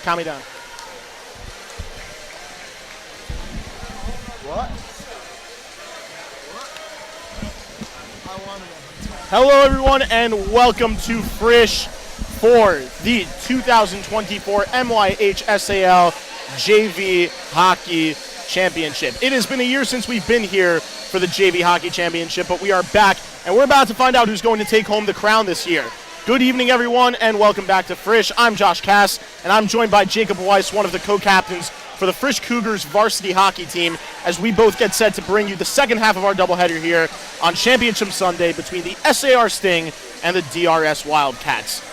Calm me down. What? Hello, everyone, and welcome to Frisch for the 2024 MYHSAL JV Hockey Championship. It has been a year since we've been here for the JV Hockey Championship, but we are back, and we're about to find out who's going to take home the crown this year. Good evening, everyone, and welcome back to Frisch. I'm Josh Cass, and I'm joined by Jacob Weiss, one of the co-captains for the Frisch Cougars varsity hockey team, as we both get set to bring you the second half of our doubleheader here on Championship Sunday between the SAR Sting and the DRS Wildcats.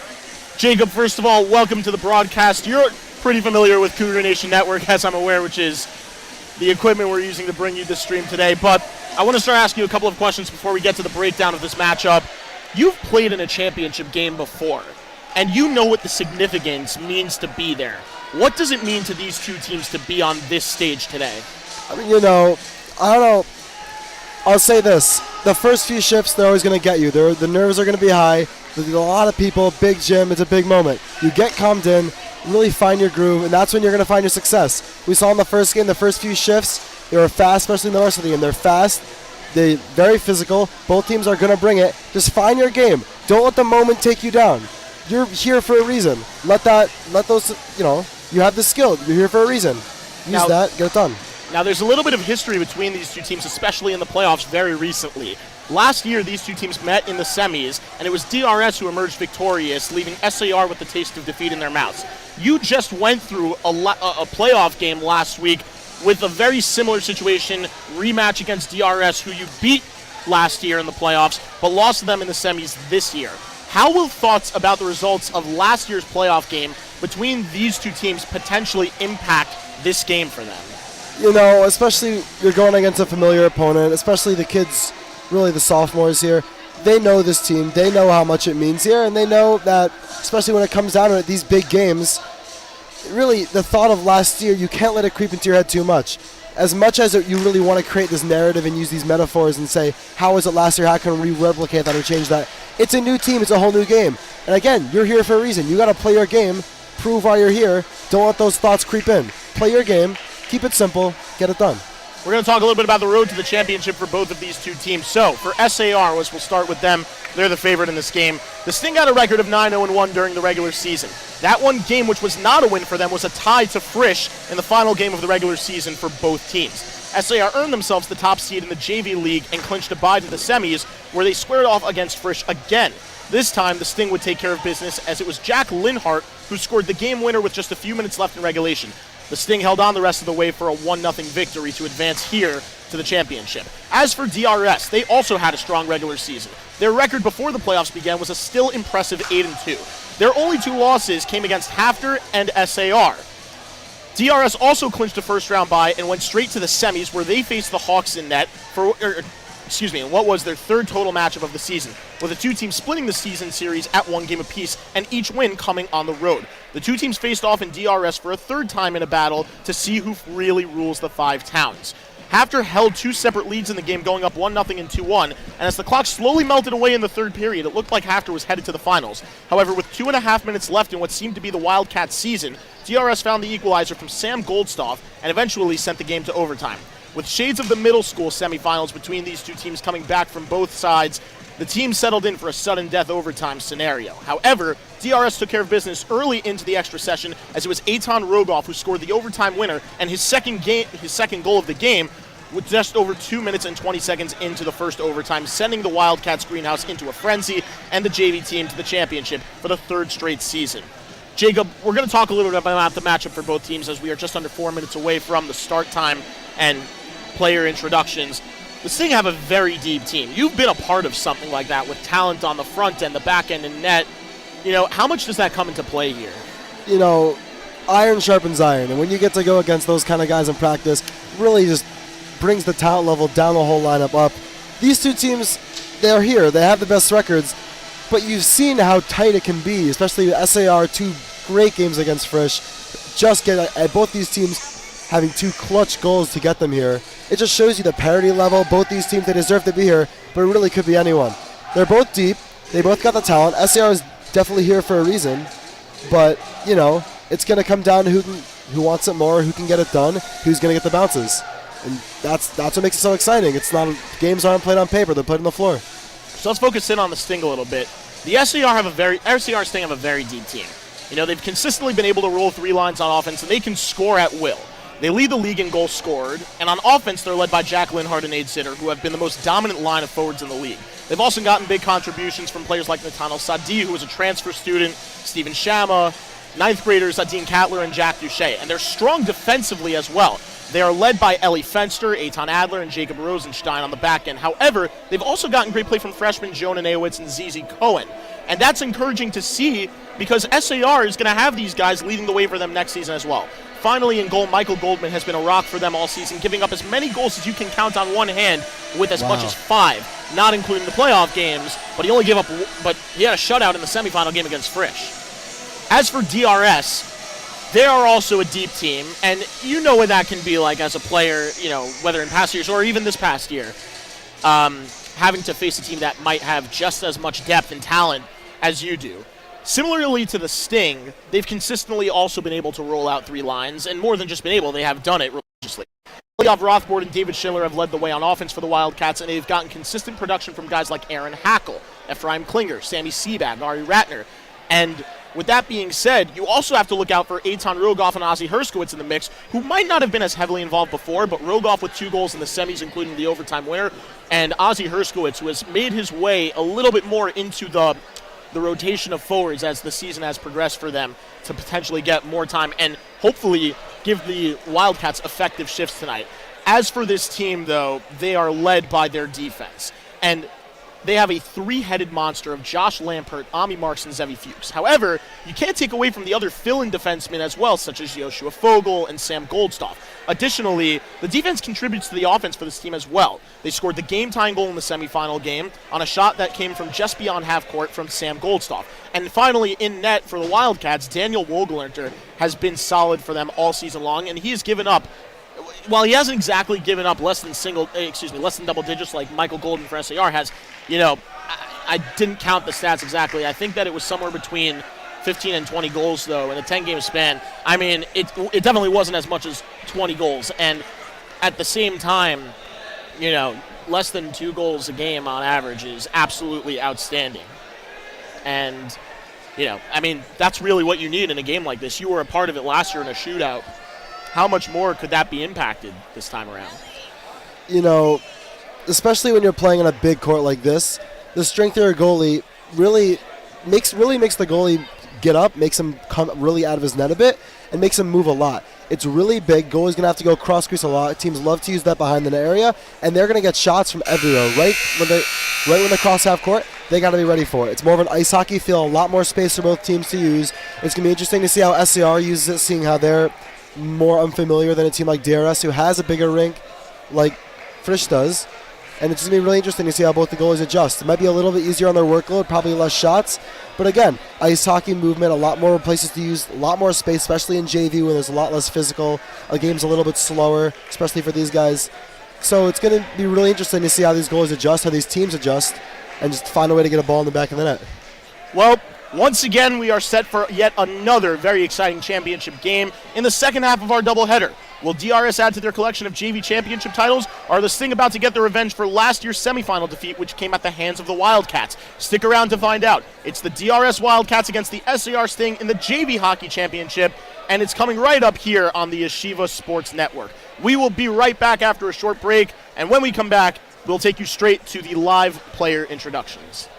Jacob, first of all, welcome to the broadcast. You're pretty familiar with Cougar Nation Network, as I'm aware, which is the equipment we're using to bring you this stream today. But I want to start asking you a couple of questions before we get to the breakdown of this matchup. You've played in a championship game before, and you know what the significance means to be there. What does it mean to these two teams to be on this stage today? I mean, I don't know. I'll say this. The first few shifts, they're always going to get you. The nerves are going to be high. There's a lot of people, big gym. It's a big moment. You get calmed in, really find your groove, and that's when you're going to find your success. We saw in the first game, the first few shifts, they were fast, especially in the varsity game. They're fast. They're very physical. Both teams are going to bring it. Just find your game. Don't let the moment take you down. You're here for a reason. Let those, you have the skill. You're here for a reason. Use that, get it done. Now, there's a little bit of history between these two teams, especially in the playoffs very recently. Last year, these two teams met in the semis, and it was DRS who emerged victorious, leaving SAR with the taste of defeat in their mouths. You just went through a playoff game last week with a very similar situation, rematch against DRS, who you beat last year in the playoffs, but lost to them in the semis this year. How will thoughts about the results of last year's playoff game between these two teams potentially impact this game for them? Especially you're going against a familiar opponent, especially the kids, really the sophomores here. They know this team. They know how much it means here, and they know that, especially when it comes down to it, these big games, really the thought of last year, you can't let it creep into your head too much. As much as you really want to create this narrative and use these metaphors and say, how was it last year, how can we replicate that or change that? It's a new team, it's a whole new game. And again, you're here for a reason. You got to play your game, prove why you're here. Don't let those thoughts creep in. Play your game, keep it simple, get it done. We're going to talk a little bit about the road to the championship for both of these two teams. So, for SAR, we'll start with them. They're the favorite in this game. The Sting got a record of 9-0-1 during the regular season. That one game, which was not a win for them, was a tie to Frisch in the final game of the regular season for both teams. SAR earned themselves the top seed in the JV League and clinched a bye to the semis, where they squared off against Frisch again. This time, the Sting would take care of business, as it was Jack Linhart who scored the game winner with just a few minutes left in regulation. The Sting held on the rest of the way for a 1-0 victory to advance here to the championship. As for DRS, they also had a strong regular season. Their record before the playoffs began was a still impressive 8-2. Their only two losses came against Hafter and SAR. DRS also clinched a first-round bye and went straight to the semis, where they faced the Hawks in net in what was their third total matchup of the season, with the two teams splitting the season series at one game apiece and each win coming on the road. The two teams faced off in DRS for a third time in a battle to see who really rules the five towns. Hafter held two separate leads in the game, going up 1-0 and 2-1, and as the clock slowly melted away in the third period, it looked like Hafter was headed to the finals. However, with 2.5 minutes left in what seemed to be the Wildcats' season, DRS found the equalizer from Sam Goldstoff and eventually sent the game to overtime. With shades of the middle school semifinals between these two teams coming back from both sides, the team settled in for a sudden death overtime scenario. However, DRS took care of business early into the extra session, as it was Eitan Rogoff who scored the overtime winner and his second goal of the game, with just over 2 minutes and 20 seconds into the first overtime, sending the Wildcats greenhouse into a frenzy and the JV team to the championship for the third straight season. Jacob, we're going to talk a little bit about the matchup for both teams, as we are just under 4 minutes away from the start time and player introductions. The Sting have a very deep team. You've been a part of something like that with talent on the front end, the back end, and net. How much does that come into play here? Iron sharpens iron, and when you get to go against those kind of guys in practice, really just brings the talent level down the whole lineup up. These two teams, they're here. They have the best records, but you've seen how tight it can be, especially with SAR, two great games against Frisch. Just get at both these teams having two clutch goals to get them here. It just shows you the parity level. Both these teams, they deserve to be here, but it really could be anyone. They're both deep. They both got the talent. SAR is definitely here for a reason, but, it's going to come down to who wants it more, who can get it done, who's going to get the bounces. And that's what makes it so exciting. It's not games aren't played on paper; they're played on the floor. So let's focus in on the Sting a little bit. The SAR Sting have a very deep team. You know, they've consistently been able to roll 3 lines on offense, and they can score at will. They lead the league in goals scored, and on offense, they're led by Jack Linhart and Aid Sitter, who have been the most dominant line of forwards in the league. They've also gotten big contributions from players like Nathaniel Sadi, who was a transfer student, Steven Shama, 9th graders Adine Cattler, and Jack Duche, and they're strong defensively as well. They are led by Ellie Fenster, Eitan Adler, and Jacob Rosenstein on the back end. However, they've also gotten great play from freshmen Jonah Nayowitz and Zizi Cohen. And that's encouraging to see because SAR is going to have these guys leading the way for them next season as well. Finally, in goal, Michael Goldman has been a rock for them all season, giving up as many goals as you can count on one hand with as much as 5, not including the playoff games. But he had a shutout in the semifinal game against Frisch. As for DRS, they are also a deep team, and you know what that can be like as a player, you know, whether in past years or even this past year, having to face a team that might have just as much depth and talent as you do. Similarly to the Sting, they've consistently also been able to roll out 3 lines, and more than just been able, they have done it religiously. Leof Rothbard and David Schindler have led the way on offense for the Wildcats, and they've gotten consistent production from guys like Aaron Hackle, Ephraim Klinger, Sammy Seabag, Ari Ratner, and with that being said, you also have to look out for Eitan Rogoff and Ozzy Herskowitz in the mix, who might not have been as heavily involved before, but Rogoff with 2 goals in the semis, including the overtime winner, and Ozzy Herskowitz, who has made his way a little bit more into the rotation of forwards as the season has progressed for them to potentially get more time and hopefully give the Wildcats effective shifts tonight. As for this team, though, they are led by their defense. And they have a 3-headed monster of Josh Lampert, Ami Marks, and Zevi Fuchs. However, you can't take away from the other fill-in defensemen as well, such as Joshua Fogel and Sam Goldstoff. Additionally, the defense contributes to the offense for this team as well. They scored the game-tying goal in the semifinal game on a shot that came from just beyond half-court from Sam Goldstoff. And finally, in net for the Wildcats, Daniel Wogelerter has been solid for them all season long, and he has given up. While he hasn't exactly given up less than double digits like Michael Golden for SAR has, you know, I didn't count the stats exactly. I think that it was somewhere between 15 and 20 goals, though, in a 10-game span. I mean, it definitely wasn't as much as 20 goals. And at the same time, you know, less than 2 goals a game on average is absolutely outstanding. And, you know, I mean, that's really what you need in a game like this. You were a part of it last year in a shootout. How much more could that be impacted this time around? You know, especially when you're playing on a big court like this, the strength of your goalie really makes the goalie get up, makes him come really out of his net a bit, and makes him move a lot. It's really big. Goalie's going to have to go cross-crease a lot. Teams love to use that behind the net area, and they're going to get shots from everywhere. Right when they cross half court, they got to be ready for it. It's more of an ice hockey feel, a lot more space for both teams to use. It's going to be interesting to see how SAR uses it, seeing how they're more unfamiliar than a team like DRS, who has a bigger rink like Frisch does. And it's going to be really interesting to see how both the goalies adjust. It might be a little bit easier on their workload, probably less shots. But again, ice hockey movement, a lot more places to use, a lot more space, especially in JV when there's a lot less physical. A game's a little bit slower, especially for these guys. So it's going to be really interesting to see how these goalies adjust, how these teams adjust, and just find a way to get a ball in the back of the net. Well, once again, we are set for yet another very exciting championship game in the second half of our doubleheader. Will DRS add to their collection of JV championship titles? Or are the Sting about to get their revenge for last year's semifinal defeat, which came at the hands of the Wildcats? Stick around to find out. It's the DRS Wildcats against the SAR Sting in the JV Hockey Championship, and it's coming right up here on the Yeshiva Sports Network. We will be right back after a short break, and when we come back, we'll take you straight to the live player introductions.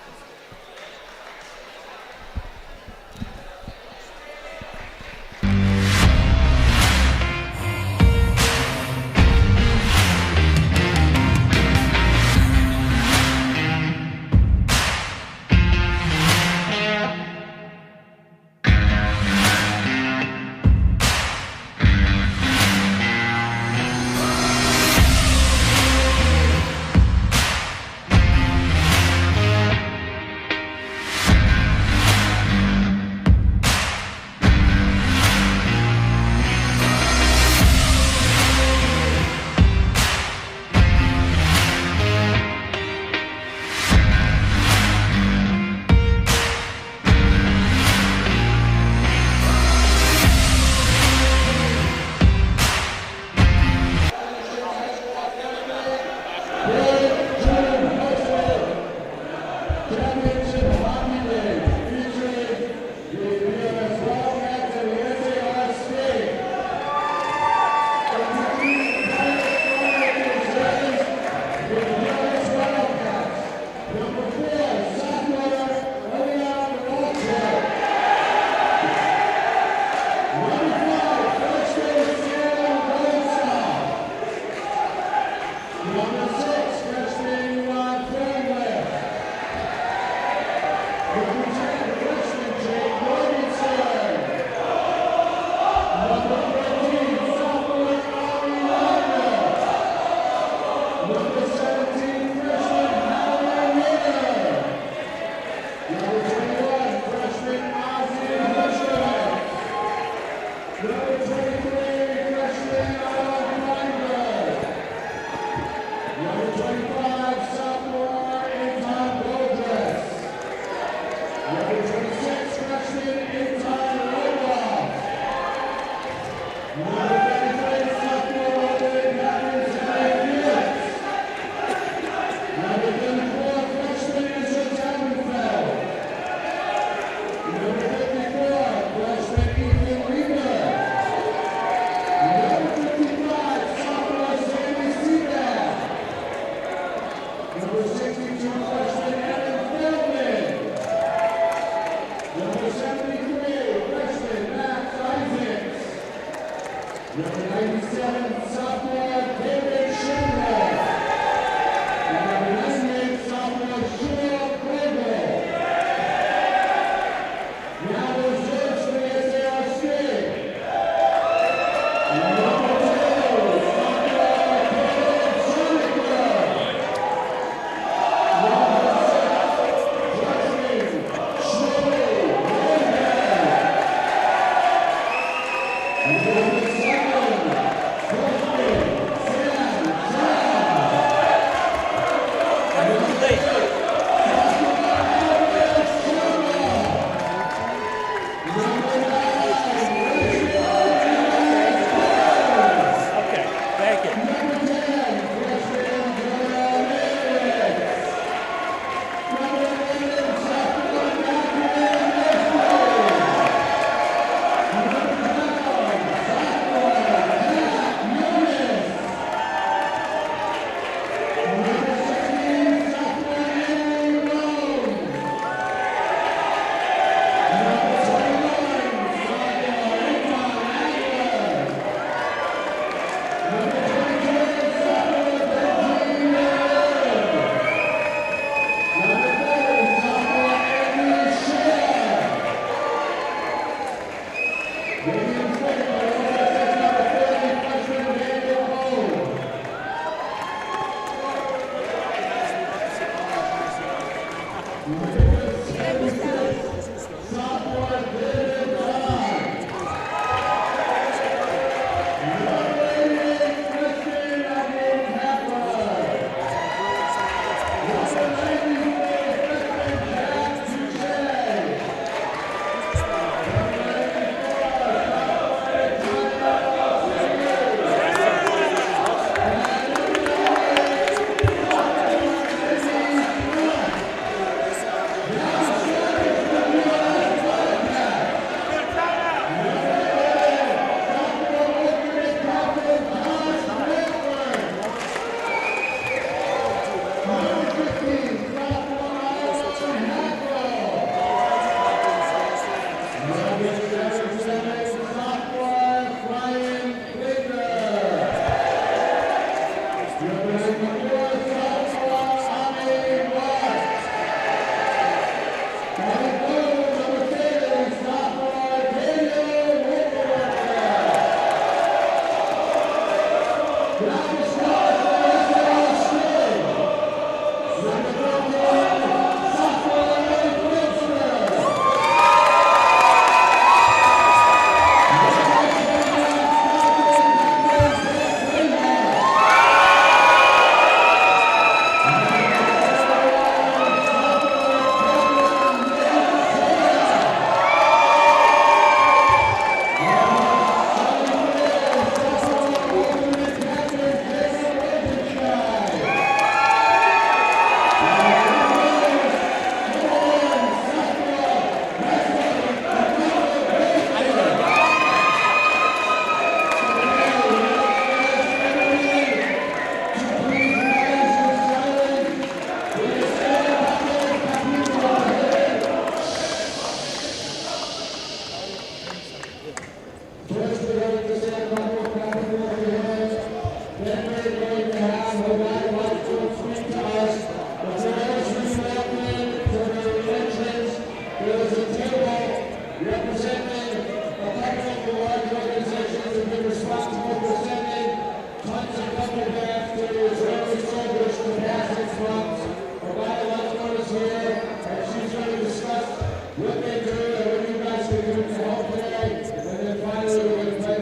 what they do and what you guys can do to help today. And then finally, we're going to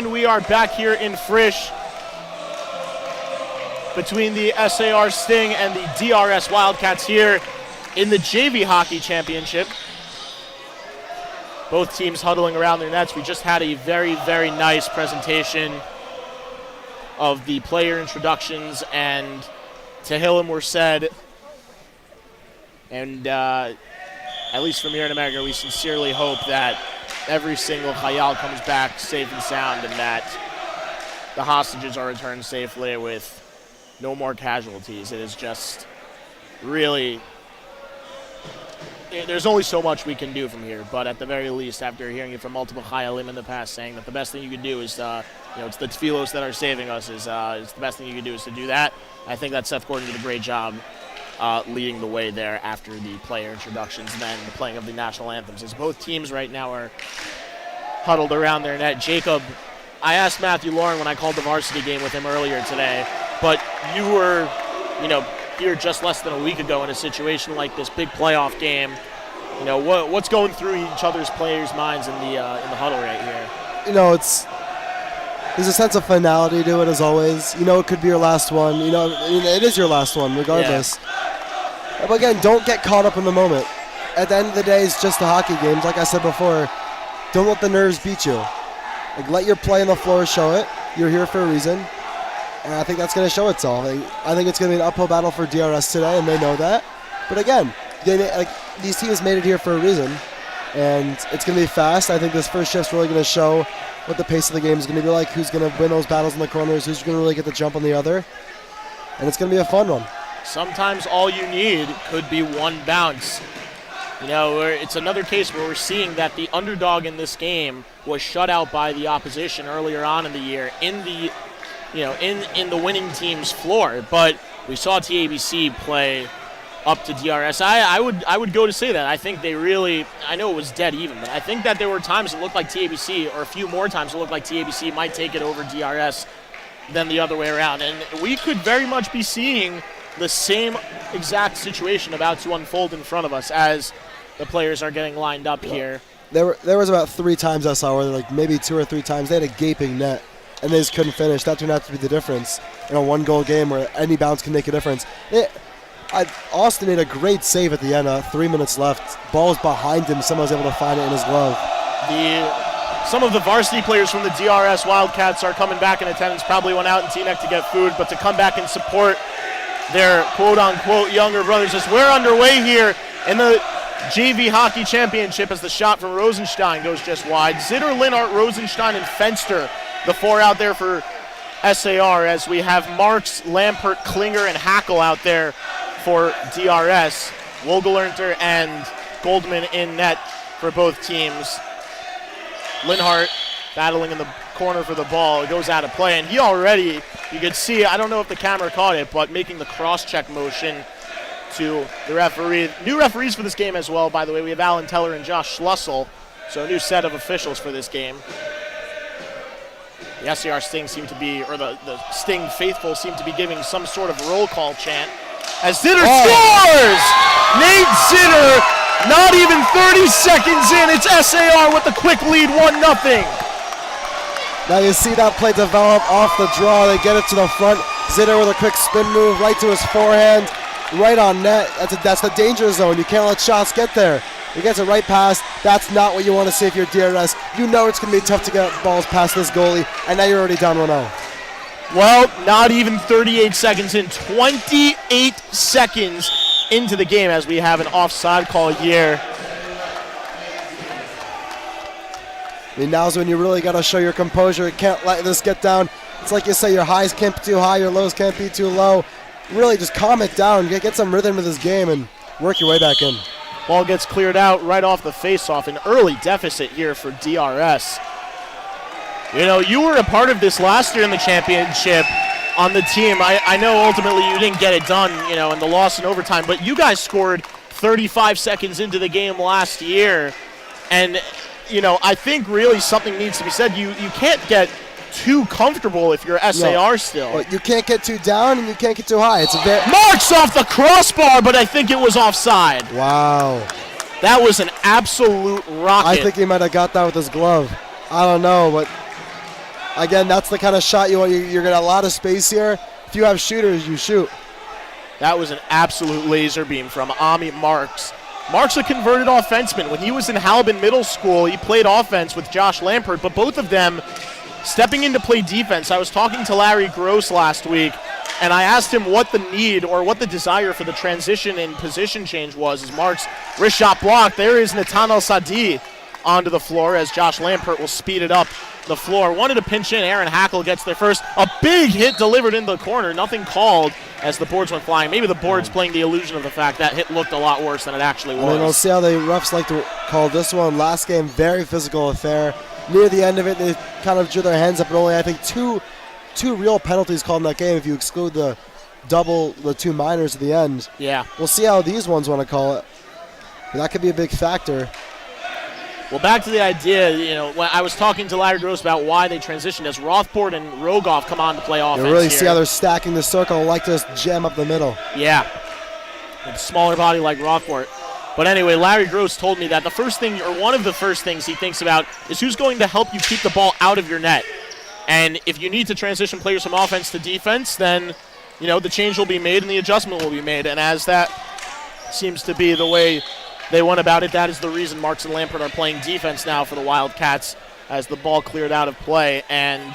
And we are back here in Frisch between the SAR Sting and the DRS Wildcats here in the JV Hockey Championship. Both teams huddling around their nets. We just had a very, very nice presentation of the player introductions, and Tehillim were said. And at least from here in America, we sincerely hope that every single Chayal comes back safe and sound, and that the hostages are returned safely with no more casualties. It is just really, there's only so much we can do from here, but at the very least, after hearing it from multiple Chayalim in the past saying that the best thing you can do is, it's the Tfilos that are saving us, it's the best thing you can do is to do that. I think that Seth Gordon did a great job leading the way there after the player introductions and then the playing of the national anthems. As both teams right now are huddled around their net. Jacob, I asked Matthew Lauren when I called the varsity game with him earlier today, but you were, here just less than a week ago in a situation like this big playoff game. What's going through each other's players' minds in the huddle right here? There's a sense of finality to it, as always. It could be your last one. It is your last one, regardless. Yeah. But again, don't get caught up in the moment. At the end of the day, it's just the hockey games. Like I said before, don't let the nerves beat you. Let your play on the floor show it. You're here for a reason. And I think that's going to show itself. I think it's going to be an uphill battle for DRS today, and they know that. But again, these teams made it here for a reason, and it's going to be fast. I think this first shift's really going to show what the pace of the game is going to be like, who's going to win those battles in the corners, who's going to really get the jump on the other. And it's going to be a fun one. Sometimes all you need could be one bounce. It's another case where we're seeing that the underdog in this game was shut out by the opposition earlier on in the year in the in the winning team's floor, but we saw TABC play up to DRS. I would go to say that. I think they really, I know it was dead even, but I think that there were times it looked like TABC, or a few more times it looked like TABC might take it over DRS than the other way around. And we could very much be seeing the same exact situation about to unfold in front of us as the players are getting lined up here. There was about 3 times I saw where maybe 2 or 3 times they had a gaping net and they just couldn't finish. That turned out to be the difference in a 1-goal game where any bounce can make a difference. Austin made a great save at the end. 3 minutes left. Ball's behind him. Someone was able to find it in his glove. Some of the varsity players from the DRS Wildcats are coming back in attendance. Probably went out in Teaneck to get food, but to come back and support their quote-unquote younger brothers as we're underway here in the JV Hockey Championship as the shot from Rosenstein goes just wide. Zitter, Linhart, Rosenstein, and Fenster, the 4 out there for SAR, as we have Marks, Lampert, Klinger, and Hackle out there for DRS. Wogelernter and Goldman in net for both teams. Linhart battling in the corner for the ball. It goes out of play, and he already, you could see, I don't know if the camera caught it, but making the cross-check motion to the referee. New referees for this game as well, by the way. We have Alan Teller and Josh Schlussel, so a new set of officials for this game. The SAR Sting seem to be, or the Sting faithful seem to be giving some sort of roll call chant as Zitter scores! Nate Zitter, not even 30 seconds in, it's SAR with the quick lead, 1-0. Now you see that play develop off the draw. They get it to the front. Zitter with a quick spin move right to his forehand, right on net. That's the danger zone. You can't let shots get there. He gets it right past. That's not what you want to see if you're DRS. You know it's going to be tough to get balls past this goalie, and now you're already down 1-0. Well, not even 38 seconds in. 28 seconds into the game as we have an offside call here. Now's when you really got to show your composure. You can't let this get down. It's like you say, your highs can't be too high, your lows can't be too low. Really just calm it down. Get some rhythm to this game and work your way back in. Ball gets cleared out right off the face-off. An early deficit here for DRS. You were a part of this last year in the championship on the team. I know ultimately you didn't get it done, in the loss in overtime, but you guys scored 35 seconds into the game last year. And, I think really something needs to be said. You can't get too comfortable if you're SAR still. But you can't get too down and you can't get too high. It's a bit. Marks off the crossbar, but I think it was offside. Wow. That was an absolute rocket. I think he might have got that with his glove. I don't know, but Again, that's the kind of shot you want. You're going to have a lot of space here. If you have shooters, you shoot. That was an absolute laser beam from Ami Marks. Marks a converted offenseman. When he was in Halbin Middle School, he played offense with Josh Lampert, but both of them stepping in to play defense. I was talking to Larry Gross last week, and I asked him what the need or what the desire for the transition and position change was as Marks' wrist shot blocked. There is Nathaniel Sadi onto the floor as Josh Lampert will speed it up the floor. Wanted to pinch in. Aaron Hackle gets there first. A big hit delivered in the corner. Nothing called as the boards went flying. Maybe the board's playing the illusion of the fact that hit looked a lot worse than it actually was. And then we'll see how the refs like to call this one. Last game, very physical affair. Near the end of it, they kind of drew their hands up, and only, I think, two real penalties called in that game if you exclude the two minors at the end. Yeah. We'll see how these ones want to call it. But that could be a big factor. Well, back to the idea, when I was talking to Larry Gross about why they transitioned as Rothbard and Rogoff come on to play offense. You really here. see how they're stacking the circle, like to just jam up the middle. Yeah. With a smaller body like Rothbard. But anyway, Larry Gross told me that the first thing, or one of the first things he thinks about is who's going to help you keep the ball out of your net. And if you need to transition players from offense to defense, then, the change will be made and the adjustment will be made. And as that seems to be the way they went about it, that is the reason Marks and Lampert are playing defense now for the Wildcats as the ball cleared out of play. And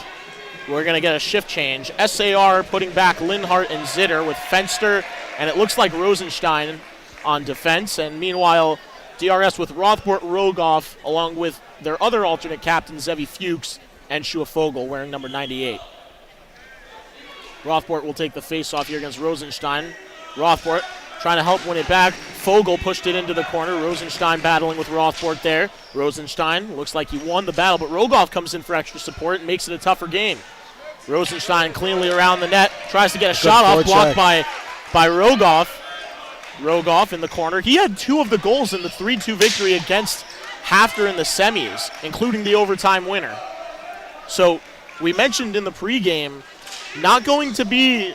we're going to get a shift change. SAR putting back Linhart and Zitter with Fenster, and it looks like Rosenstein on defense. And meanwhile, DRS with Rothbart, Rogoff, along with their other alternate captain, Zevi Fuchs, and Shua Fogel, wearing number 98. Rothbart will take the face-off here against Rosenstein. Rothbart trying to help win it back. Fogel pushed it into the corner. Rosenstein battling with Rothbart there. Rosenstein looks like he won the battle, but Rogoff comes in for extra support and makes it a tougher game. Rosenstein cleanly around the net, tries to get a shot off, blocked by Rogoff. Rogoff in the corner. He had 2 of the goals in the 3-2 victory against Hafter in the semis, including the overtime winner. So we mentioned in the pregame, not going to be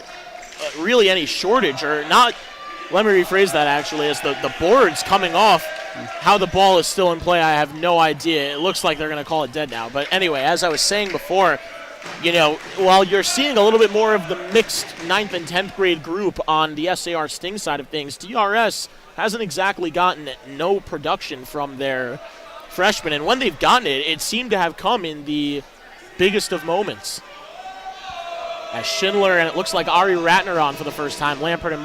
really any shortage, or not. Let me rephrase that actually, as the board's coming off. How the ball is still in play, I have no idea. It looks like they're going to call it dead now. But anyway, as I was saying before, while you're seeing a little bit more of the mixed 9th and 10th grade group on the SAR Sting side of things, DRS hasn't exactly gotten no production from their freshmen. And when they've gotten it, it seemed to have come in the biggest of moments. As Schindler and it looks like Ari Ratner on for the first time. Lampert and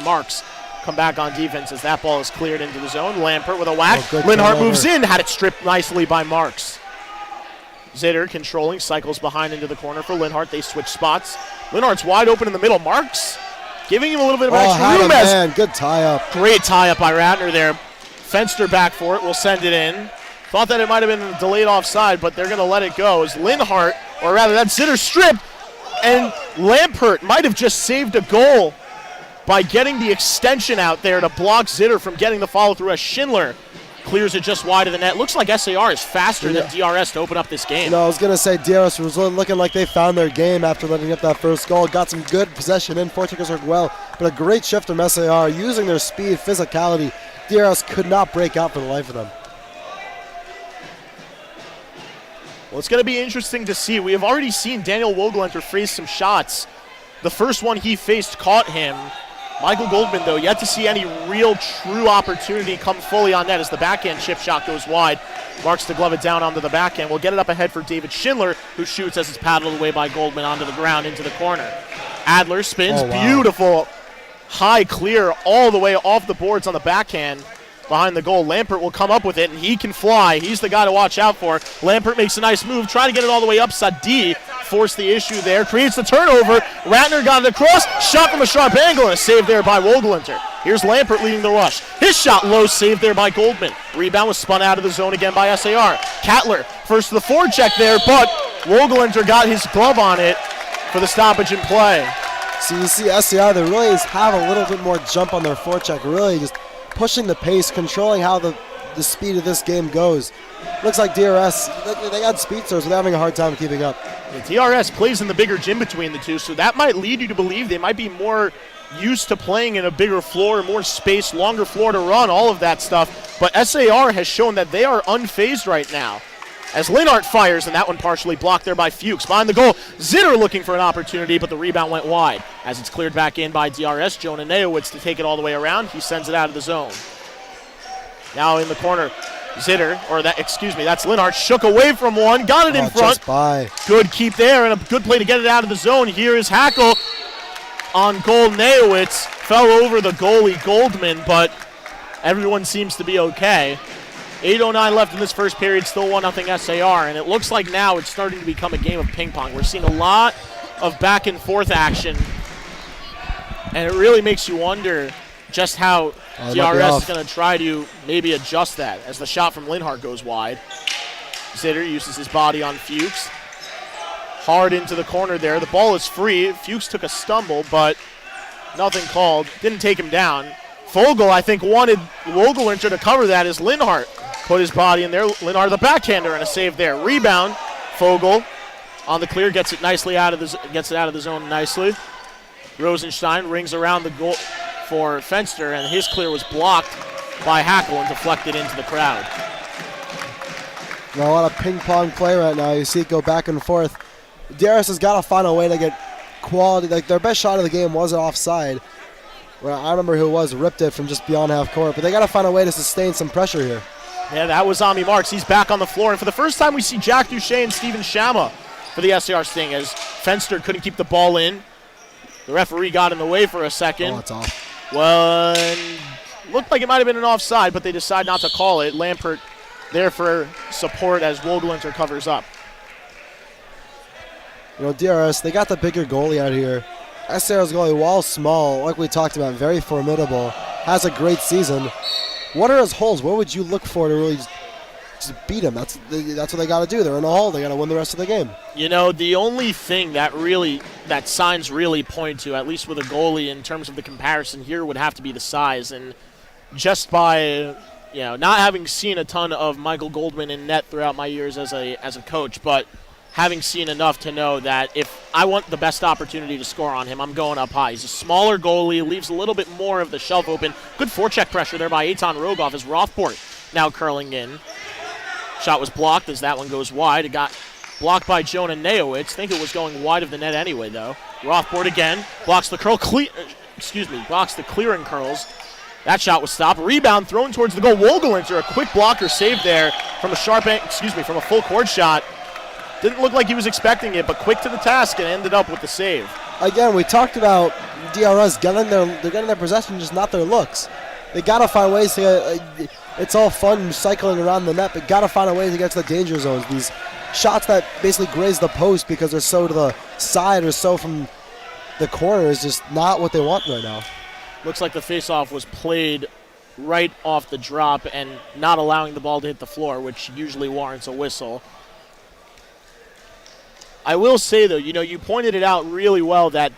Marks come back on defense as that ball is cleared into the zone. Lampert with a whack. Linhart moves in, had it stripped nicely by Marks. Zitter controlling, cycles behind into the corner for Linhart. They switch spots. Linhart's wide open in the middle. Marks giving him a little bit of extra room. Man, good tie-up. Great tie-up by Ratner there. Fenster back for it. Will send it in. Thought that it might have been delayed offside, but they're going to let it go. As Linhart, or rather that Zitter stripped, and Lampert might have just saved a goal by getting the extension out there to block Zitter from getting the follow-through as Schindler clears it just wide of the net. Looks like SAR is faster than DRS to open up this game. I was going to say DRS was looking like they found their game after letting up that first goal. Got some good possession in. Forecheckers worked well, but a great shift from SAR using their speed, physicality. DRS could not break out for the life of them. Well, it's going to be interesting to see. We have already seen Daniel Wogelenter face some shots. The first one he faced caught him. Michael Goldman, though, yet to see any real true opportunity come fully on net as the backhand chip shot goes wide. Marks to glove it down onto the backhand. We'll get it up ahead for David Schindler, who shoots as it's paddled away by Goldman onto the ground into the corner. Adler spins. Beautiful high clear all the way off the boards on the backhand. Behind the goal, Lampert will come up with it, and he can fly. He's the guy to watch out for. Lampert makes a nice move, trying to get it all the way up. Sadi forced the issue there, creates the turnover. Ratner got it across, shot from a sharp angle, and a save there by Wogelenter. Here's Lampert leading the rush. His shot low, saved there by Goldman. Rebound was spun out of the zone again by SAR. Cattler first to the forecheck there, but Wogelenter got his glove on it for the stoppage in play. So you see SAR, they really have a little bit more jump on their forecheck, really just pushing the pace, controlling how the speed of this game goes. Looks like DRS, they got speedsters, but they're having a hard time keeping up. Yeah, DRS plays in the bigger gym between the two, so that might lead you to believe they might be more used to playing in a bigger floor, more space, longer floor to run, all of that stuff. But SAR has shown that they are unfazed right now. as Linhart fires, and that one partially blocked there by Fuchs. Behind the goal, Zitter looking for an opportunity, but the rebound went wide. As it's cleared back in by DRS, Jonah Neowitz to take it all the way around. He sends it out of the zone. Now in the corner, Zitter, that's Linhart, shook away from one, got it in front. Just by. Good keep there, and a good play to get it out of the zone. Here is Hackle on goal. Neowitz fell over the goalie, Goldman, but everyone seems to be okay. 8:09 left in this first period, still 1-0 SAR, and it looks like now it's starting to become a game of ping pong. We're seeing a lot of back and forth action, and it really makes you wonder just how DRS is going to try to maybe adjust that as the shot from Linhart goes wide. Zitter uses his body on Fuchs. Hard into the corner there. The ball is free. Fuchs took a stumble, but nothing called. Didn't take him down. Fogel, I think, wanted Wogelwinter to cover that as Linhart put his body in there. Linhart, the backhander, and a save there. Rebound. Fogel on the clear, gets it nicely out of the zone nicely. Rosenstein rings around the goal for Fenster, and his clear was blocked by Hackle and deflected into the crowd. A lot of ping pong play right now. You see it go back and forth. DRS has got to find a way to get quality. Like, their best shot of the game was offside. Well, I remember who it was, ripped it from just beyond half court, but they got to find a way to sustain some pressure here. Yeah, that was Ami Marks. He's back on the floor, and for the first time we see Jack Duche and Steven Shama for the SAR Sting as Fenster couldn't keep the ball in. The referee got in the way for a second. Oh, it's off. Well, looked like it might have been an offside, but they decide not to call it. Lampert there for support as Wogelwinter covers up. You know, DRS, they got the bigger goalie out here. SAR's goalie, while small, like we talked about, very formidable, has a great season. What are his holes? What would you look for to really just beat him? That's what they got to do. They're in a hole. They got to win the rest of the game. You know, the only thing that signs really point to, at least with a goalie in terms of the comparison here, would have to be the size. And just by, not having seen a ton of Michael Goldman in net throughout my years as a coach, but having seen enough to know that if I want the best opportunity to score on him, I'm going up high. He's a smaller goalie, leaves a little bit more of the shelf open. Good forecheck pressure there by Eitan Rogoff as Rothport now curling in. Shot was blocked as that one goes wide. It got blocked by Jonah Neowitz. Think it was going wide of the net anyway, though. Rothport again blocks the blocks the clearing curls. That shot was stopped. Rebound thrown towards the goal. Wogelwinter, a quick blocker save there from from a full court shot. Didn't look like he was expecting it, but quick to the task and ended up with the save. Again, we talked about DRS they're getting their possession, just not their looks. They got to find ways to it's all fun cycling around the net, but got to find a way to get to the danger zones. These shots that basically graze the post because they're so to the side or so from the corner is just not what they want right now. Looks like the faceoff was played right off the drop and not allowing the ball to hit the floor, which usually warrants a whistle. I will say, though, you pointed it out really well that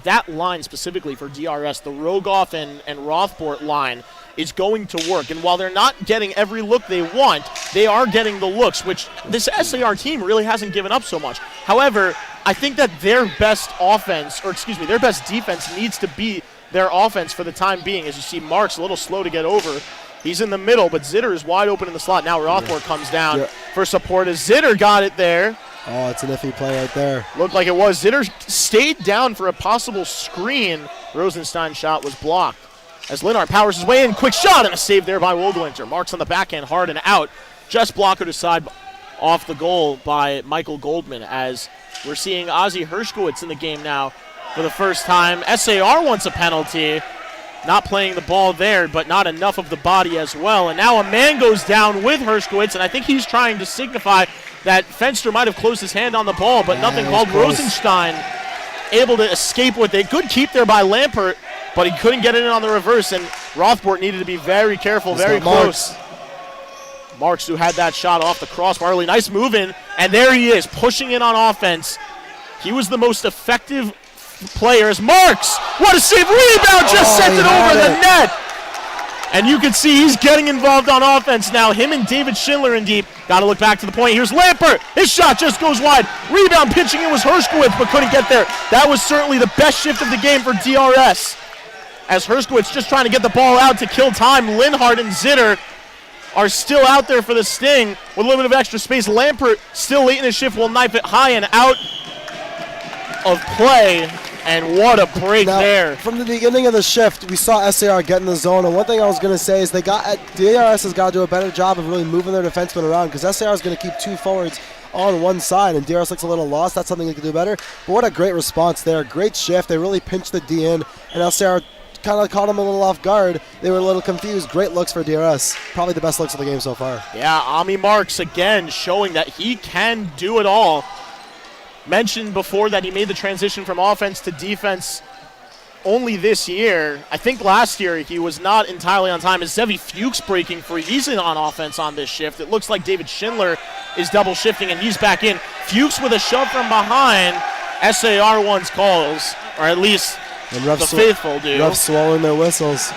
that line specifically for DRS, the Rogoff and Rothport line, is going to work. And while they're not getting every look they want, they are getting the looks, which this SAR team really hasn't given up so much. However, I think that their best defense needs to be their offense for the time being. As you see, Mark's a little slow to get over. He's in the middle, but Zitter is wide open in the slot. Now Rothport comes down for support as Zitter got it there. Oh, it's an iffy play right there. Looked like it was. Zitter stayed down for a possible screen. Rosenstein's shot was blocked. As Linhart powers his way in, quick shot and a save there by Wogelwinter. Marks on the backhand, hard and out. Just blocker to side off the goal by Michael Goldman as we're seeing Ozzy Hershkowitz in the game now for the first time. SAR wants a penalty. Not playing the ball there, but not enough of the body as well. And now a man goes down with Hershkowitz, and I think he's trying to signify that Fenster might have closed his hand on the ball, but nothing called. Close. Rosenstein able to escape with it. Good keep there by Lampert, but he couldn't get it in on the reverse, and Rothport needed to be very careful, very close. Marks, who had that shot off the crossbar early. Nice move in, and there he is, pushing in on offense. He was the most effective player as Marks. What a save. Rebound, just sent it over the net. And you can see he's getting involved on offense now. Him and David Schindler in deep. Got to look back to the point. Here's Lampert. His shot just goes wide. Rebound pitching it was Hershkowitz, but couldn't get there. That was certainly the best shift of the game for DRS. As Hershkowitz just trying to get the ball out to kill time. Linhart and Zitter are still out there for the Sting with a little bit of extra space. Lampert still late in his shift will knife it high and out of play. And what a break there. From the beginning of the shift, we saw SAR get in the zone, and one thing I was going to say is DRS has got to do a better job of really moving their defensemen around, because SAR is going to keep 2 forwards on one side, and DRS looks a little lost. That's something they can do better. But what a great response there. Great shift. They really pinched the D in, and SAR kind of caught them a little off guard. They were a little confused. Great looks for DRS. Probably the best looks of the game so far. Yeah, Ami Marks again showing that he can do it all. Mentioned before that he made the transition from offense to defense only this year. I think last year he was not entirely on time. As Zevi Fuchs breaking free, he's in on offense on this shift. It looks like David Schindler is double shifting and he's back in. Fuchs with a shove from behind. SAR one's calls, or at least the faithful do. Refs swallowing their whistles.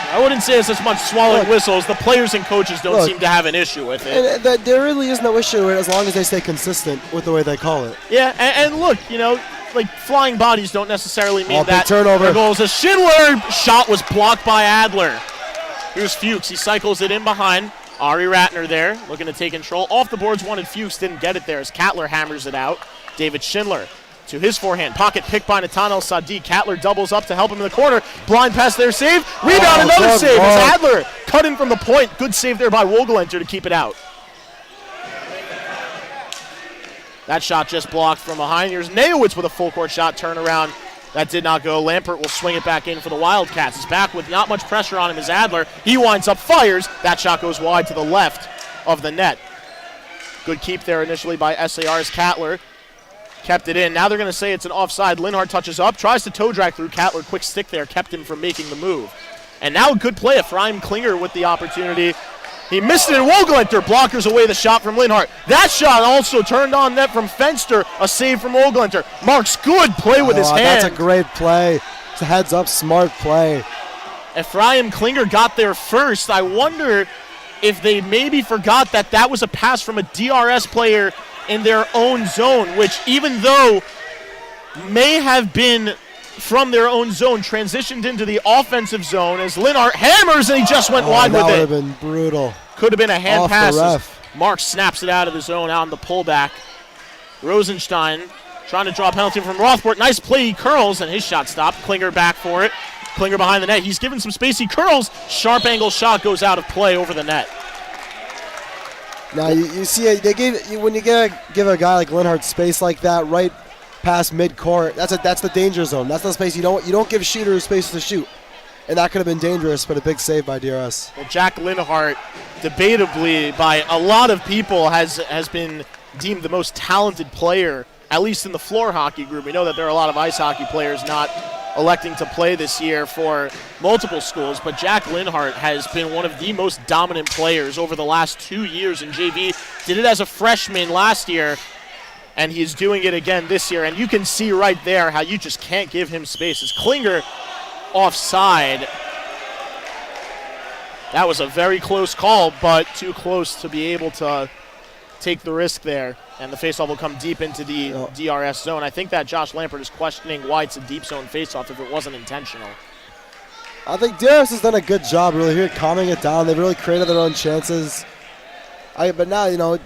I wouldn't say it's as much swallowing whistles. The players and coaches don't seem to have an issue with it. And there really is no issue with it as long as they stay consistent with the way they call it. Yeah, and look, you know, like flying bodies don't necessarily mean that. Turnover. Goals. A Schindler shot was blocked by Adler. Here's Fuchs. He cycles it in behind. Ari Ratner there looking to take control. Off the boards wanted Fuchs. Didn't get it there as Katler hammers it out. David Schindler to his forehand. Pocket pick by Nathaniel Sadi. Katler doubles up to help him in the corner. Blind pass there, save. Rebound, another save as Adler cut in from the point. Good save there by Wogelenter to keep it out. That shot just blocked from behind. Here's Neowitz with a full court shot turnaround. That did not go. Lampert will swing it back in for the Wildcats. He's back with not much pressure on him as Adler. He winds up, fires. That shot goes wide to the left of the net. Good keep there initially by SAR's Katler. Kept it in. Now they're going to say it's an offside. Linhart touches up, tries to toe drag through. Katler, quick stick there, kept him from making the move. And now a good play. Ephraim Klinger with the opportunity. He missed it, and Wogelenter blockers away the shot from Linhart. That shot also turned on net from Fenster. A save from Wogelenter. Marks, good play with his hand. That's a great play. It's a heads up, smart play. Ephraim Klinger got there first. I wonder if they maybe forgot that that was a pass from a DRS player in their own zone, which even though may have been from their own zone, transitioned into the offensive zone as Linhart hammers and he just went wide with it. That would have been brutal. Could have been a hand pass. The ref. Mark snaps it out of the zone out on the pullback. Rosenstein trying to draw a penalty from Rothport. Nice play, he curls, and his shot stopped. Klinger back for it. Klinger behind the net. He's given some space. He curls. Sharp angle shot goes out of play over the net. Now you see it. When you give a guy like Linhart space like that right past mid-court, that's the danger zone. That's the space you don't give shooters space to shoot, and that could have been dangerous. But a big save by DRS. Well, Jack Linhart, debatably by a lot of people, has been deemed the most talented player, at least in the floor hockey group. We know that there are a lot of ice hockey players not electing to play this year for multiple schools, but Jack Linhart has been one of the most dominant players over the last 2 years in JV. Did it as a freshman last year, and he's doing it again this year. And you can see right there how you just can't give him space. As Klinger offside. That was a very close call, but too close to be able to take the risk there. And the faceoff will come deep into the DRS zone. I think that Josh Lampert is questioning why it's a deep zone faceoff if it wasn't intentional. I think DRS has done a good job really here calming it down. They've really created their own chances. But now, it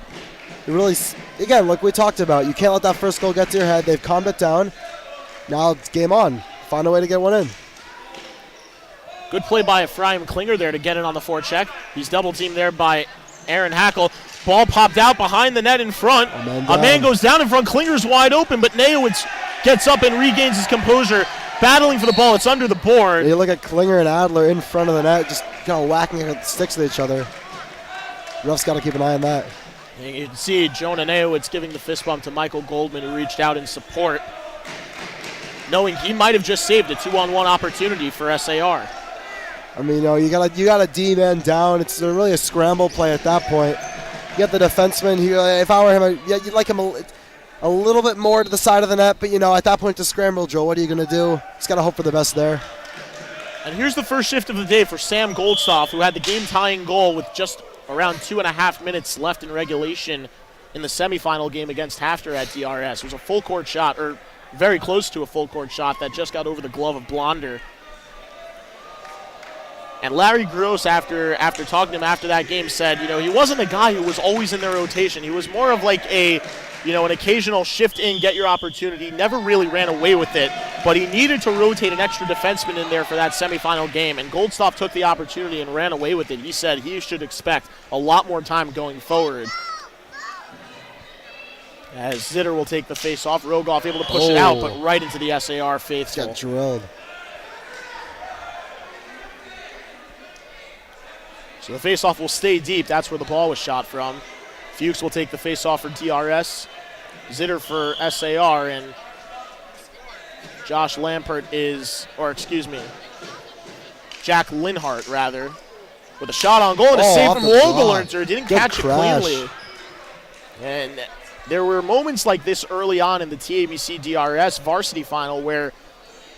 really, again, like we talked about, you can't let that first goal get to your head. They've calmed it down. Now it's game on. Find a way to get one in. Good play by Ephraim Klinger there to get it on the forecheck. He's double teamed there by Aaron Hackle. Ball popped out behind the net in front. A man goes down in front. Klinger's wide open, but Neowitz gets up and regains his composure. Battling for the ball. It's under the board. You look at Klinger and Adler in front of the net, just kind of whacking sticks at each other. Ref's got to keep an eye on that. And you can see Jonah Neowitz giving the fist bump to Michael Goldman, who reached out in support, knowing he might have just saved a 2-on-1 opportunity for SAR. I mean, you got a D-man down. It's really a scramble play at that point. You got the defenseman. If I were him, you'd like him a little bit more to the side of the net. But, at that point to scramble, Joe, what are you going to do? He's got to hope for the best there. And here's the first shift of the day for Sam Goldstoff, who had the game-tying goal with just around 2.5 minutes left in regulation in the semifinal game against Hafter at DRS. It was a full-court shot, or very close to a full-court shot, that just got over the glove of Blonder. And Larry Gross, after talking to him after that game, said, he wasn't a guy who was always in their rotation. He was more of like an occasional shift in, get your opportunity, never really ran away with it, but he needed to rotate an extra defenseman in there for that semifinal game, and Goldstoff took the opportunity and ran away with it. He said he should expect a lot more time going forward. As Zitter will take the face-off, Rogoff able to push it out, but right into the SAR faithful. Got drilled. So the face-off will stay deep. That's where the ball was shot from. Fuchs will take the face-off for DRS. Zitter for SAR, and Jack Linhart, rather, with a shot on goal and a save from Wogelernter. Didn't catch it cleanly. And there were moments like this early on in the TABC DRS varsity final where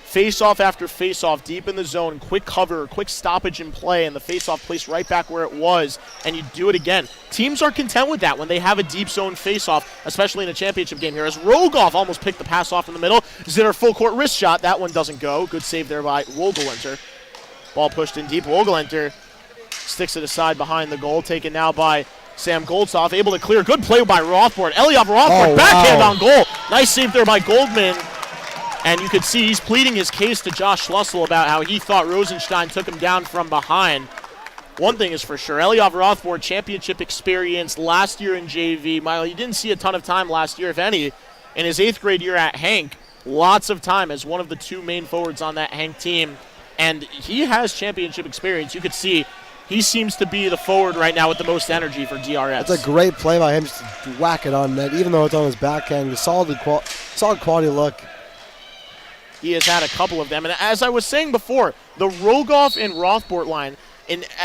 face-off after face-off, deep in the zone, quick cover, quick stoppage in play, and the face-off placed right back where it was, and you do it again. Teams are content with that when they have a deep zone face-off, especially in a championship game here, as Rogoff almost picked the pass off in the middle. Zitter full-court wrist shot. That one doesn't go. Good save there by Wogelernter. Ball pushed in deep. Wogelernter sticks it aside behind the goal, taken now by Sam Goldstoff, able to clear. Good play by Rothbard. Eliav Rothbard, backhand on goal. Nice save there by Goldman. And you could see he's pleading his case to Josh Schlussel about how he thought Rosenstein took him down from behind. One thing is for sure, Eliav Rothbard, championship experience last year in JV. He didn't see a ton of time last year, if any. In his 8th grade year at Hank, lots of time as one of the 2 main forwards on that Hank team. And he has championship experience. You could see he seems to be the forward right now with the most energy for DRS. That's a great play by him, just to whack it on net, even though it's on his backhand. Solid quality look. He has had a couple of them. And as I was saying before, the Rogoff and Rothbard line,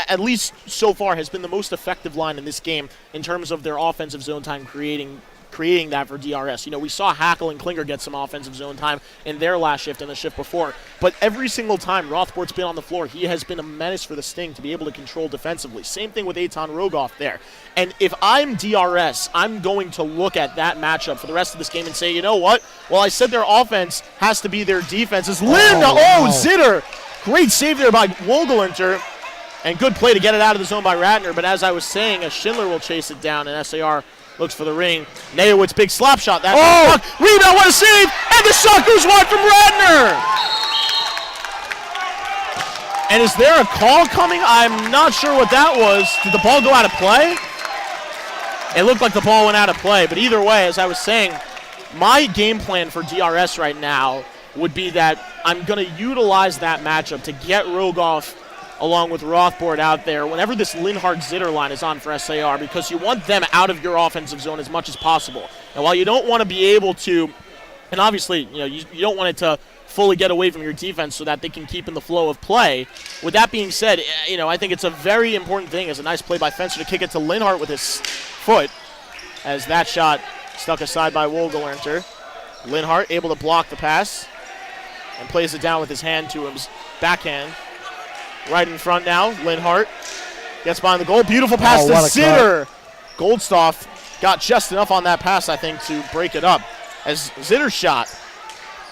at least so far, has been the most effective line in this game in terms of their offensive zone time creating that for DRS. We saw Hackle and Klinger get some offensive zone time in their last shift and the shift before. But every single time Rothbard's been on the floor, he has been a menace for the Sting to be able to control defensively. Same thing with Eitan Rogoff there. And if I'm DRS, I'm going to look at that matchup for the rest of this game and say, you know what? Well, I said their offense has to be their defense. It's Linda. Zitter. Great save there by Wogelernter. And good play to get it out of the zone by Ratner. But as I was saying, Schindler will chase it down, and SAR looks for the ring. Nayowitz, big slap shot. Rebound, what a save! And the shot goes wide from Radner! And is there a call coming? I'm not sure what that was. Did the ball go out of play? It looked like the ball went out of play. But either way, as I was saying, my game plan for DRS right now would be that I'm going to utilize that matchup to get Rogoff along with Rothbard out there whenever this Linhart-Zitter line is on for SAR, because you want them out of your offensive zone as much as possible. And while you don't want to be able to, and obviously you don't want it to fully get away from your defense so that they can keep in the flow of play. With that being said, I think it's a very important thing. It's a nice play by Fencer to kick it to Linhart with his foot, as that shot stuck aside by Wogelernter. Linhart able to block the pass and plays it down with his hand to his backhand. Right in front now, Linhart gets behind the goal. Beautiful pass to Zitter. Goldstoff got just enough on that pass, I think, to break it up. As Zitter's shot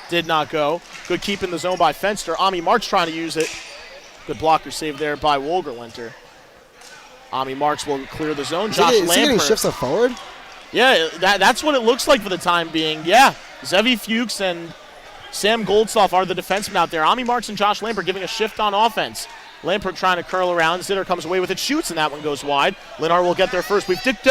did not go. Good keep in the zone by Fenster. Ami Marks trying to use it. Good blocker save there by Wogelernter. Ami Marks will clear the zone. Josh Lampert. Is he getting shifts up forward? Yeah, that's what it looks like for the time being. Yeah, Zevi Fuchs and Sam Goldstoff are the defensemen out there. Ami Marks and Josh Lampert giving a shift on offense. Lampert trying to curl around. Zitter comes away with it, shoots, and that one goes wide. Linhart will get there first. We've dipped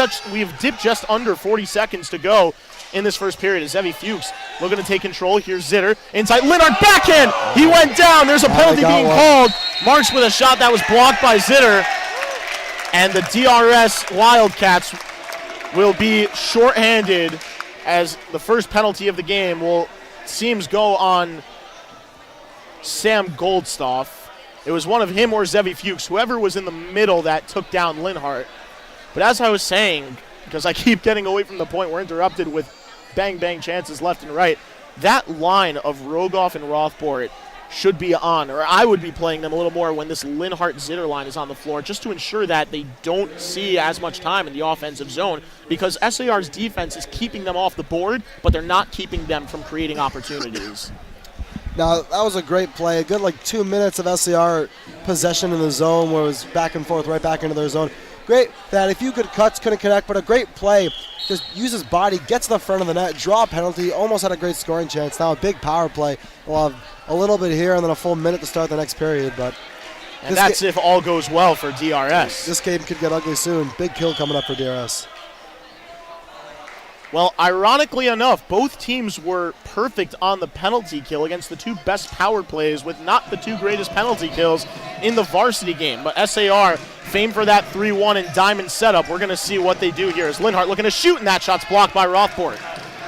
just under 40 seconds to go in this first period. As Zevi Fuchs looking to take control. Here's Zitter. Inside, Linhart backhand! He went down. There's a penalty being called. Marks with a shot that was blocked by Zitter. And the DRS Wildcats will be shorthanded as the first penalty of the game seems go on Sam Goldstoff. It was one of him or Zevi Fuchs, whoever was in the middle that took down Linhart. But as I was saying, because I keep getting away from the point, we're interrupted with bang-bang chances left and right, that line of Rogoff and Rothbard should be on, or I would be playing them a little more when this Linhart-Zitter line is on the floor, just to ensure that they don't see as much time in the offensive zone, because SAR's defense is keeping them off the board, but they're not keeping them from creating opportunities. Now, that was a great play. A good 2 minutes of SAR possession in the zone where it was back and forth, right back into their zone. Great that a few good cuts, couldn't connect, but a great play. Just uses body, gets to the front of the net, draw a penalty, almost had a great scoring chance. Now a big power play. We'll have a little bit here and then a full minute to start the next period. And that's if all goes well for DRS. This game could get ugly soon. Big kill coming up for DRS. Well, ironically enough, both teams were perfect on the penalty kill against the two best power plays with not the two greatest penalty kills in the varsity game. But SAR, famed for that 3-1 and diamond setup. We're going to see what they do here as Linhart looking to shoot, and that shot's blocked by Rothbort.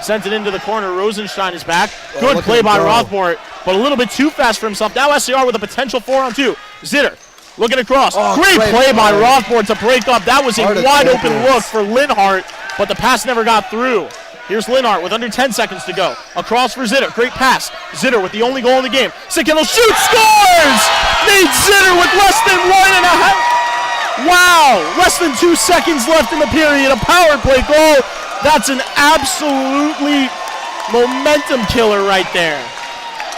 Sent it into the corner. Rosenstein is back. Good play by Rothbort, but a little bit too fast for himself. Now SAR with a potential 4-on-2. Zitter looking across. Great play by Rothbort to break up. That was a wide open look for Linhart, but the pass never got through. Here's Linhart with under 10 seconds to go. Across for Zitter. Great pass. Zitter with the only goal in the game. Sikelo shoots, scores! Nate Zitter with less than 1.5. Wow! Less than 2 seconds left in the period. A power play goal. That's an absolutely momentum killer right there.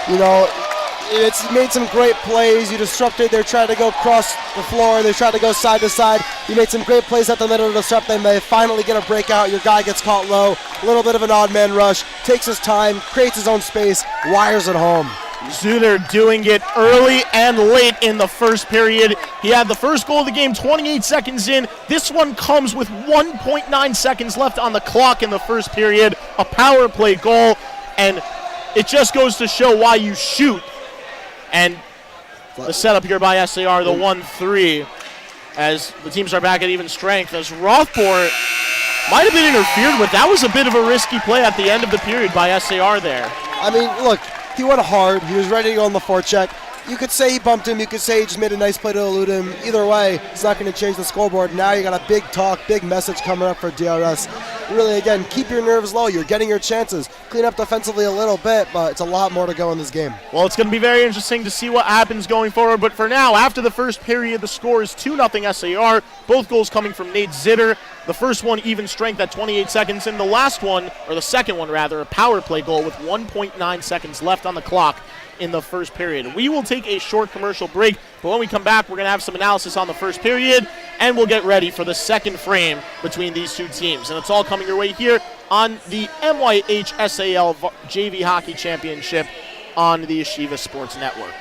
You know, it's made some great plays. You disrupted. They're trying to go across the floor. They tried to go side to side. You made some great plays at the middle to disrupt them. They finally get a breakout. Your guy gets caught low. A little bit of an odd man rush. Takes his time, creates his own space, wires it home. Zuder doing it early and late in the first period. He had the first goal of the game 28 seconds in. This one comes with 1.9 seconds left on the clock in the first period. A power play goal, and it just goes to show why you shoot. And the setup here by SAR, the 1-3, as the teams are back at even strength, as Rothbort might have been interfered with. That was a bit of a risky play at the end of the period by SAR there. I mean, look, he went hard. He was ready to go on the forecheck. You could say he bumped him. You could say he just made a nice play to elude him. Either way, it's not going to change the scoreboard. Now you got a big talk, big message coming up for DRS. Really, again, keep your nerves low. You're getting your chances. Clean up defensively a little bit, but it's a lot more to go in this game. Well, it's going to be very interesting to see what happens going forward. But for now, after the first period, the score is 2-0 SAR. Both goals coming from Nate Zitter. The first one, even strength at 28 seconds. And the last one, or the second one rather, a power play goal with 1.9 seconds left on the clock in the first period. We will take a short commercial break, but when we come back, we're going to have some analysis on the first period, and we'll get ready for the second frame between these two teams. And it's all coming your way here on the MYHSAL JV Hockey Championship on the Yeshiva Sports Network.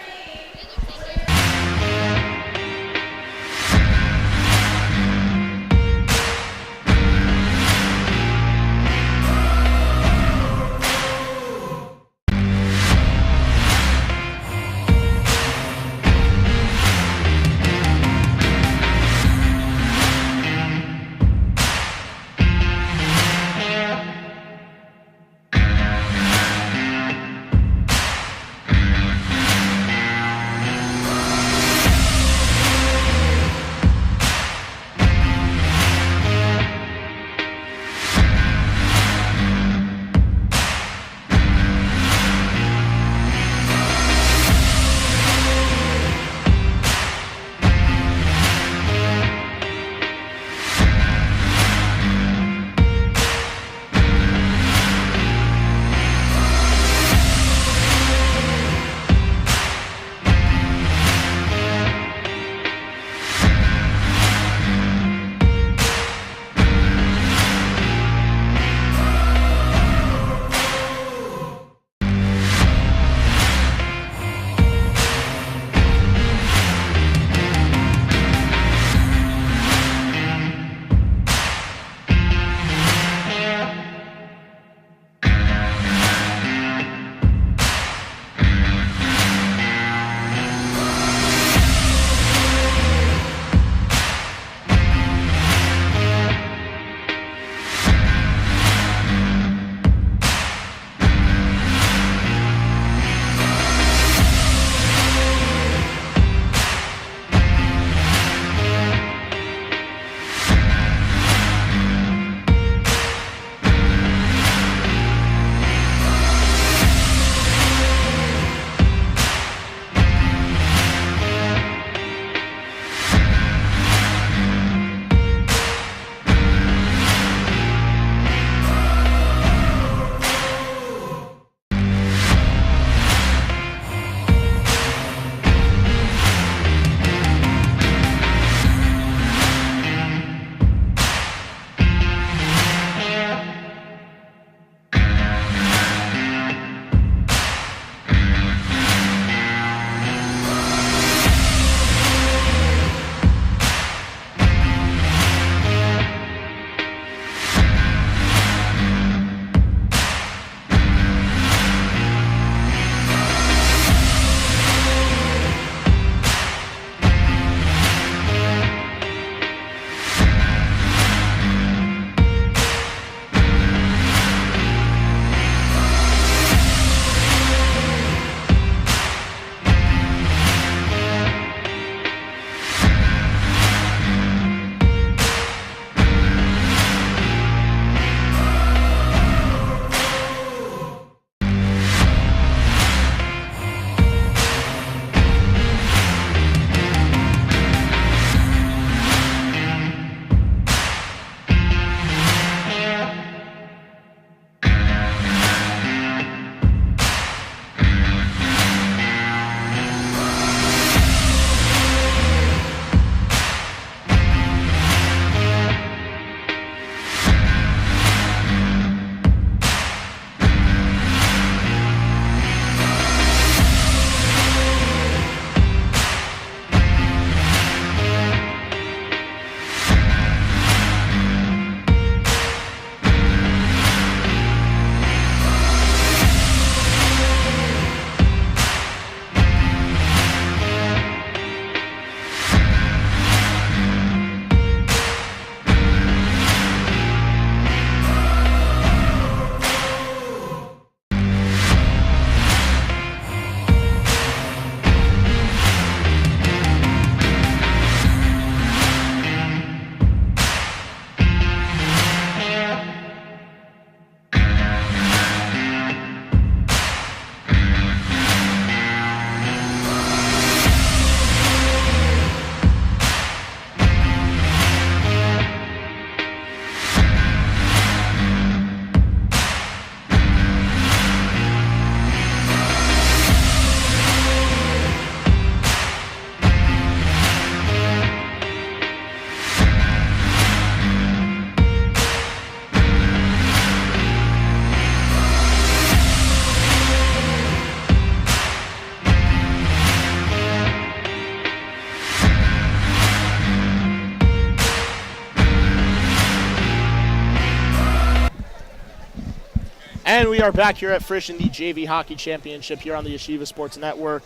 And we are back here at Frisch in the JV Hockey Championship here on the Yeshiva Sports Network.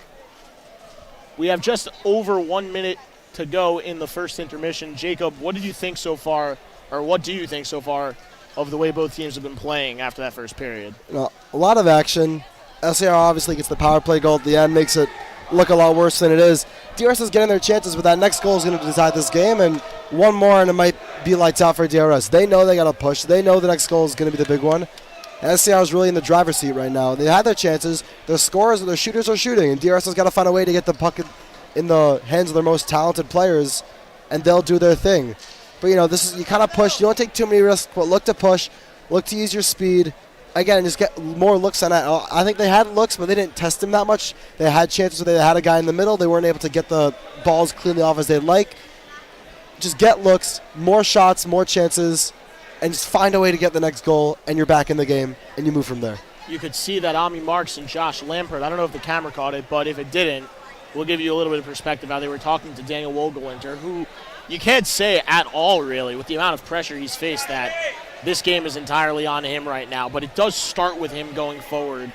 We have just over 1 minute to go in the first intermission. Jacob, what did you think so far, or what do you think so far of the way both teams have been playing after that first period? A lot of action. SAR obviously gets the power play goal at the end, makes it look a lot worse than it is. DRS is getting their chances, but that next goal is going to decide this game, and one more and it might be lights out for DRS. They know they got to push. They know the next goal is going to be the big one. SAR is really in the driver's seat right now. They had their chances. Their scorers and their shooters are shooting, and DRS has got to find a way to get the puck in the hands of their most talented players, and they'll do their thing. But, this is, you kind of push. You don't take too many risks, but look to push. Look to use your speed. Again, just get more looks on that. I think they had looks, but they didn't test them that much. They had chances where they had a guy in the middle. They weren't able to get the balls cleanly off as they'd like. Just get looks, more shots, more chances, and just find a way to get the next goal, and you're back in the game, and you move from there. You could see that Ami Marks and Josh Lampert, I don't know if the camera caught it, but if it didn't, we'll give you a little bit of perspective how they were talking to Daniel Wogelwinter, who you can't say at all, really, with the amount of pressure he's faced, that this game is entirely on him right now. But it does start with him going forward.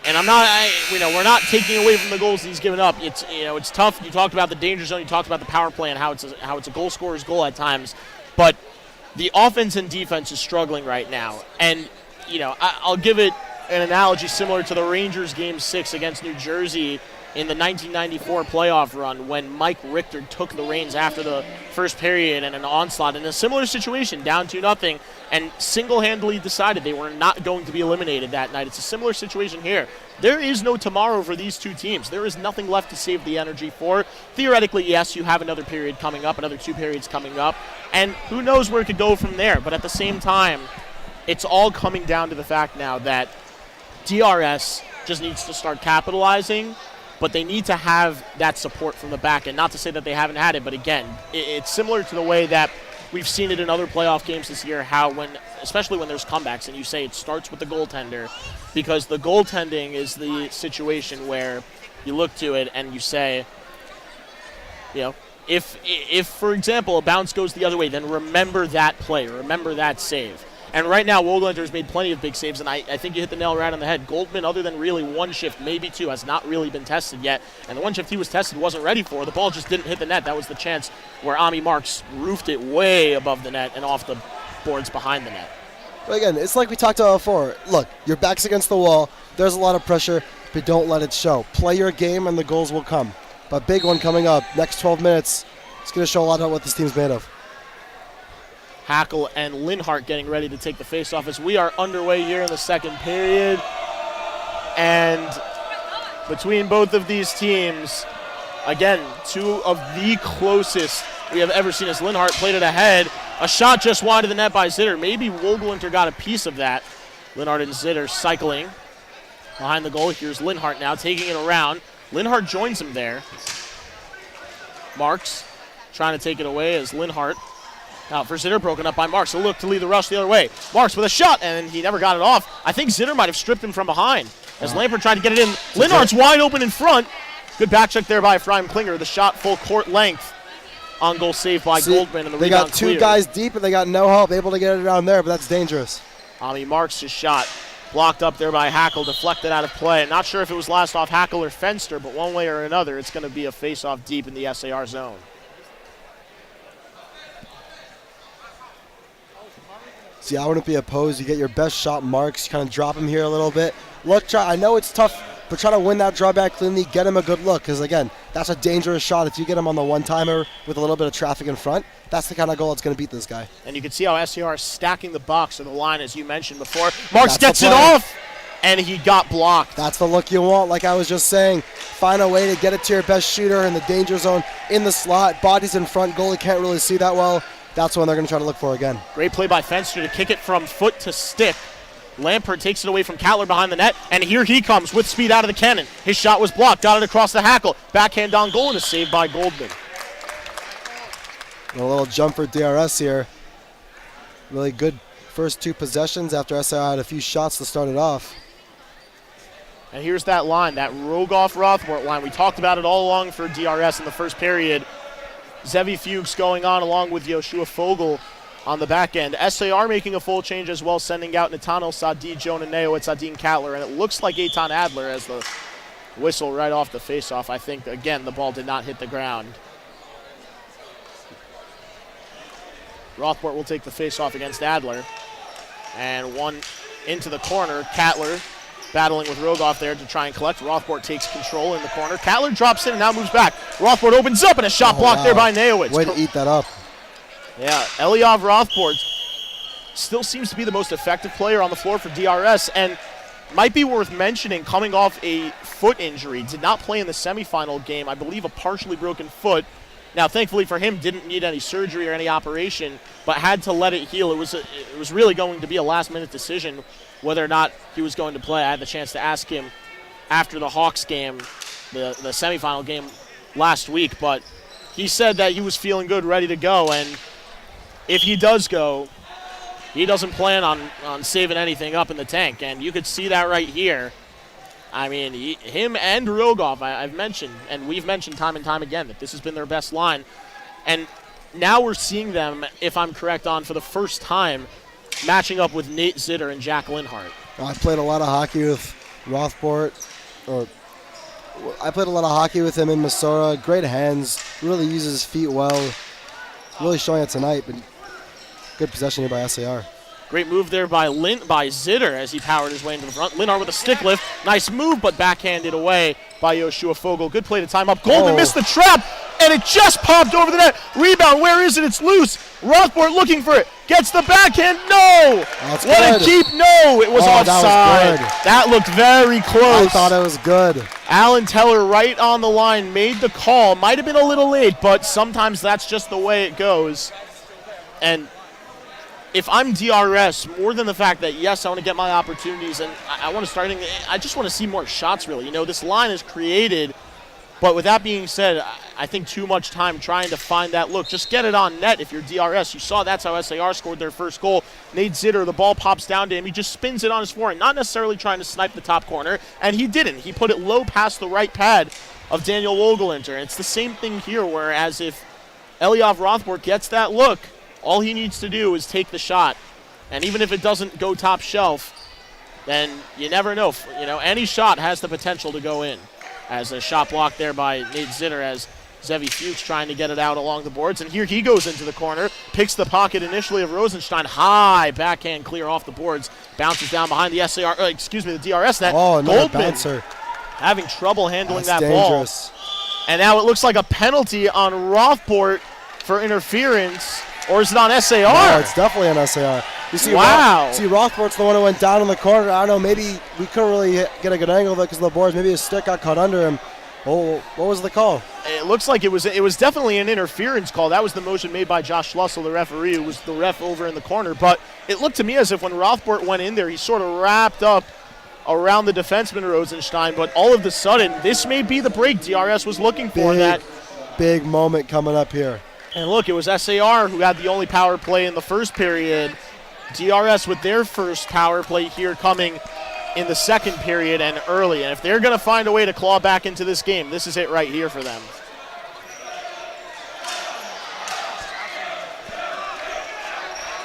And we're not taking away from the goals he's given up. It's tough. You talked about the danger zone. You talked about the power play and how it's a goal scorer's goal at times. But the offense and defense is struggling right now. And, I'll give it an analogy similar to the Rangers Game 6 against New Jersey in the 1994 playoff run when Mike Richter took the reins after the first period and an onslaught in a similar situation, down 2-0, and single-handedly decided they were not going to be eliminated that night. It's a similar situation here. There is no tomorrow for these two teams. There is nothing left to save the energy for. Theoretically, yes, you have another period coming up, another 2 periods coming up, and who knows where it could go from there. But at the same time, it's all coming down to the fact now that DRS just needs to start capitalizing, but they need to have that support from the back end. Not to say that they haven't had it, but again, it's similar to the way that we've seen it in other playoff games this year, especially when there's comebacks, and you say it starts with the goaltender, because the goaltending is the situation where you look to it and you say, if for example, a bounce goes the other way, then remember that play, remember that save. And right now, Wogelwinter's made plenty of big saves, and I think you hit the nail right on the head. Goldman, other than really one shift, maybe two, has not really been tested yet. And the one shift he was tested wasn't ready for. The ball just didn't hit the net. That was the chance where Ami Marks roofed it way above the net and off the boards behind the net. But again, it's like we talked about before. Look, your back's against the wall. There's a lot of pressure, but don't let it show. Play your game, and the goals will come. But big one coming up, next 12 minutes. It's going to show a lot about what this team's made of. Hackle and Linhart getting ready to take the face-off as we are underway here in the second period. And between both of these teams, again, two of the closest we have ever seen as Linhart played it ahead. A shot just wide of the net by Zitter. Maybe Wogelwinter got a piece of that. Linhart and Zitter cycling behind the goal. Here's Linhart now taking it around. Linhart joins him there. Marks trying to take it away as Linhart out for Zitter, broken up by Marks. A look to lead the rush the other way. Marks with a shot, and he never got it off. I think Zitter might have stripped him from behind as Lampert tried to get it in. Linhart's wide open in front. Good back check there by Ephraim Klinger. The shot full court length. On goal saved by Goldman, and the rebound got two cleared. guys deep, and they got no help, able to get it around there, but that's dangerous. Ami Marks' shot blocked up there by Hackle, deflected out of play. Not sure if it was last off Hackle or Fenster, but one way or another, it's going to be a face-off deep in the SAR zone. See, I wouldn't be opposed. You get your best shot, Marks. You kind of drop him here a little bit. I know it's tough, but try to win that drawback cleanly. Get him a good look, because, again, that's a dangerous shot. If you get him on the one-timer with a little bit of traffic in front, that's the kind of goal that's going to beat this guy. And you can see how SAR is stacking the box or the line, as you mentioned before. Marks gets it off, and he got blocked. That's the look you want, like I was just saying. Find a way to get it to your best shooter in the danger zone, in the slot. Bodies in front. Goalie can't really see that well. That's what they're going to try to look for again. Great play by Fenster to kick it from foot to stick. Lampert takes it away from Cattler behind the net, and here he comes with speed out of the cannon. His shot was blocked, got it across the Hackle. Backhand on goal, and a save by Goldman. A little jump for DRS here. Really good first two possessions after SAR had a few shots to start it off. And here's that line, that Rogoff-Rothbart line. We talked about it all along for DRS in the first period. Zevi Fuchs going on along with Yoshua Fogel. on the back end. SAR making a full change as well, sending out Natanel, Sadi, Jonah Neo, and Sadine Cattler, and it looks like Eitan Adler as the whistle right off the faceoff. I think, again, the ball did not hit the ground. Rothport will take the faceoff against Adler. And one into the corner. Cattler battling with Rogoff there to try and collect. Rothport takes control in the corner. Cattler drops in and now moves back. Rothport opens up and a shot blocked there by Neowitz. Way to eat that up. Yeah, Eliav Rothport still seems to be the most effective player on the floor for DRS, and might be worth mentioning, coming off a foot injury. Did not play in the semifinal game. I believe a partially broken foot. Now, thankfully for him, didn't need any surgery or any operation, but had to let it heal. It was really going to be a last-minute decision whether or not he was going to play. I had the chance to ask him after the Hawks game, the semifinal game last week, but he said that he was feeling good, ready to go, and if he does go, he doesn't plan on saving anything up in the tank, and you could see that right here. I mean, him and Rogoff, I've mentioned, and we've mentioned time and time again, that this has been their best line. And now we're seeing them, if I'm correct, on for the first time, matching up with Nate Zitter and Jack Linhart. I played a lot of hockey with Rothport, I played a lot of hockey with him in Missouri. Great hands, really uses his feet well. Really showing it tonight, but good possession here by SAR. Great move there by Zitter as he powered his way into the front. Linhart with a stick lift. Nice move, but backhanded away by Yoshua Fogel. Good play to time up. Golden missed the trap, and it just popped over the net. Rebound, where is it? It's loose. Rothport looking for it. Gets the backhand. No! That's what good. A keep. No! It was offside. That looked very close. I thought it was good. Alan Teller right on the line made the call. Might have been a little late, but sometimes that's just the way it goes. And if I'm DRS, more than the fact that, yes, I want to get my opportunities and I want to start, I just want to see more shots, really. You know, this line is created, but with that being said, I think too much time trying to find that look. Just get it on net if you're DRS. You saw that's how SAR scored their first goal. Nate Zitter, the ball pops down to him. He just spins it on his forehand, not necessarily trying to snipe the top corner, and he didn't. He put it low past the right pad of Daniel Wogelinter. And it's the same thing here, whereas if Eliav Rothport gets that look, all he needs to do is take the shot. And even if it doesn't go top shelf, then you never know. You know, any shot has the potential to go in. As a shot blocked there by Nate Zitter as Zevi Fuchs trying to get it out along the boards. And here he goes into the corner, picks the pocket initially of Rosenstein. High backhand clear off the boards. Bounces down behind the the DRS net. Oh, another Goldman bouncer. having trouble handling That's that dangerous. ball. And now it looks like a penalty on Rothport for interference. Or is it on SAR? No, it's definitely on SAR. You see, wow. Rothport's the one who went down in the corner. I don't know, maybe we couldn't really get a good angle of it because of the boards. Maybe his stick got caught under him. Oh, what was the call? It looks like it was definitely an interference call. That was the motion made by Josh Schlussel, the referee, who was the ref over in the corner. But it looked to me as if when Rothport went in there, he sort of wrapped up around the defenseman Rosenstein. But all of a sudden, this may be the break DRS was looking for. Big moment coming up here. And look, it was SAR who had the only power play in the first period. DRS with their first power play here coming in the second period and early. And if they're going to find a way to claw back into this game, this is it right here for them.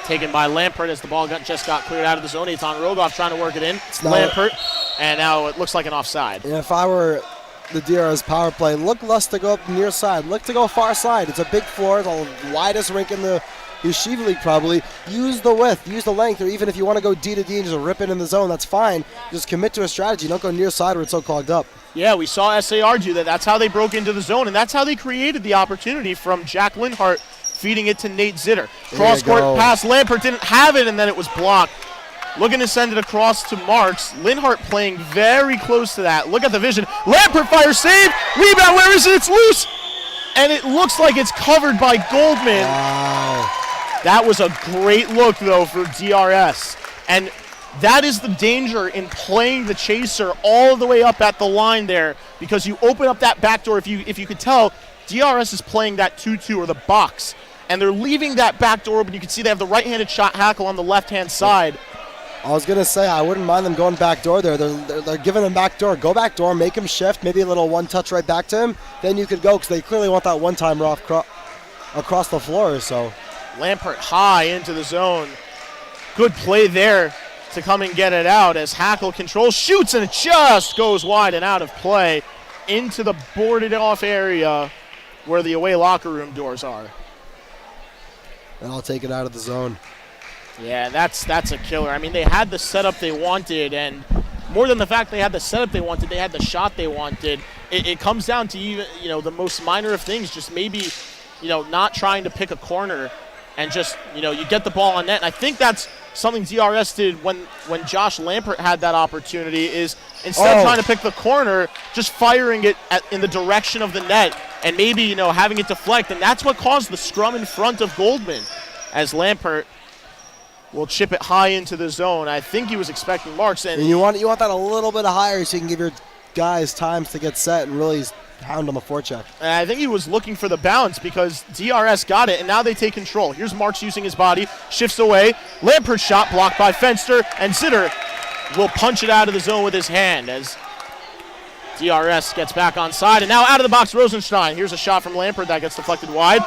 Taken by Lampert as the ball just got cleared out of the zone. It's on Rogoff trying to work it in. Lampert, and now it looks like an offside. And if I were the DRS power play, look less to go up near side. Look to go far side. It's a big floor, the widest rink in the Yeshiva League probably. Use the width, use the length, or even if you want to go D to D and just rip it in the zone, that's fine. Just commit to a strategy. Don't go near side where it's so clogged up. Yeah, we saw SAR do that. That's how they broke into the zone, and that's how they created the opportunity from Jack Linhart feeding it to Nate Zitter. Cross-court pass, Lampert didn't have it, and then it was blocked. Looking to send it across to Marks. Linhart playing very close to that. Look at the vision. Lampert fire save. Rebound, where is it? It's loose. And it looks like it's covered by Goldman. Wow. That was a great look, though, for DRS. And that is the danger in playing the chaser all the way up at the line there, because you open up that back door. If you could tell, DRS is playing that 2-2 or the box, and they're leaving that back door open. You can see they have the right-handed shot hackle on the left-hand side. I was going to say, I wouldn't mind them going back door there. They're giving them back door. Go back door, make him shift, maybe a little one-touch right back to him. Then you could go, because they clearly want that one-time across the floor. So Lampert high into the zone. Good play there to come and get it out as Hackle controls, shoots, and it just goes wide and out of play into the boarded off area where the away locker room doors are. And I'll take it out of the zone. Yeah, that's a killer. I mean, they had the setup they wanted, and more than the fact they had the setup they wanted, they had the shot they wanted. It comes down to even, the most minor of things, just maybe, not trying to pick a corner and just, you get the ball on net. And I think that's something DRS did when Josh Lampert had that opportunity, is instead of trying to pick the corner, just firing it in the direction of the net and maybe, having it deflect. And that's what caused the scrum in front of Goldman, as Lampert will chip it high into the zone. I think he was expecting marks. And you want that a little bit higher so you can give your guys times to get set and really pound on the forecheck. And I think he was looking for the bounce because DRS got it, and now they take control. Here's Marks using his body, shifts away. Lampert's shot blocked by Fenster, and Zitter will punch it out of the zone with his hand as DRS gets back on side. And now out of the box, Rosenstein. Here's a shot from Lampert that gets deflected wide.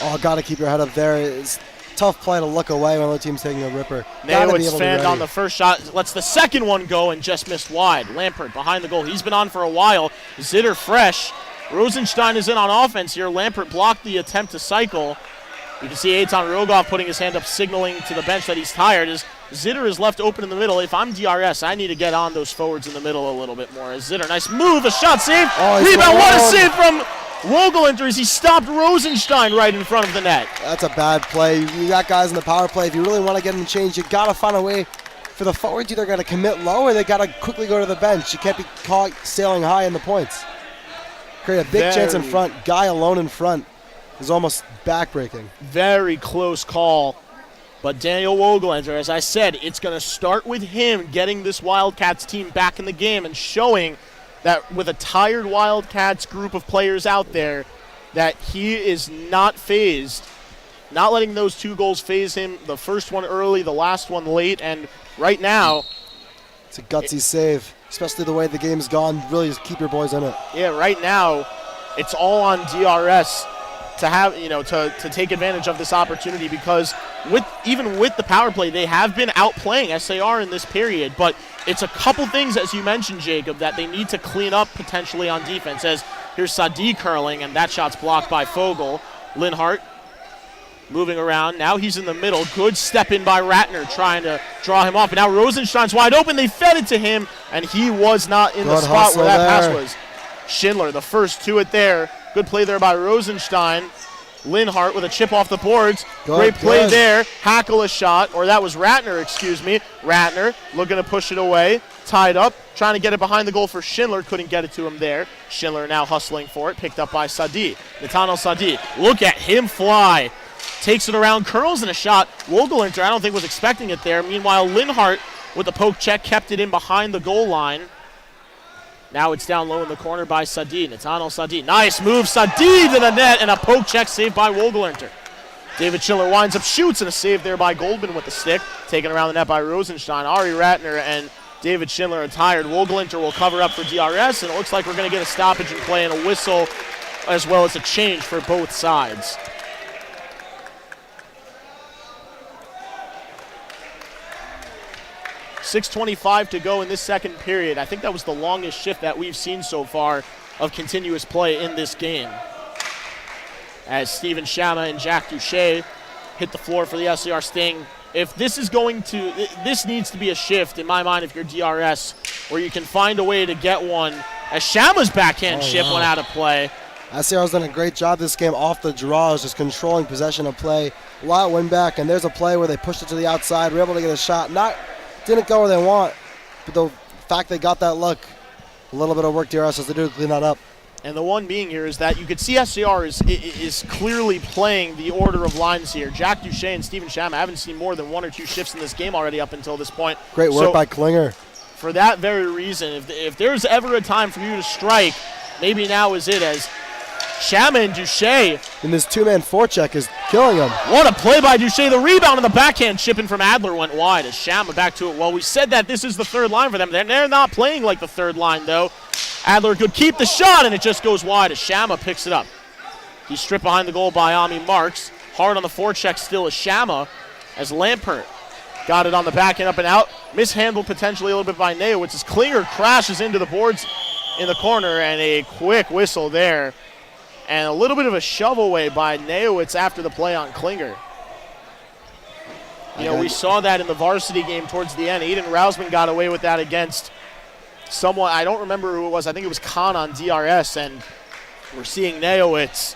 Oh, got to keep your head up there. It's tough play to look away when the team's taking a ripper. Naowitz fanned on the first shot, lets the second one go and just missed wide. Lampert behind the goal. He's been on for a while. Zitter fresh. Rosenstein is in on offense here. Lampert blocked the attempt to cycle. You can see Eitan Rogov putting his hand up, signaling to the bench that he's tired. As Zitter is left open in the middle. If I'm DRS, I need to get on those forwards in the middle a little bit more. As Zitter, nice move, a shot save. Rebound, what a save from Wogelenter as he stopped Rosenstein right in front of the net. That's a bad play. You got guys in the power play. If you really want to get them changed, you got to find a way for the forwards. Either got to commit low or they got to quickly go to the bench. You can't be caught sailing high in the points. Create a big chance in front. Guy alone in front is almost backbreaking. Very close call. But Daniel Wogelenter, as I said, it's going to start with him getting this Wildcats team back in the game and showing that with a tired Wildcats group of players out there, that he is not phased, not letting those 2 goals phase him. The first one early, the last one late, and right now, it's a gutsy save, especially the way the game's gone. Really just keep your boys in it. Yeah, right now, it's all on DRS to have, to take advantage of this opportunity, because even with the power play, they have been outplaying SAR in this period, but it's a couple things, as you mentioned, Jacob, that they need to clean up potentially on defense. As here's Sadi curling, and that shot's blocked by Fogel. Linhart moving around. Now he's in the middle. Good step in by Ratner, trying to draw him off. And now Rosenstein's wide open. They fed it to him, and he was not in the spot where that pass was. Schindler, the first to it there. Good play there by Rosenstein. Linhart with a chip off the boards. Great play there. Hackle a shot, or that was Ratner, excuse me. Ratner looking to push it away. Tied up, trying to get it behind the goal for Schindler. Couldn't get it to him there. Schindler now hustling for it. Picked up by Sadi. Nathaniel Sadi. Look at him fly. Takes it around, curls in a shot. Wogelenter, I don't think was expecting it there. Meanwhile, Linhart with the poke check kept it in behind the goal line. Now it's down low in the corner by Sadi. Nathaniel Sadi. Nice move. Sadi to the net, and a poke check saved by Wogelenter. David Schindler winds up, shoots, and a save there by Goldman with the stick. Taken around the net by Rosenstein. Ari Ratner and David Schindler are tired. Wogelenter will cover up for DRS, and it looks like we're going to get a stoppage in play and a whistle, as well as a change for both sides. .6:25 to go in this second period. I think that was the longest shift that we've seen so far of continuous play in this game. As Steven Shama and Jack Duche hit the floor for the SAR Sting. If this is this needs to be a shift in my mind if you're DRS, where you can find a way to get one. As Shama's backhand went out of play. SAR's done a great job this game off the draws, just controlling possession of play. A lot win back, and there's a play where they pushed it to the outside, were able to get a shot. Didn't go where they want, but the fact they got that look, a little bit of work DRS has to do to clean that up. And the one being here is that you could see SAR is clearly playing the order of lines here. Jack Duche and Steven Shama haven't seen more than 1 or 2 shifts in this game already up until this point. Great work by Klinger. For that very reason, if there's ever a time for you to strike, maybe now is it, as Shama and Duche. And this 2-man forecheck is killing him. What a play by Duche. The rebound and the backhand chipping from Adler went wide as Shama back to it. Well, we said that this is the third line for them. They're not playing like the third line, though. Adler could keep the shot, and it just goes wide as Shama picks it up. He's stripped behind the goal by Ami Marks. Hard on the forecheck still is Shama as Lampert got it on the back and up and out. Mishandled potentially a little bit by Neowitz as Klinger crashes into the boards in the corner, and a quick whistle there. And a little bit of a shove away by Neowitz after the play on Klinger. You know, we saw that in the varsity game towards the end. Aiden Rousman got away with that against someone. I don't remember who it was. I think it was Khan on DRS, and we're seeing Neowitz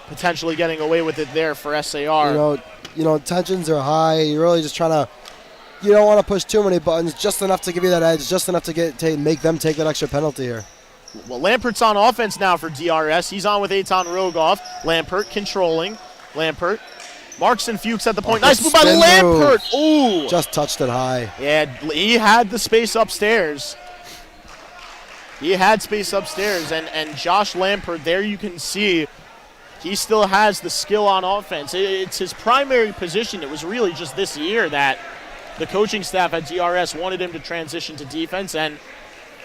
potentially getting away with it there for SAR. You know, tensions are high. You're really just trying to, you don't want to push too many buttons, just enough to give you that edge, just enough to make them take that extra penalty here. Well, Lampert's on offense now for DRS. He's on with Eitan Rogoff. Lampert controlling. Lampert. Marks and Fuchs at the point. Nice move by Lampert. Ooh. Just touched it high. Yeah, he had the space upstairs. He had space upstairs. And Josh Lampert, there you can see he still has the skill on offense. It's his primary position. It was really just this year that the coaching staff at DRS wanted him to transition to defense, and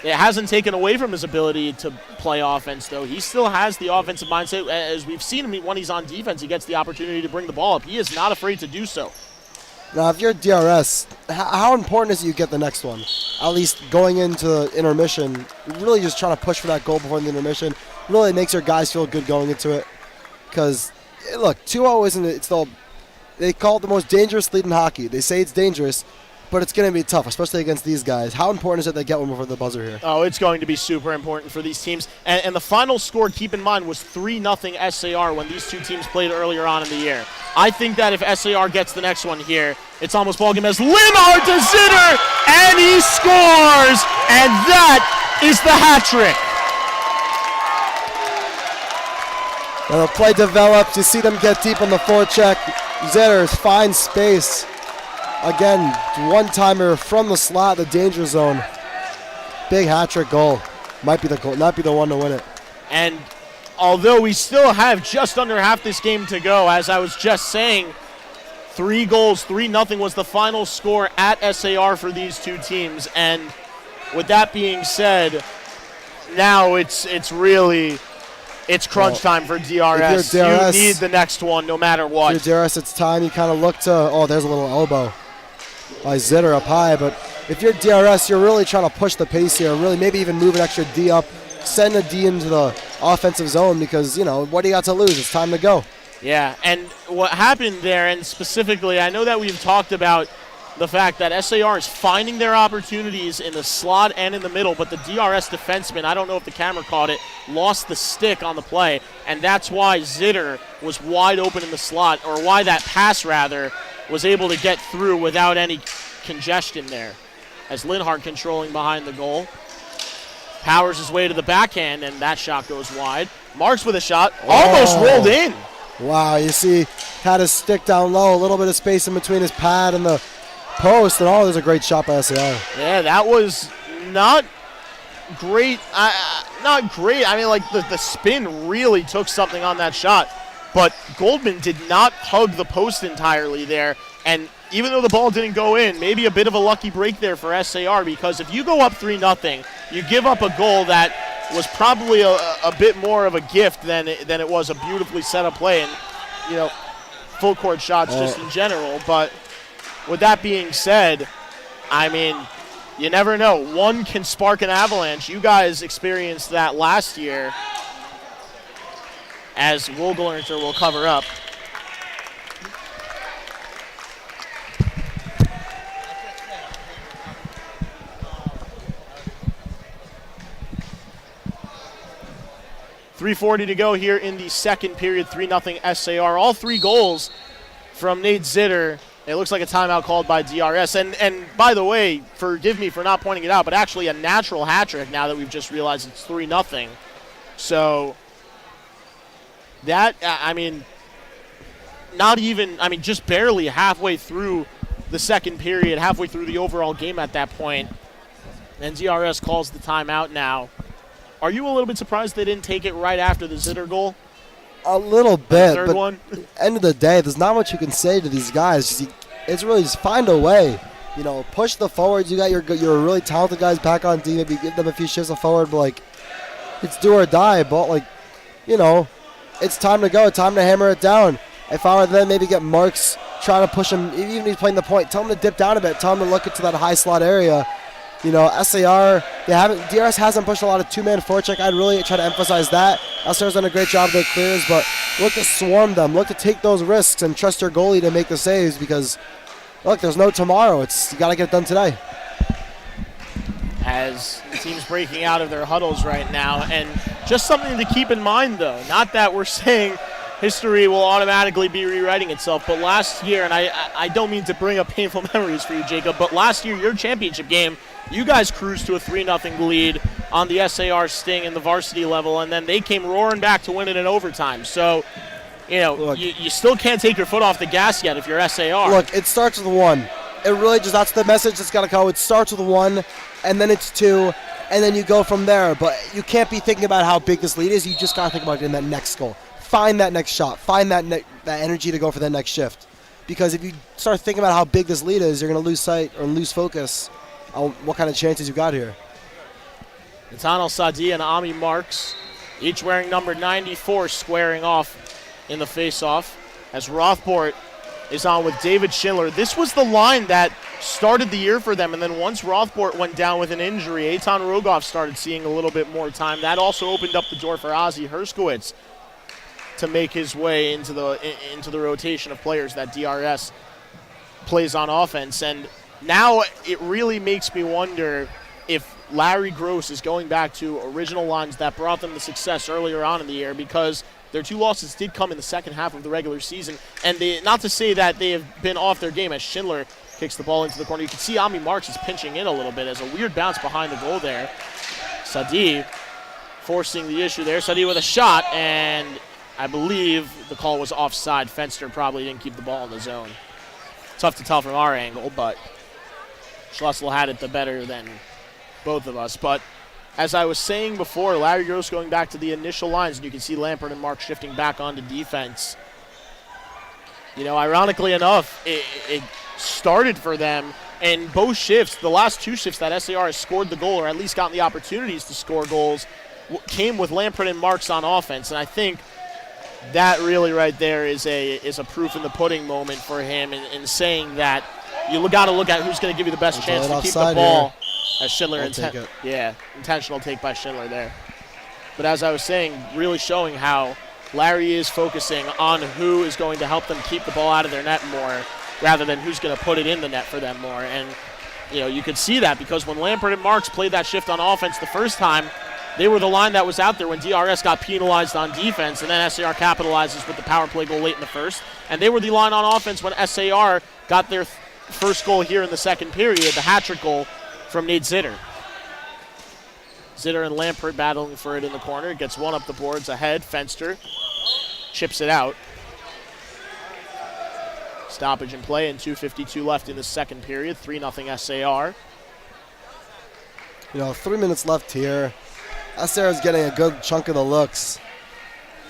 it hasn't taken away from his ability to play offense, though. He still has the offensive mindset. As we've seen him when he's on defense, he gets the opportunity to bring the ball up. He is not afraid to do so. Now, if you're DRS, how important is it you get the next one? At least going into intermission, really just trying to push for that goal before the intermission. Really makes your guys feel good going into it. Because, look, 2-0 isn't it? They call it the most dangerous lead in hockey. They say it's dangerous, but it's going to be tough, especially against these guys. How important is it they get one before the buzzer here? Oh, it's going to be super important for these teams. And the final score, keep in mind, was 3-0 SAR when these two teams played earlier on in the year. I think that if SAR gets the next one here, it's almost ballgame as Linhart to Zitter, and he scores! And that is the hat trick. And the play develops. You see them get deep on the forecheck. Zitters finds space. Again, one-timer from the slot, the danger zone. Big hat-trick goal. Might be the one to win it. And although we still have just under half this game to go, as I was just saying, 3 goals, 3-0 was the final score at SAR for these two teams. And with that being said, now it's crunch time for DRS. You need the next one no matter what. If you're DRS, it's time. You kind of look to, there's a little elbow by Zitter up high. But if you're DRS, you're really trying to push the pace here. Really maybe even move an extra D up. Send a D into the offensive zone because, what do you got to lose? It's time to go. Yeah, and what happened there, and specifically, I know that we've talked about the fact that SAR is finding their opportunities in the slot and in the middle, but the DRS defenseman, I don't know if the camera caught it, lost the stick on the play, and that's why Zitter was wide open in the slot, or why that pass, rather, was able to get through without any congestion there. As Linhart controlling behind the goal. Powers his way to the backhand, and that shot goes wide. Marks with a shot, almost rolled in. Wow, you see, had his stick down low, a little bit of space in between his pad and the post, and there's a great shot by SAR. Yeah, that was not great. Not great. I mean, like, the spin really took something on that shot, but Goldman did not hug the post entirely there, and even though the ball didn't go in, maybe a bit of a lucky break there for SAR, because if you go up 3-0, you give up a goal that was probably a bit more of a gift than it was a beautifully set up play, and, full court shots just in general, but with that being said, I mean, you never know. One can spark an avalanche. You guys experienced that last year, as Wogelernter will cover up. .340 to go here in the second period, 3-0 SAR. All 3 goals from Nate Zitter. It looks like a timeout called by DRS. And by the way, forgive me for not pointing it out, but actually a natural hat trick now that we've just realized it's 3-0. So that, just barely halfway through the second period, halfway through the overall game at that point. And DRS calls the timeout now. Are you a little bit surprised they didn't take it right after the Zitter goal? A little bit, third but one? At the end of the day, there's not much you can say to these guys. It's really just find a way. Push the forwards. You got your really talented guys back on D. Maybe give them a few shifts of forward, but, it's do or die. But, it's time to go. Time to hammer it down. If I were them, maybe get Marks, try to push him, even if he's playing the point, tell him to dip down a bit, tell him to look into that high slot area. You know, SAR, DRS hasn't pushed a lot of two-man forecheck. I'd really try to emphasize that. SAR's done a great job of their clears, but look to swarm them. Look to take those risks and trust your goalie to make the saves because, look, there's no tomorrow. You got to get it done today. As the team's breaking out of their huddles right now, and just something to keep in mind, though, not that we're saying history will automatically be rewriting itself, but last year, and I don't mean to bring up painful memories for you, Jacob, but last year, your championship game, you guys cruised to a 3-0 lead on the SAR Sting in the varsity level, and then they came roaring back to win it in overtime. So, you know, look, you still can't take your foot off the gas yet if you're SAR. Look, it starts with 1. It really just, that's the message that's got to go. It starts with 1, and then it's 2, and then you go from there. But you can't be thinking about how big this lead is. You just got to think about it in that next goal. Find that next shot. Find that energy to go for that next shift. Because if you start thinking about how big this lead is, you're going to lose sight or lose focus on what kind of chances you got here. Nathaniel Sadi and Ami Marks, each wearing number 94, squaring off in the face-off as Rothbort is on with David Schindler. This was the line that started the year for them, and then once Rothbort went down with an injury, Eitan Rogoff started seeing a little bit more time. That also opened up the door for Ozzy Herskowitz to make his way into the rotation of players that DRS plays on offense. And now it really makes me wonder if Larry Gross is going back to original lines that brought them the success earlier on in the year, because their 2 losses did come in the second half of the regular season. And not to say that they have been off their game as Schindler kicks the ball into the corner. You can see Ami Marks is pinching in a little bit as a weird bounce behind the goal there. Sadi forcing the issue there. Sadi with a shot, and I believe the call was offside. Fenster probably didn't keep the ball in the zone. Tough to tell from our angle, but Schlussel had it the better than both of us. But as I was saying before, Larry Gross going back to the initial lines, and you can see Lampert and Mark shifting back onto defense. You know, ironically enough, it started for them, and both shifts, the last 2 shifts that SAR has scored the goal, or at least gotten the opportunities to score goals, came with Lampert and Marks on offense. And I think that really right there is a proof in the pudding moment for him in saying that you got to look at who's going to give you the best chance to keep the ball. Here. As Schindler, intentional take by Schindler there. But as I was saying, really showing how Larry is focusing on who is going to help them keep the ball out of their net more, rather than who's going to put it in the net for them more. And you know, you could see that because when Lampert and Marks played that shift on offense the first time, they were the line that was out there when DRS got penalized on defense, and then SAR capitalizes with the power play goal late in the first. And they were the line on offense when SAR got their first goal here in the second period, the hat-trick goal from Nate Zitter. Zitter and Lampert battling for it in the corner. It gets one up the boards ahead. Fenster chips it out. Stoppage in play and 2:52 left in the second period. 3-0 SAR. You know, 3 minutes left here. SAR is getting a good chunk of the looks.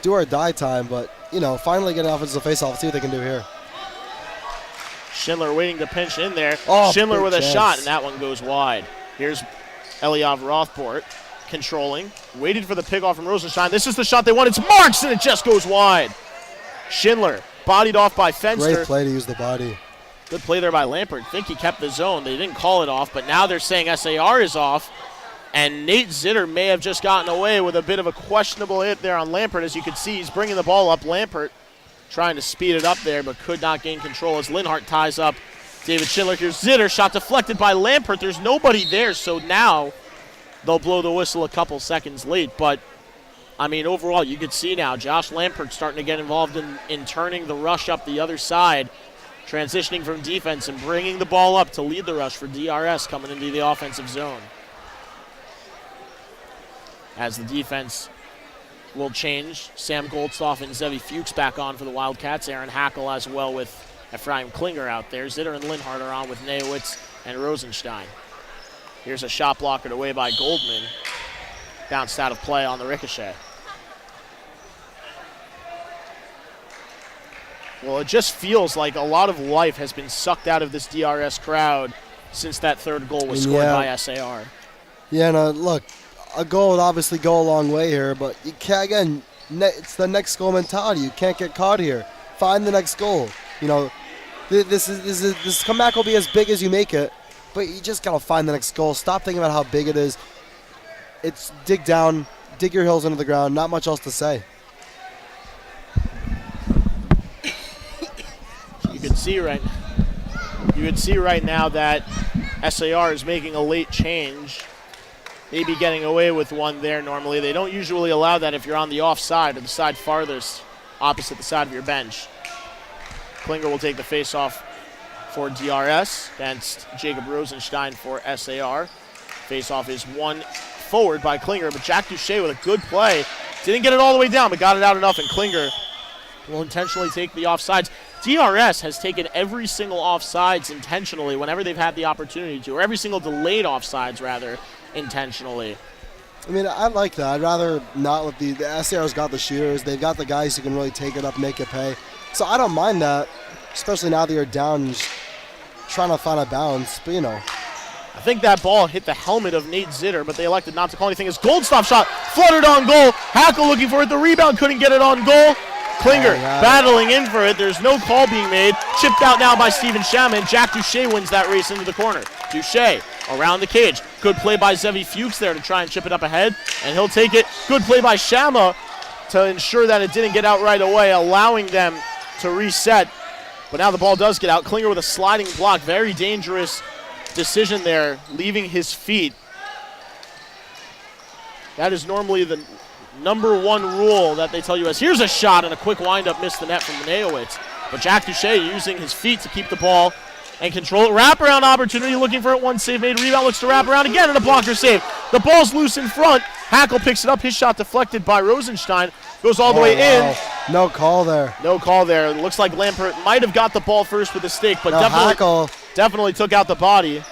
Do or die time, but, you know, finally getting offensive face-off. See what they can do here. Schindler waiting to pinch in there. Oh, Schindler with a chance. shot, and that one goes wide. Here's Eliav Rothbort controlling. Waited for the pickoff from Rosenstein. This is the shot they want. It's Marks, and it just goes wide. Schindler bodied off by Fenster. Great play to use the body. Good play there by Lampert. I think he kept the zone. They didn't call it off, but now they're saying SAR is off. And Nate Zitter may have just gotten away with a bit of a questionable hit there on Lampert. As you can see, he's bringing the ball up. Lampert trying to speed it up there, but could not gain control as Linhart ties up David Schindler. Here's Zitter, shot deflected by Lampert. There's nobody there, so now they'll blow the whistle a couple seconds late. But, I mean, overall, you could see now Josh Lampert starting to get involved in turning the rush up the other side, transitioning from defense and bringing the ball up to lead the rush for DRS coming into the offensive zone. As the defense will change, Sam Goldstoff and Zevi Fuchs back on for the Wildcats. Aaron Hackel as well with Ephraim Klinger out there. Zitter and Linhart are on with Neowitz and Rosenstein. Here's a shot blockered away by Goldman. Bounced out of play on the ricochet. Well, it just feels like a lot of life has been sucked out of this DRS crowd since that third goal was scored by SAR. Yeah, no, look, a goal would obviously go a long way here, but you can't, again, it's the next goal mentality. You can't get caught here. Find the next goal. You know, this comeback will be as big as you make it, but you just gotta find the next goal. Stop thinking about how big it is. It's dig down, dig your heels into the ground. Not much else to say. You can see right now that SAR is making a late change. Maybe getting away with one there normally. They don't usually allow that if you're on the offside or the side farthest, opposite the side of your bench. Klinger will take the face-off for DRS against Jacob Rosenstein for SAR. Face-off is won forward by Klinger, but Jack Duche with a good play. Didn't get it all the way down, but got it out enough, and Klinger will intentionally take the offsides. DRS has taken every single offsides intentionally whenever they've had the opportunity to, or every single delayed offsides, rather, intentionally. I mean, I like that. I'd rather not let the SAR's got the shooters. They've got the guys who can really take it up, make it pay. So I don't mind that, especially now that you're down, just trying to find a bounce. But, you know. I think that ball hit the helmet of Nate Zitter, but they elected not to call anything. His Goldstoff shot fluttered on goal. Hackle looking for it. The rebound couldn't get it on goal. Klinger battling in for it. There's no call being made. Chipped out now by Steven Shama, and Jack Duche wins that race into the corner. Duche around the cage. Good play by Zevi Fuchs there to try and chip it up ahead, and he'll take it. Good play by Shama to ensure that it didn't get out right away, allowing them to reset. But now the ball does get out. Klinger with a sliding block. Very dangerous decision there, leaving his feet. That is normally the number one rule that they tell you as. Here's a shot, and a quick windup missed the net from Neowitz. But Jack Duche using his feet to keep the ball and control it. Wraparound opportunity, looking for it. One save made. Rebound looks to wrap around again, and a blocker save. The ball's loose in front. Hackle picks it up. His shot deflected by Rosenstein. Goes all the way in. No call there. No call there. It looks like Lampert might have got the ball first with a stick, but definitely took out the body,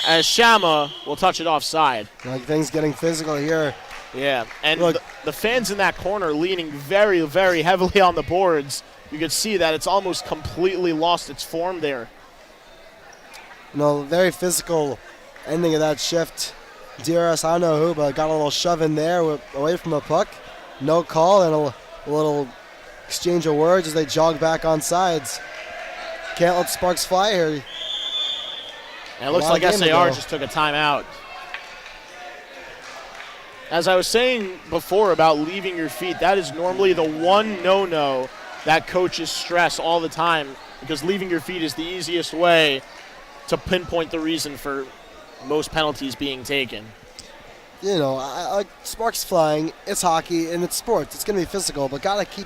as Shama will touch it offside. Like things getting physical here. Yeah, and the fans in that corner leaning very, very heavily on the boards. You could see that it's almost completely lost its form there. You know, very physical ending of that shift. DRS, I don't know who, but got a little shove in there away from the puck. No call, and a little exchange of words as they jog back on sides. Can't let sparks fly here. And it looks like SAR just took a timeout. As I was saying before about leaving your feet, that is normally the one no-no that coaches stress all the time, because leaving your feet is the easiest way to pinpoint the reason for most penalties being taken. You know, sparks flying, it's hockey, and it's sports. It's going to be physical, but you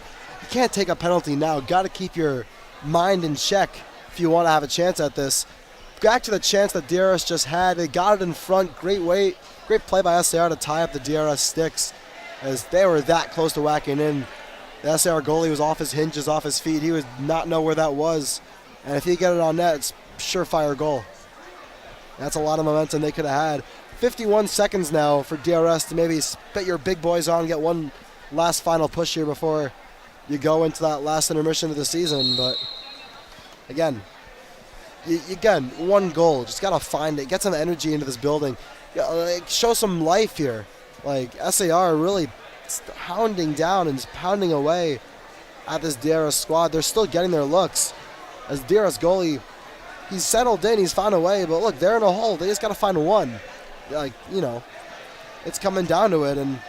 can't take a penalty now. Got to keep your mind in check if you want to have a chance at this. Back to the chance that DRS just had. They got it in front. Great play by SAR to tie up the DRS sticks, as they were that close to whacking in. The SAR goalie was off his hinges, off his feet. He would not know where that was. And if he get it on net, it's surefire goal. That's a lot of momentum they could have had. 51 seconds now for DRS to maybe spit your big boys on and get one last final push here before you go into that last intermission of the season. But again, one goal. Just got to find it. Get some energy into this building. Show some life here. Like, SAR really hounding down and just pounding away at this DRS squad. They're still getting their looks. As DRS goalie, he's settled in. He's found a way. But look, they're in a hole. They just got to find one. Like, you know, it's coming down to it. And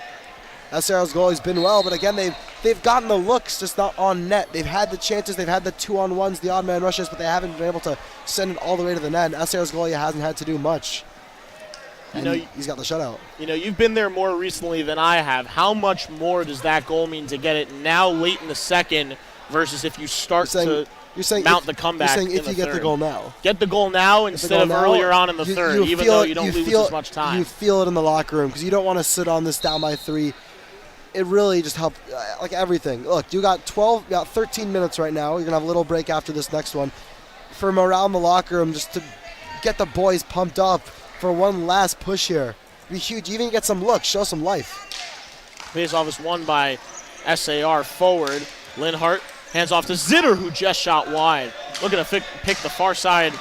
SAR's goalie's been well. But again, they've gotten the looks, just not on net. They've had the chances. They've had the 2-on-1s, the odd man rushes, but they haven't been able to send it all the way to the net. SAR's goalie hasn't had to do much. And he's got the shutout. You know, you've been there more recently than I have. How much more does that goal mean to get it now late in the second versus if you start to mount the comeback? You're saying if you get the goal now. Get the goal now instead of earlier on in the third, even though you don't lose as much time. You feel it in the locker room because you don't want to sit on this down by 3. It really just helped, like everything. Look, you got 13 minutes right now. You're going to have a little break after this next one. For morale in the locker room, just to get the boys pumped up for one last push here. It'd be huge. Even get some looks, show some life. Face-off is won by SAR forward. Linhart hands off to Zitter, who just shot wide. Looking to pick the far side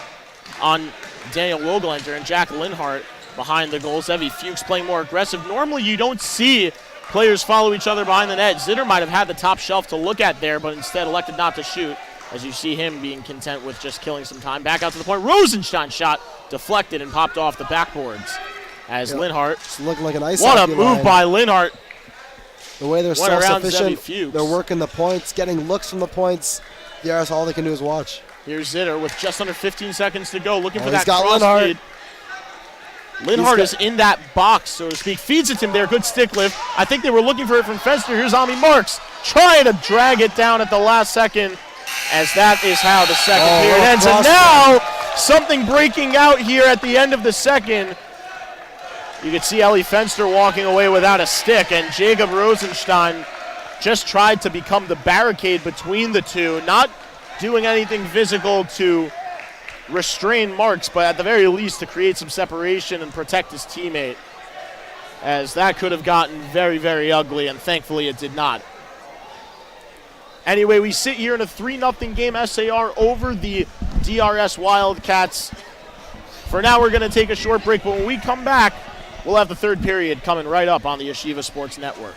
on Daniel Wogelenter, and Jack Linhart behind the goal. Zevi Fuchs playing more aggressive. Normally you don't see players follow each other behind the net. Zitter might have had the top shelf to look at there, but instead elected not to shoot, as you see him being content with just killing some time. Back out to the point. Rosenstein shot deflected and popped off the backboards as Linhart. It's looking like an ice What a hockey move line. by Linhart. The way they're Went around Zebby self-sufficient, Fuchs. they're working the points, getting looks from the points. DRS, all they can do is watch. Here's Zitter with just under 15 seconds to go, looking for he's that got cross Linhart. feed. Linhart is in that box, so to speak. Feeds it to him there. Good stick lift. I think they were looking for it from Fenster. Here's Ami Marks trying to drag it down at the last second, as that is how the second period ends. And now something breaking out here at the end of the second. You can see Ellie Fenster walking away without a stick, and Jacob Rosenstein just tried to become the barricade between the two, not doing anything physical to restrain Marks, but at the very least to create some separation and protect his teammate, as that could have gotten very, very ugly, and thankfully it did not. Anyway, we sit here in a 3-0 game, SAR over the DRS Wildcats. For now, we're going to take a short break, but when we come back, we'll have the third period coming right up on the Yeshiva Sports Network.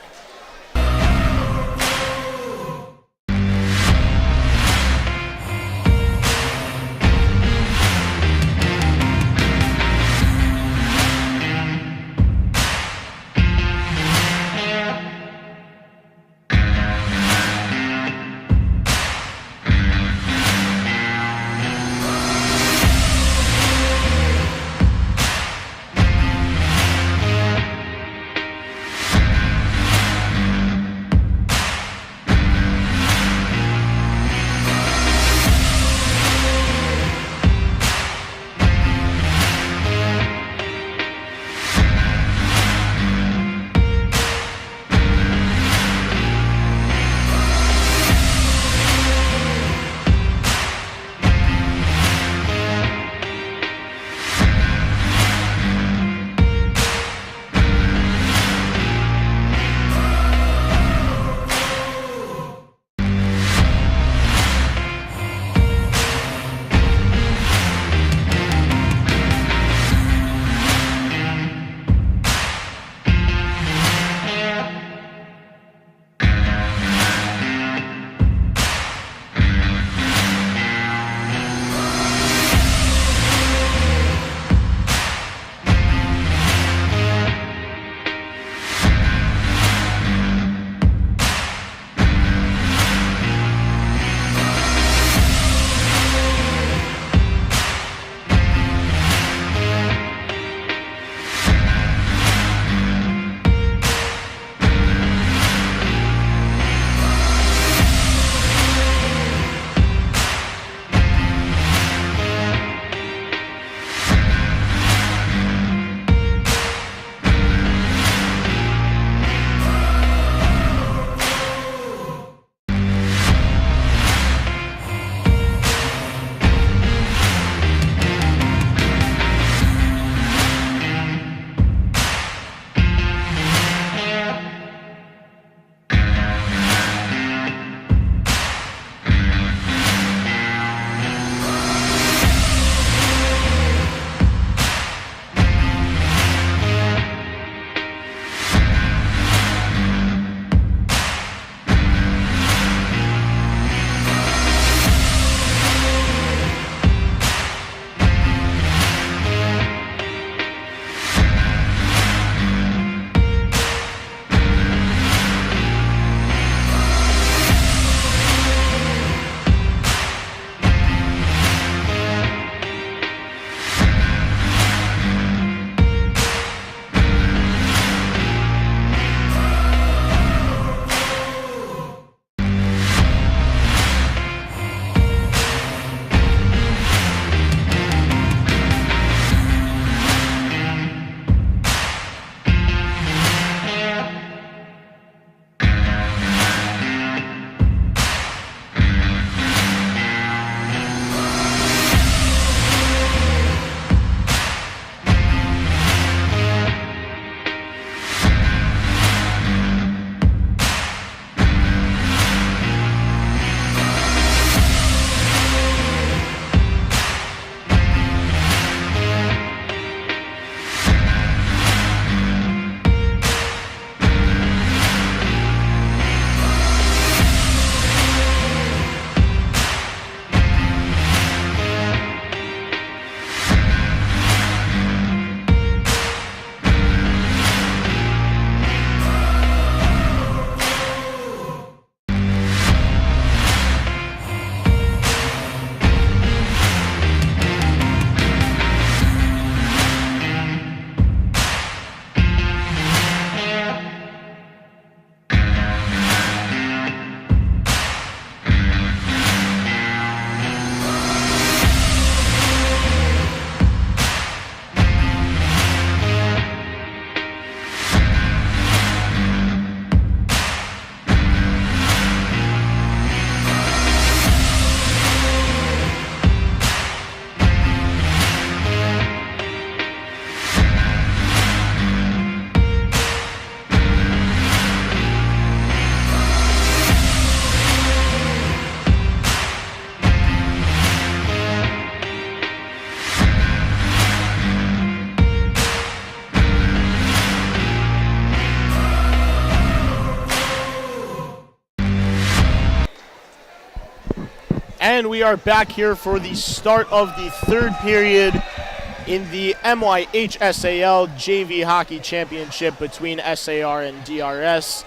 And we are back here for the start of the third period in the MYHSAL JV Hockey Championship between SAR and DRS.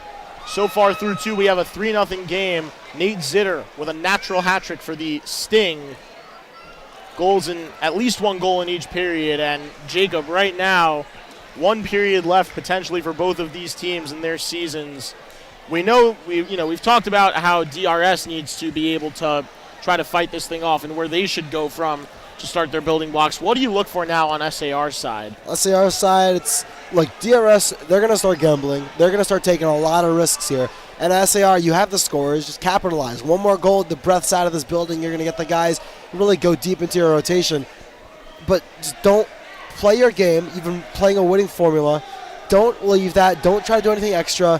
So far through two, we have a 3-0 game. Nate Zitter with a natural hat trick for the Sting. Goals in at least one goal in each period. And Jacob, right now, one period left potentially for both of these teams in their seasons. We know we've talked about how DRS needs to be able to try to fight this thing off and where they should go from to start their building blocks. What do you look for now on SAR's side? SAR's side, it's like DRS, they're going to start gambling. They're going to start taking a lot of risks here. And SAR, you have the scores, just capitalize. One more goal at the breath side of this building, you're going to get the guys really go deep into your rotation. But just don't play your game, even playing a winning formula. Don't leave that. Don't try to do anything extra.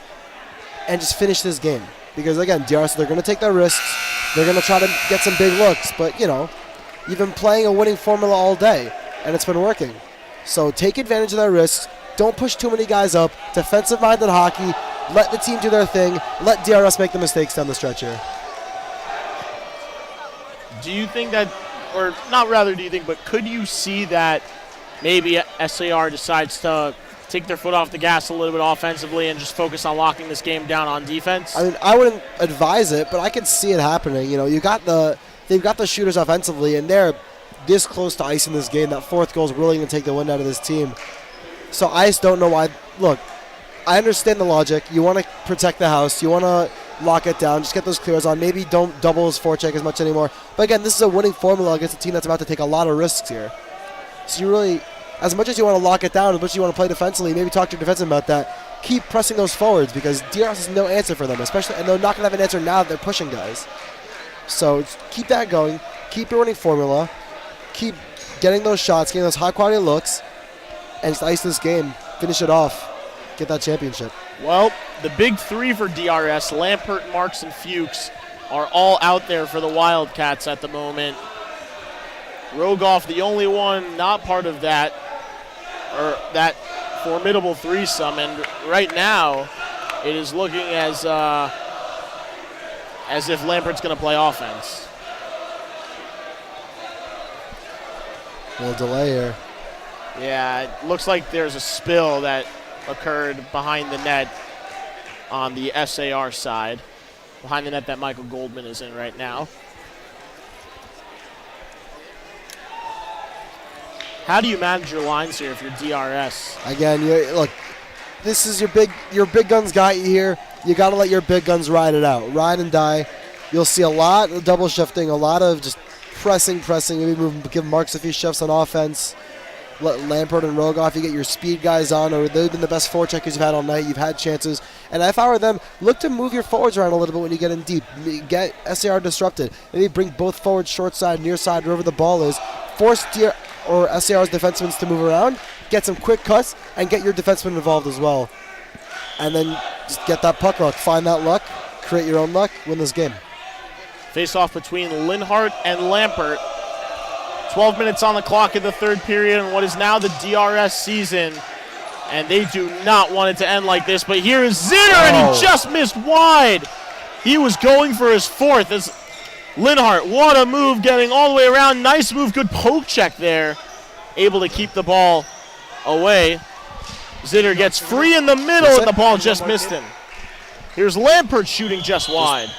And just finish this game. Because, again, DRS, they're going to take their risks. They're going to try to get some big looks. But, you've been playing a winning formula all day, and it's been working. So take advantage of their risks. Don't push too many guys up. Defensive-minded hockey. Let the team do their thing. Let DRS make the mistakes down the stretch here. Do you think that, or not rather do you think, but could you see that maybe SAR decides to take their foot off the gas a little bit offensively and just focus on locking this game down on defense? I mean, I wouldn't advise it, but I could see it happening. They've got the shooters offensively, and they're this close to icing this game. That fourth goal is really going to take the wind out of this team. So I just don't know why. Look, I understand the logic. You want to protect the house. You want to lock it down. Just get those clears on. Maybe don't double his forecheck as much anymore. But again, this is a winning formula against a team that's about to take a lot of risks here. So you really, as much as you want to lock it down, as much as you want to play defensively, maybe talk to your defenseman about that. Keep pressing those forwards because DRS has no answer for them, especially, and they're not going to have an answer now that they're pushing guys. So keep that going. Keep your winning formula. Keep getting those shots, getting those high-quality looks, and just ice this game. Finish it off. Get that championship. Well, the big three for DRS, Lampert, Marks, and Fuchs, are all out there for the Wildcats at the moment. Rogoff, the only one not part of that, or that formidable threesome, and right now it is looking as if Lampert's going to play offense. A little delay here. Yeah, it looks like there's a spill that occurred behind the net on the SAR side, behind the net that Michael Goldman is in right now. How do you manage your lines here if you're DRS? Again, look, this is your big guns got you here. You got to let your big guns ride it out. Ride and die. You'll see a lot of double shifting, a lot of just pressing. Maybe give Marks a few shifts on offense. Let Lampert and Rogoff, you get your speed guys on, or they've been the best forecheckers you've had all night. You've had chances. And if I were them, look to move your forwards around a little bit when you get in deep. Get SAR disrupted. Maybe bring both forwards short side, near side, wherever the ball is. Force SAR's defensemen to move around, get some quick cuts, and get your defensemen involved as well. And then just get that puck luck. Find that luck, create your own luck, win this game. Face-off between Linhart and Lampert. 12 minutes on the clock in the third period in what is now the DRS season. And they do not want it to end like this. But here is Zitter, and he just missed wide. He was going for his fourth. As Linhart, what a move, getting all the way around. Nice move, good poke check there. Able to keep the ball away. Zitter gets free in the middle, and the ball just missed him. Here's Lampert shooting just wide.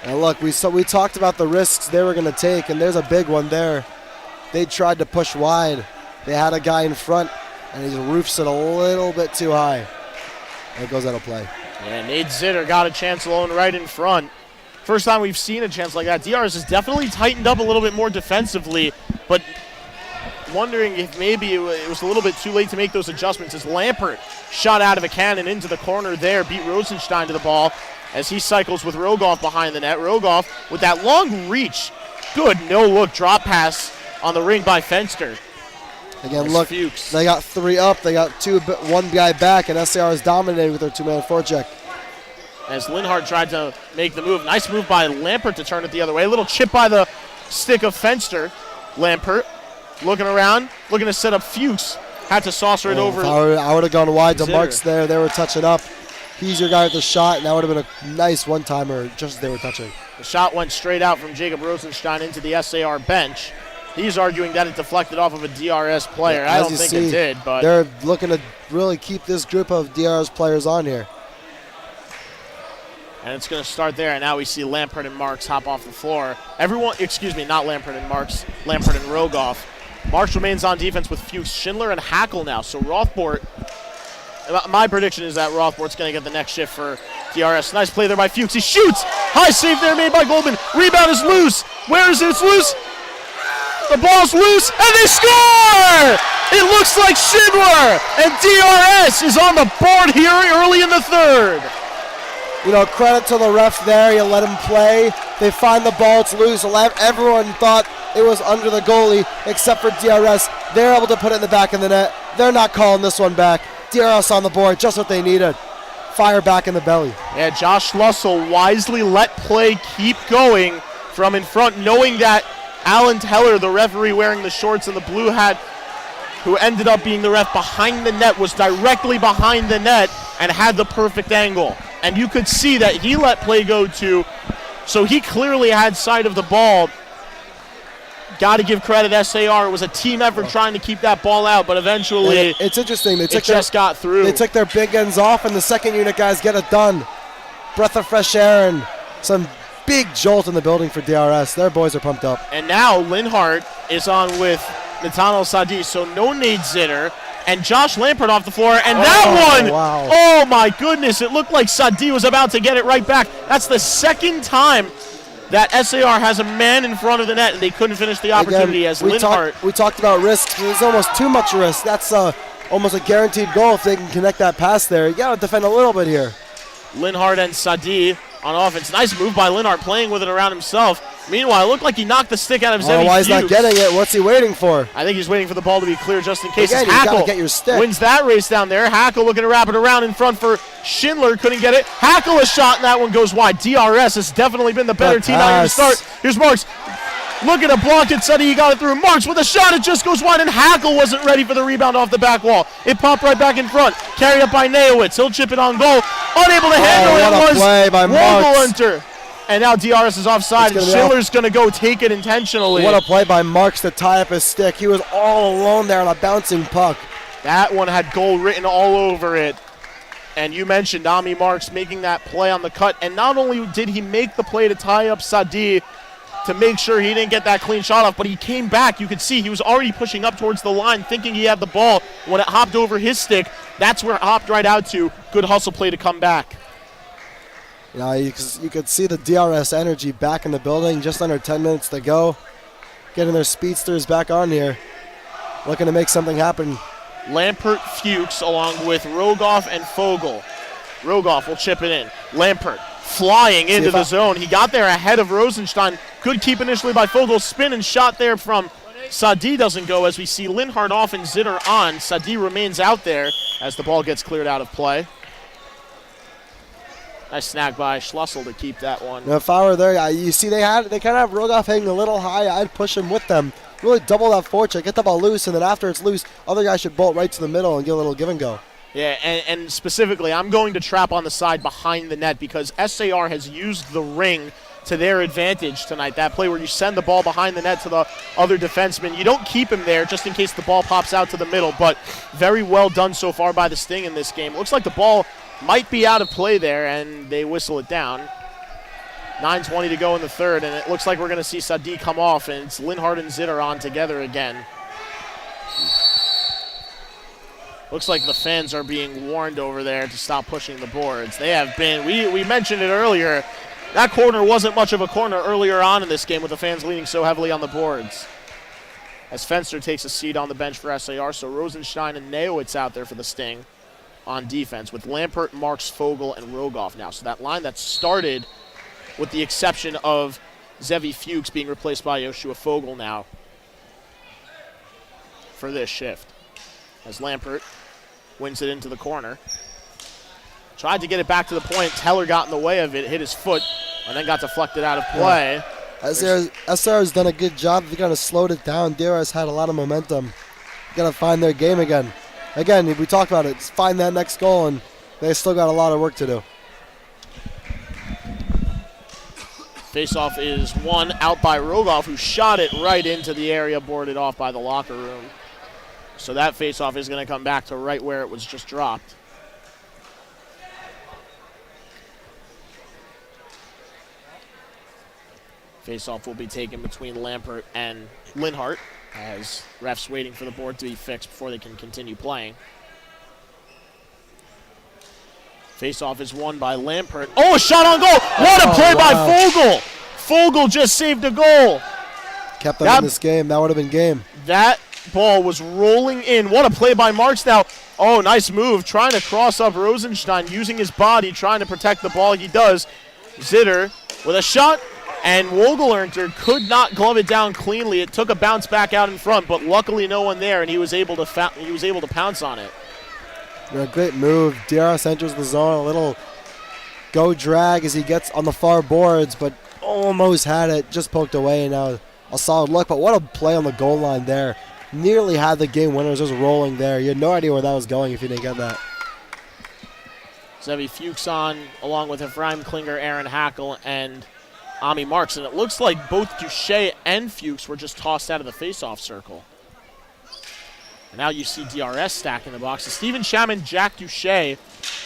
And look, we talked about the risks they were going to take, and there's a big one there. They tried to push wide. They had a guy in front, and he roofs it a little bit too high. And it goes out of play. Yeah, Nate Zitter got a chance alone right in front. First time we've seen a chance like that. DRS has definitely tightened up a little bit more defensively, but wondering if maybe it was a little bit too late to make those adjustments as Lampert shot out of a cannon into the corner there, beat Rosenstein to the ball as he cycles with Rogoff behind the net. Rogoff with that long reach. Good no-look drop pass on the ring by Fenster. Again, look, Fuchs. They got three up. They got one guy back, and SAR is dominating with their two-man forecheck. As Linhart tried to make the move. Nice move by Lampert to turn it the other way. A little chip by the stick of Fenster. Lampert looking around, looking to set up Fuchs. Had to saucer it over. I would have gone wide to Marks there. They were touching up. He's your guy with the shot, and that would have been a nice one-timer just as they were touching. The shot went straight out from Jacob Rosenstein into the SAR bench. He's arguing that it deflected off of a DRS player. Yeah, I don't think it did, but they're looking to really keep this group of DRS players on here. And it's going to start there, and now we see Lampert and Marks hop off the floor. Everyone, excuse me, not Lampert and Marks, Lampert and Rogoff. Marks remains on defense with Fuchs, Schindler, and Hackle now. So Rothbort, my prediction is that Rothbort's going to get the next shift for DRS. Nice play there by Fuchs. He shoots! High save there made by Goldman. Rebound is loose. Where is it? It's loose. The ball's loose, and they score! It looks like Schindler, and DRS is on the board here early in the third. You know, credit to the ref there. You let him play. They find the ball. It's loose. Everyone thought it was under the goalie except for DRS. They're able to put it in the back of the net. They're not calling this one back. DRS on the board, just what they needed. Fire back in the belly. Yeah, Josh Schlussel wisely let play keep going from in front, knowing that Alan Teller, the referee wearing the shorts and the blue hat, who ended up being the ref behind the net, was directly behind the net and had the perfect angle. And you could see that he let play go too, so he clearly had sight of the ball. Got to give credit to SAR. It was a team effort trying to keep that ball out, but eventually it's interesting. It just got through. They took their big ends off, and the second unit guys get it done. Breath of fresh air and some big jolt in the building for DRS. Their boys are pumped up. And now Linhart is on with Nathaniel Sadi, so no Nate Zitter. And Josh Lampert off the floor, and that one, wow. Oh my goodness, it looked like Sadi was about to get it right back. That's the second time that SAR has a man in front of the net, and they couldn't finish the opportunity. Again, as Linhart. We talked about risks. There's almost too much risk. That's almost a guaranteed goal if they can connect that pass there. You got to defend a little bit here. Linhart and Sadi on offense. Nice move by Linhart, playing with it around himself. Meanwhile, it looked like he knocked the stick out of Zevi. Why he's not getting it? What's he waiting for? I think he's waiting for the ball to be clear just in case. Again, Hackle you gotta get your stick. Wins that race down there. Hackle looking to wrap it around in front for Schindler. Couldn't get it. Hackle a shot, and that one goes wide. DRS has definitely been the better team out here to start. Here's Marks. Looking to block it. Suddenly he got it through. Marks with a shot. It just goes wide, and Hackle wasn't ready for the rebound off the back wall. It popped right back in front. Carried up by Neowitz. He'll chip it on goal. Unable to handle it. What a play by Marks. And now DRS is offside, and Schiller's going to go take it intentionally. What a play by Marks to tie up his stick. He was all alone there on a bouncing puck. That one had goal written all over it. And you mentioned Ami Marks making that play on the cut. And not only did he make the play to tie up Sadi to make sure he didn't get that clean shot off, but he came back. You could see he was already pushing up towards the line, thinking he had the ball. When it hopped over his stick, that's where it hopped right out to. Good hustle play to come back. You know, you could see the DRS energy back in the building. Just under 10 minutes to go. Getting their speedsters back on here. Looking to make something happen. Lampert, Fuchs, along with Rogoff and Fogel. Rogoff will chip it in. Lampert flying into the zone. He got there ahead of Rosenstein. Good keep initially by Fogel. Spin and shot there from Sadi doesn't go, as we see Linhart off and Zitter on. Sadi remains out there as the ball gets cleared out of play. Nice snag by Schlussel to keep that one. Now, if I were there, you see they kind of have Rogoff hanging a little high. I'd push him with them. Really double that forecheck, get the ball loose, and then after it's loose, other guys should bolt right to the middle and get a little give and go. Yeah, and specifically, I'm going to trap on the side behind the net because SAR has used the ring to their advantage tonight. That play where you send the ball behind the net to the other defenseman. You don't keep him there just in case the ball pops out to the middle, but very well done so far by the Sting in this game. It looks like the ball might be out of play there, and they whistle it down. 9:20 to go in the third, and it looks like we're going to see Sadi come off, and it's Linhart and Zitter on together again. Looks like the fans are being warned over there to stop pushing the boards. They have been. We mentioned it earlier. That corner wasn't much of a corner earlier on in this game with the fans leaning so heavily on the boards. As Fenster takes a seat on the bench for SAR, so Rosenstein and Neowitz out there for the Sting on defense with Lampert, Marks, Fogel, and Rogoff now. So that line that started with the exception of Zevi Fuchs being replaced by Yoshua Fogel now for this shift. As Lampert wins it into the corner. Tried to get it back to the point. Teller got in the way of it, hit his foot, and then got deflected out of play. SR has done a good job. They're going to slow it down. DRS had a lot of momentum. Got to find their game again. Again, we talked about it. Find that next goal, and they still got a lot of work to do. Face-off is won out by Rogoff, who shot it right into the area, boarded off by the locker room. So that face-off is going to come back to right where it was just dropped. Face-off will be taken between Lampert and Linhart as refs waiting for the board to be fixed before they can continue playing. Face-off is won by Lampert. Oh, a shot on goal! What a play by Fogel! Fogel just saved a goal. Kept them in this game. That would have been game. That ball was rolling in. What a play by Marks now. Oh, nice move. Trying to cross up Rosenstein, using his body, trying to protect the ball. He does. Zitter with a shot, and Wogelernter could not glove it down cleanly. It took a bounce back out in front, but luckily no one there, and he was able to pounce on it. A great move. DRS enters the zone. A little go drag as he gets on the far boards, but almost had it. Just poked away. Now a solid look, but what a play on the goal line there. Nearly had the game winners just rolling there. You had no idea where that was going if you didn't get that. Zevi Fuchs on, along with Ephraim Klinger, Aaron Hackel, and Ami Marks. And it looks like both Duche and Fuchs were just tossed out of the face-off circle. And now you see DRS stack in the box. Steven Sham and Jack Duche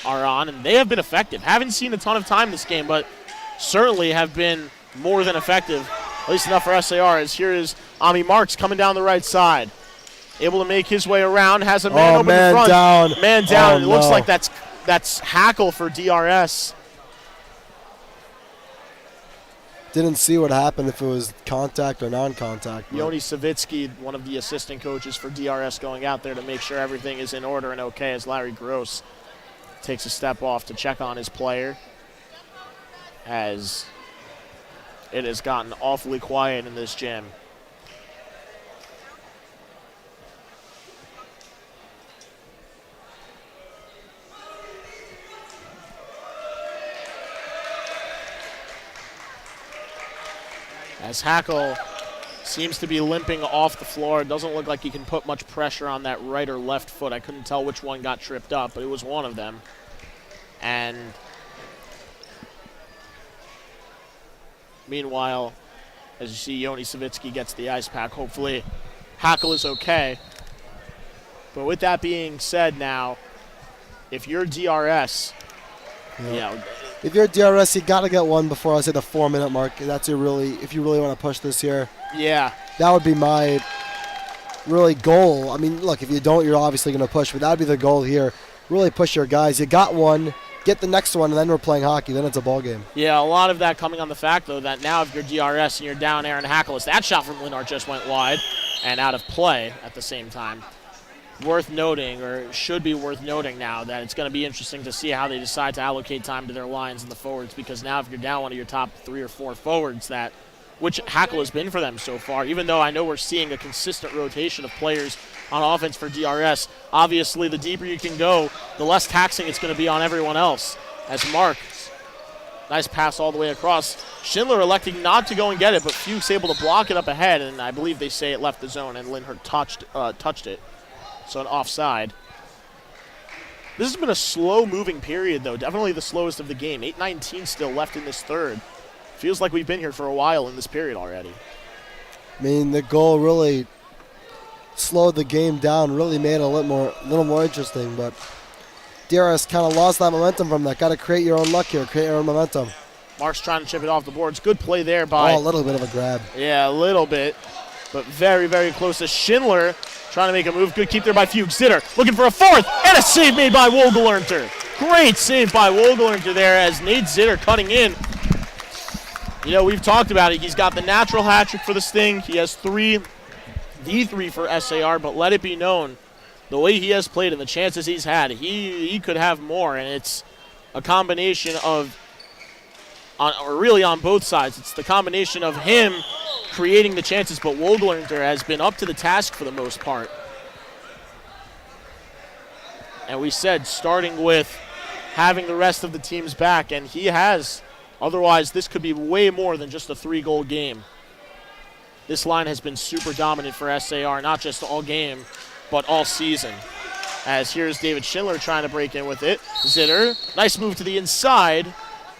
are on, and they have been effective. Haven't seen a ton of time this game, but certainly have been more than effective, at least enough for SAR, as here is Ami Marks coming down the right side. Able to make his way around, has a man open in front. Down. Man down. Oh, it looks like that's Hackel for DRS. Didn't see what happened, if it was contact or non-contact. Yoni Savitsky, one of the assistant coaches for DRS, going out there to make sure everything is in order and okay, as Larry Gross takes a step off to check on his player, as it has gotten awfully quiet in this gym. As Hackel seems to be limping off the floor. It doesn't look like he can put much pressure on that right or left foot. I couldn't tell which one got tripped up, but it was one of them. And meanwhile, as you see, Yoni Savitsky gets the ice pack. Hopefully Hackel is okay. But with that being said now, if you're DRS, if you're DRS, you got to get one before I say the 4-minute mark. That's if you really want to push this here. Yeah. That would be my really goal. I mean, look, if you don't, you're obviously going to push, but that would be the goal here. Really push your guys. You got one, get the next one, and then we're playing hockey. Then it's a ball game. Yeah, a lot of that coming on the fact, though, that now if you're DRS and you're down Aaron Hackel, that shot from Linhart just went wide and out of play at the same time. Worth noting, or should be worth noting now, that it's going to be interesting to see how they decide to allocate time to their lines and the forwards, because now if you're down one of your top 3 or 4 forwards, which Hackel has been for them so far, even though I know we're seeing a consistent rotation of players on offense for DRS, obviously the deeper you can go, the less taxing it's going to be on everyone else. As Marks, nice pass all the way across. Schindler electing not to go and get it, but Fuchs able to block it up ahead, and I believe they say it left the zone, and Linhart touched it. So an offside. This has been a slow-moving period, though. Definitely the slowest of the game. 8:19 still left in this third. Feels like we've been here for a while in this period already. I mean, the goal really slowed the game down, really made it a little more interesting, but DRS kind of lost that momentum from that. Got to create your own luck here, create your own momentum. Mark's trying to chip it off the boards. Good play there by... Oh, a little bit of a grab. Yeah, a little bit, but very, very close to Schindler. Trying to make a move. Good keep there by Fuchs. Zitter looking for a fourth, and a save made by Wogelernter. Great save by Wogelernter there as Nate Zitter cutting in. You know, we've talked about it. He's got the natural hat trick for the Sting. He has the 3 for SAR, but let it be known, the way he has played and the chances he's had, he could have more, and it's a combination of, really on both sides, it's the combination of him creating the chances, but Wogelernter has been up to the task for the most part. And we said, starting with having the rest of the teams back, and he has. Otherwise, this could be way more than just a 3-goal game. This line has been super dominant for SAR, not just all game, but all season. As here's David Schindler trying to break in with it. Zitter, nice move to the inside,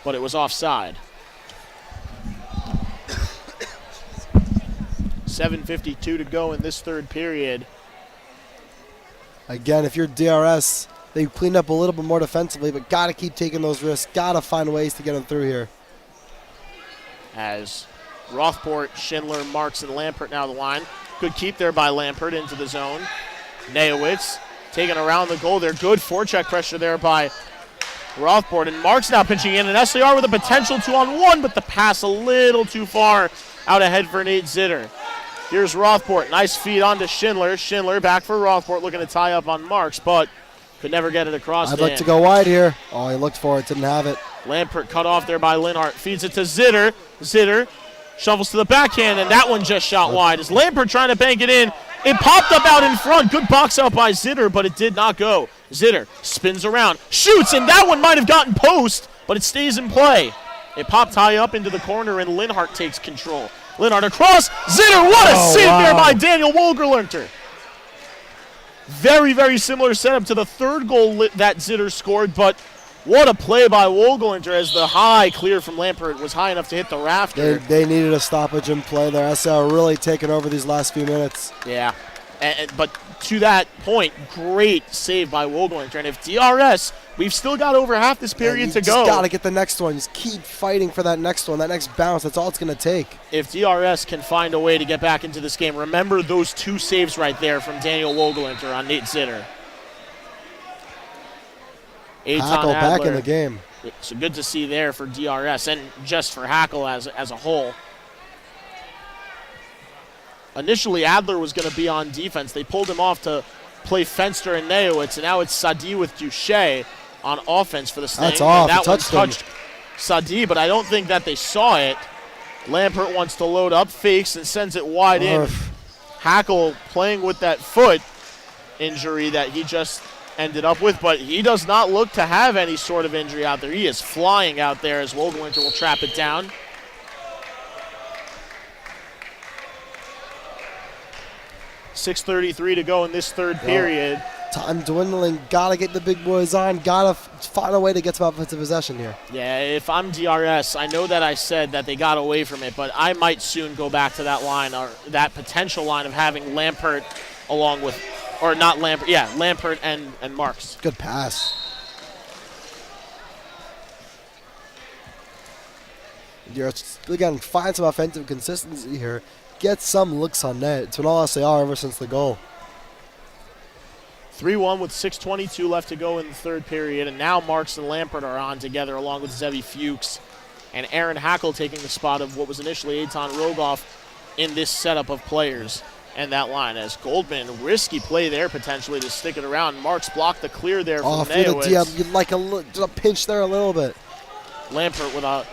but it was offside. 7:52 to go in this third period. Again, if you're DRS, they cleaned up a little bit more defensively, but got to keep taking those risks. Got to find ways to get them through here. As Rothport, Schindler, Marks, and Lampert now the line. Good keep there by Lampert into the zone. Nayowitz taking around the goal there. Good forecheck pressure there by Rothport. And Marks now pitching in. And SAR with a potential 2-on-1, but the pass a little too far out ahead for Nate Zitter. Here's Rothport. Nice feed onto Schindler. Schindler back for Rothport, looking to tie up on Marks, but could never get it across. I'd like to go wide here. Oh, he looked for it, didn't have it. Lampert cut off there by Linhart. Feeds it to Zitter. Zitter shovels to the backhand, and that one just shot wide. As Lampert trying to bank it in, it popped up out in front. Good box out by Zitter, but it did not go. Zitter spins around, shoots, and that one might have gotten post, but it stays in play. It popped high up into the corner, and Linhart takes control. Linhart across. Zitter, what a save there by Daniel Wolgerlunter. Very, very similar setup to the third goal that Zitter scored, but what a play by Wolgerlunter as the high clear from Lampert was high enough to hit the rafter. They needed a stoppage in play there. SAR really taking over these last few minutes. Yeah, but to that point, great save by Wolgerlunter. And if DRS, we've still got over half this period to go. You got to get the next one. Just keep fighting for that next one, that next bounce. That's all it's going to take. If DRS can find a way to get back into this game, remember those two saves right there from Daniel Wolgerlunter on Nate Zitter. Hackle back in the game. So good to see there for DRS and just for Hackle as a whole. Initially, Adler was going to be on defense. They pulled him off to play Fenster and Nayowitz, and now it's Sadi with Duche on offense for the Sting. That's off. That one touched Sadi, but I don't think that they saw it. Lampert wants to load up, fakes, and sends it wide in. Hackle playing with that foot injury that he just ended up with, but he does not look to have any sort of injury out there. He is flying out there as Wolgerlunter will trap it down. .6:33 to go in this third period. Time dwindling. Got to get the big boys on. Got to find a way to get some offensive possession here. Yeah, if I'm DRS, I know that I said that they got away from it, but I might soon go back to that line, or that potential line of having Lampert along with, or not Lampert, yeah, Lampert and Marks. Good pass. Again, find some offensive consistency here. Get some looks on net. It's been all SAR ever since the goal. 3-1 with 6:22 left to go in the third period, and now Marks and Lampert are on together along with Zevi Fuchs and Aaron Hackle taking the spot of what was initially Eitan Rogoff in this setup of players and that line. As Goldman, risky play there potentially to stick it around. Marks blocked the clear there from Nayowitz. You'd like a pinch there a little bit. Lampert with a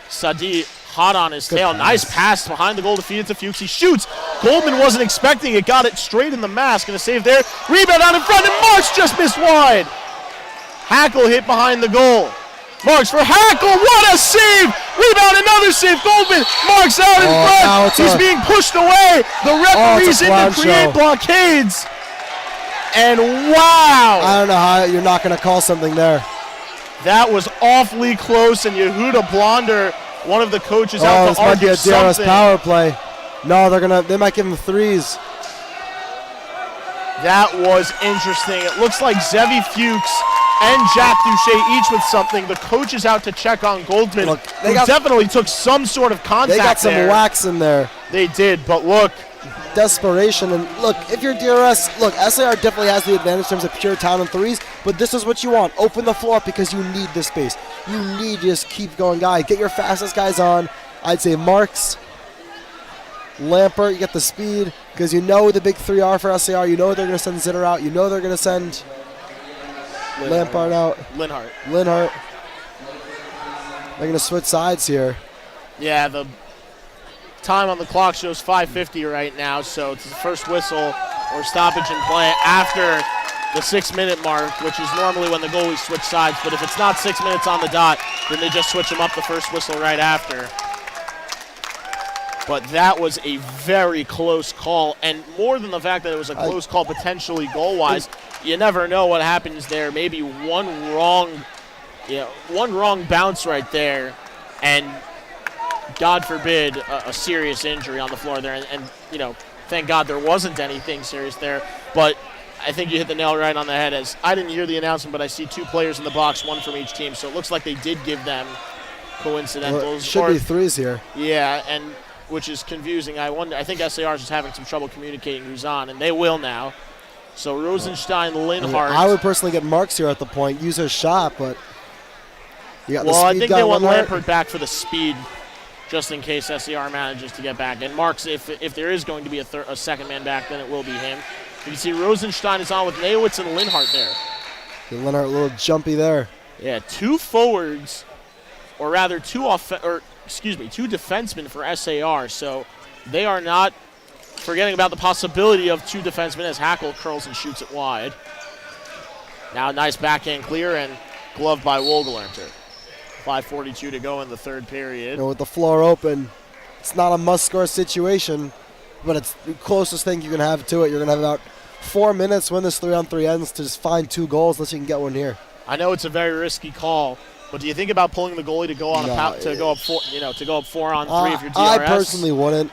Sadi hot on his tail. Nice pass behind the goal to feed it to Fuchs. He shoots. Goldman wasn't expecting it. Got it straight in the mask. And a save there. Rebound out in front, and Marks just missed wide. Hackle hit behind the goal. Marks for Hackle. What a save! Rebound, another save. Goldman. Marks out in front. He's being pushed away. The referees in to create blockades. And wow! I don't know how you're not going to call something there. That was awfully close, and Yehuda Blonder, one of the coaches, out to argue this might be a DRS something. power play. No, they might give him threes. That was interesting. It looks like Zevi Fuchs and Jack Duche each with something. The coach is out to check on Goldman, who definitely took some sort of contact. They got some wax in there. They did, but look. Desperation. And look, if you're DRS, look, SAR definitely has the advantage in terms of pure talent threes, but this is what you want. Open the floor up because you need this space. You need to just keep going, guys. Get your fastest guys on. I'd say Marks, Lampert, you get the speed because you know the big three are for SAR. You know they're going to send Zitter out. You know they're going to send Lampert out. Linhart. They're going to switch sides here. Yeah, the time on the clock shows 5:50 right now, so it's the first whistle or stoppage in play after the 6-minute mark, which is normally when the goalies switch sides. But if it's not 6 minutes on the dot, then they just switch them up the first whistle right after. But that was a very close call, and more than the fact that it was a close call potentially goal-wise, you never know what happens there. Maybe one wrong bounce right there, and God forbid, a serious injury on the floor there. And, you know, thank God there wasn't anything serious there. But I think you hit the nail right on the head. As I didn't hear the announcement, but I see 2 players in the box, 1 from each team. So it looks like they did give them coincidentals. Well, should be 3s here. Yeah, and which is confusing. I think SAR is just having some trouble communicating who's on, and they will now. So Rosenstein, Linhart. I would personally get Marks here at the point, use his shot, but you got well, the I speed think guy they want Linhart. Lampert back for the speed, just in case SAR manages to get back. And Marks, if there is going to be a second man back, then it will be him. You can see Rosenstein is on with Nayowitz and Linhart there. Linhart a little jumpy there. Yeah, 2 forwards, or rather 2 defensemen for SAR. So they are not forgetting about the possibility of 2 defensemen as Hackle curls and shoots it wide. Now a nice backhand clear and glove by Wogelernter. 5:42 to go in the third period. You know, with the floor open, it's not a must-score situation, but it's the closest thing you can have to it. You're going to have about 4 minutes when this 3-on-3 ends to just find 2 goals unless you can get one here. I know it's a very risky call, but do you think about pulling the goalie to go on to go up 4 on 3 if you're DRS? I personally wouldn't.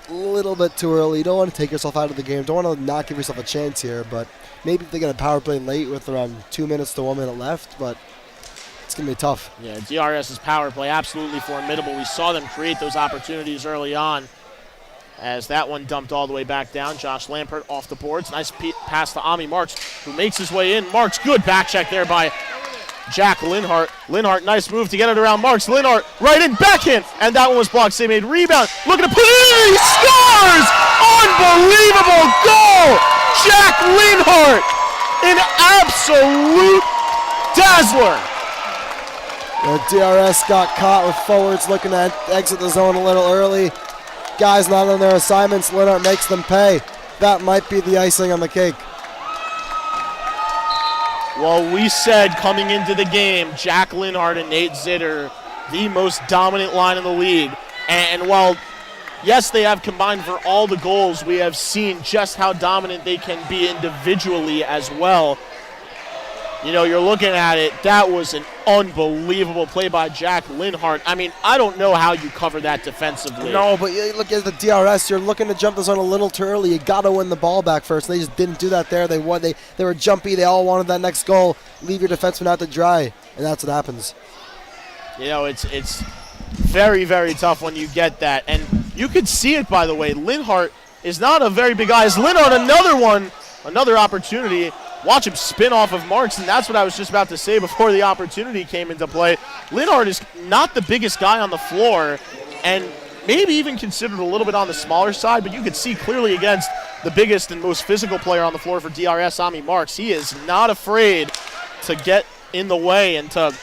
A little bit too early. You don't want to take yourself out of the game. Don't want to not give yourself a chance here, but maybe if they get a power play late with around 2 minutes to 1 minute left, but it's going to be tough. Yeah, DRS's power play absolutely formidable. We saw them create those opportunities early on as that one dumped all the way back down. Josh Lampert off the boards. Nice pass to Ami Marks, who makes his way in. Marks, good back check there by Jack Linhart. Linhart, nice move to get it around Marks. Linhart, right in, backhand, and that one was blocked. They made rebound. Look at it. He scores! Unbelievable goal! Jack Linhart, an absolute dazzler. The DRS got caught with forwards looking to exit the zone a little early. Guys not on their assignments. Linhart makes them pay. That might be the icing on the cake. Well, we said coming into the game, Jack Linhart and Nate Zitter, the most dominant line in the league. And while, yes, they have combined for all the goals, we have seen just how dominant they can be individually as well. You know, you're looking at it, that was an unbelievable play by Jack Linhart. I mean, I don't know how you cover that defensively. No, but you look at the DRS, you're looking to jump the zone a little too early. You got to win the ball back first. They just didn't do that there. They were jumpy. They all wanted that next goal. Leave your defenseman out to dry, and that's what happens. You know, it's very, very tough when you get that. And you could see it, by the way. Linhart is not a very big guy. As Linhart, another opportunity. Watch him spin off of Marks, and that's what I was just about to say before the opportunity came into play. Linhart is not the biggest guy on the floor, and maybe even considered a little bit on the smaller side, but you could see clearly against the biggest and most physical player on the floor for DRS, Ami Marks. He is not afraid to get in the way and to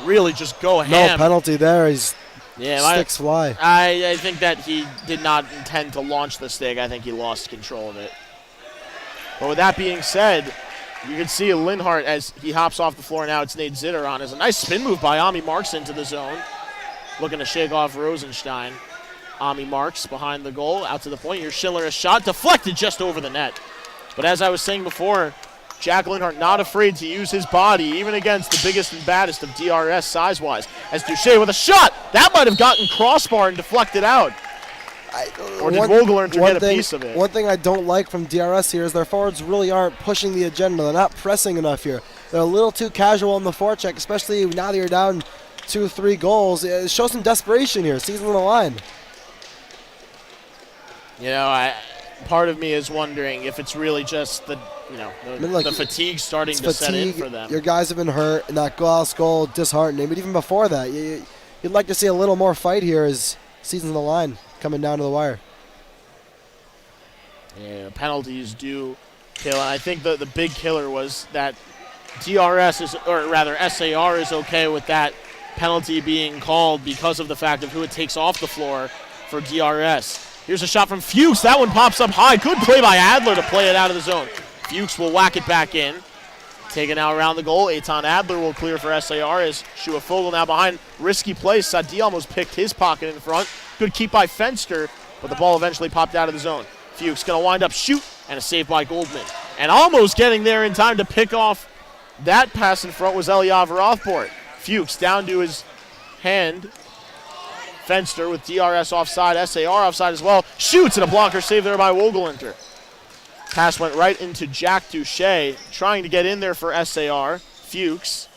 really just go ham. No penalty there. Sticks fly. I think that he did not intend to launch the stick. I think he lost control of it. But with that being said, you can see Linhart as he hops off the floor. Now it's Nate Zitter on. It's a nice spin move by Ami Marks into the zone. Looking to shake off Rosenstein. Ami Marks behind the goal, out to the point. Here's Schiller, a shot deflected just over the net. But as I was saying before, Jack Linhart not afraid to use his body, even against the biggest and baddest of DRS size-wise. As Duche with a shot. That might have gotten crossbar and deflected out. Or did Wogelernter get a piece of it? One thing I don't like from DRS here is their forwards really aren't pushing the agenda. They're not pressing enough here. They're a little too casual on the forecheck, especially now that you're down 2-3 goals. It shows some desperation here, season on the line. You know, part of me is wondering if it's really just the fatigue starting to set in for them. Your guys have been hurt, and that last goal disheartening. But even before that, you'd like to see a little more fight here as season's on the line, coming down to the wire. Yeah, penalties do kill. And I think the big killer was that DRS SAR is okay with that penalty being called because of the fact of who it takes off the floor for DRS. Here's a shot from Fuchs. That one pops up high. Good play by Adler to play it out of the zone. Fuchs will whack it back in. Taken out around the goal. Eitan Adler will clear for SAR as Shua Fogel now behind. Risky play. Sadi almost picked his pocket in front. Good keep by Fenster, but the ball eventually popped out of the zone. Fuchs going to wind up shoot, and a save by Goldman. And almost getting there in time to pick off that pass in front was Eliyav Rothbort. Fuchs down to his hand. Fenster with DRS offside, SAR offside as well. Shoots, and a blocker save there by Wogelinter. Pass went right into Jack Duche, trying to get in there for SAR. Fuchs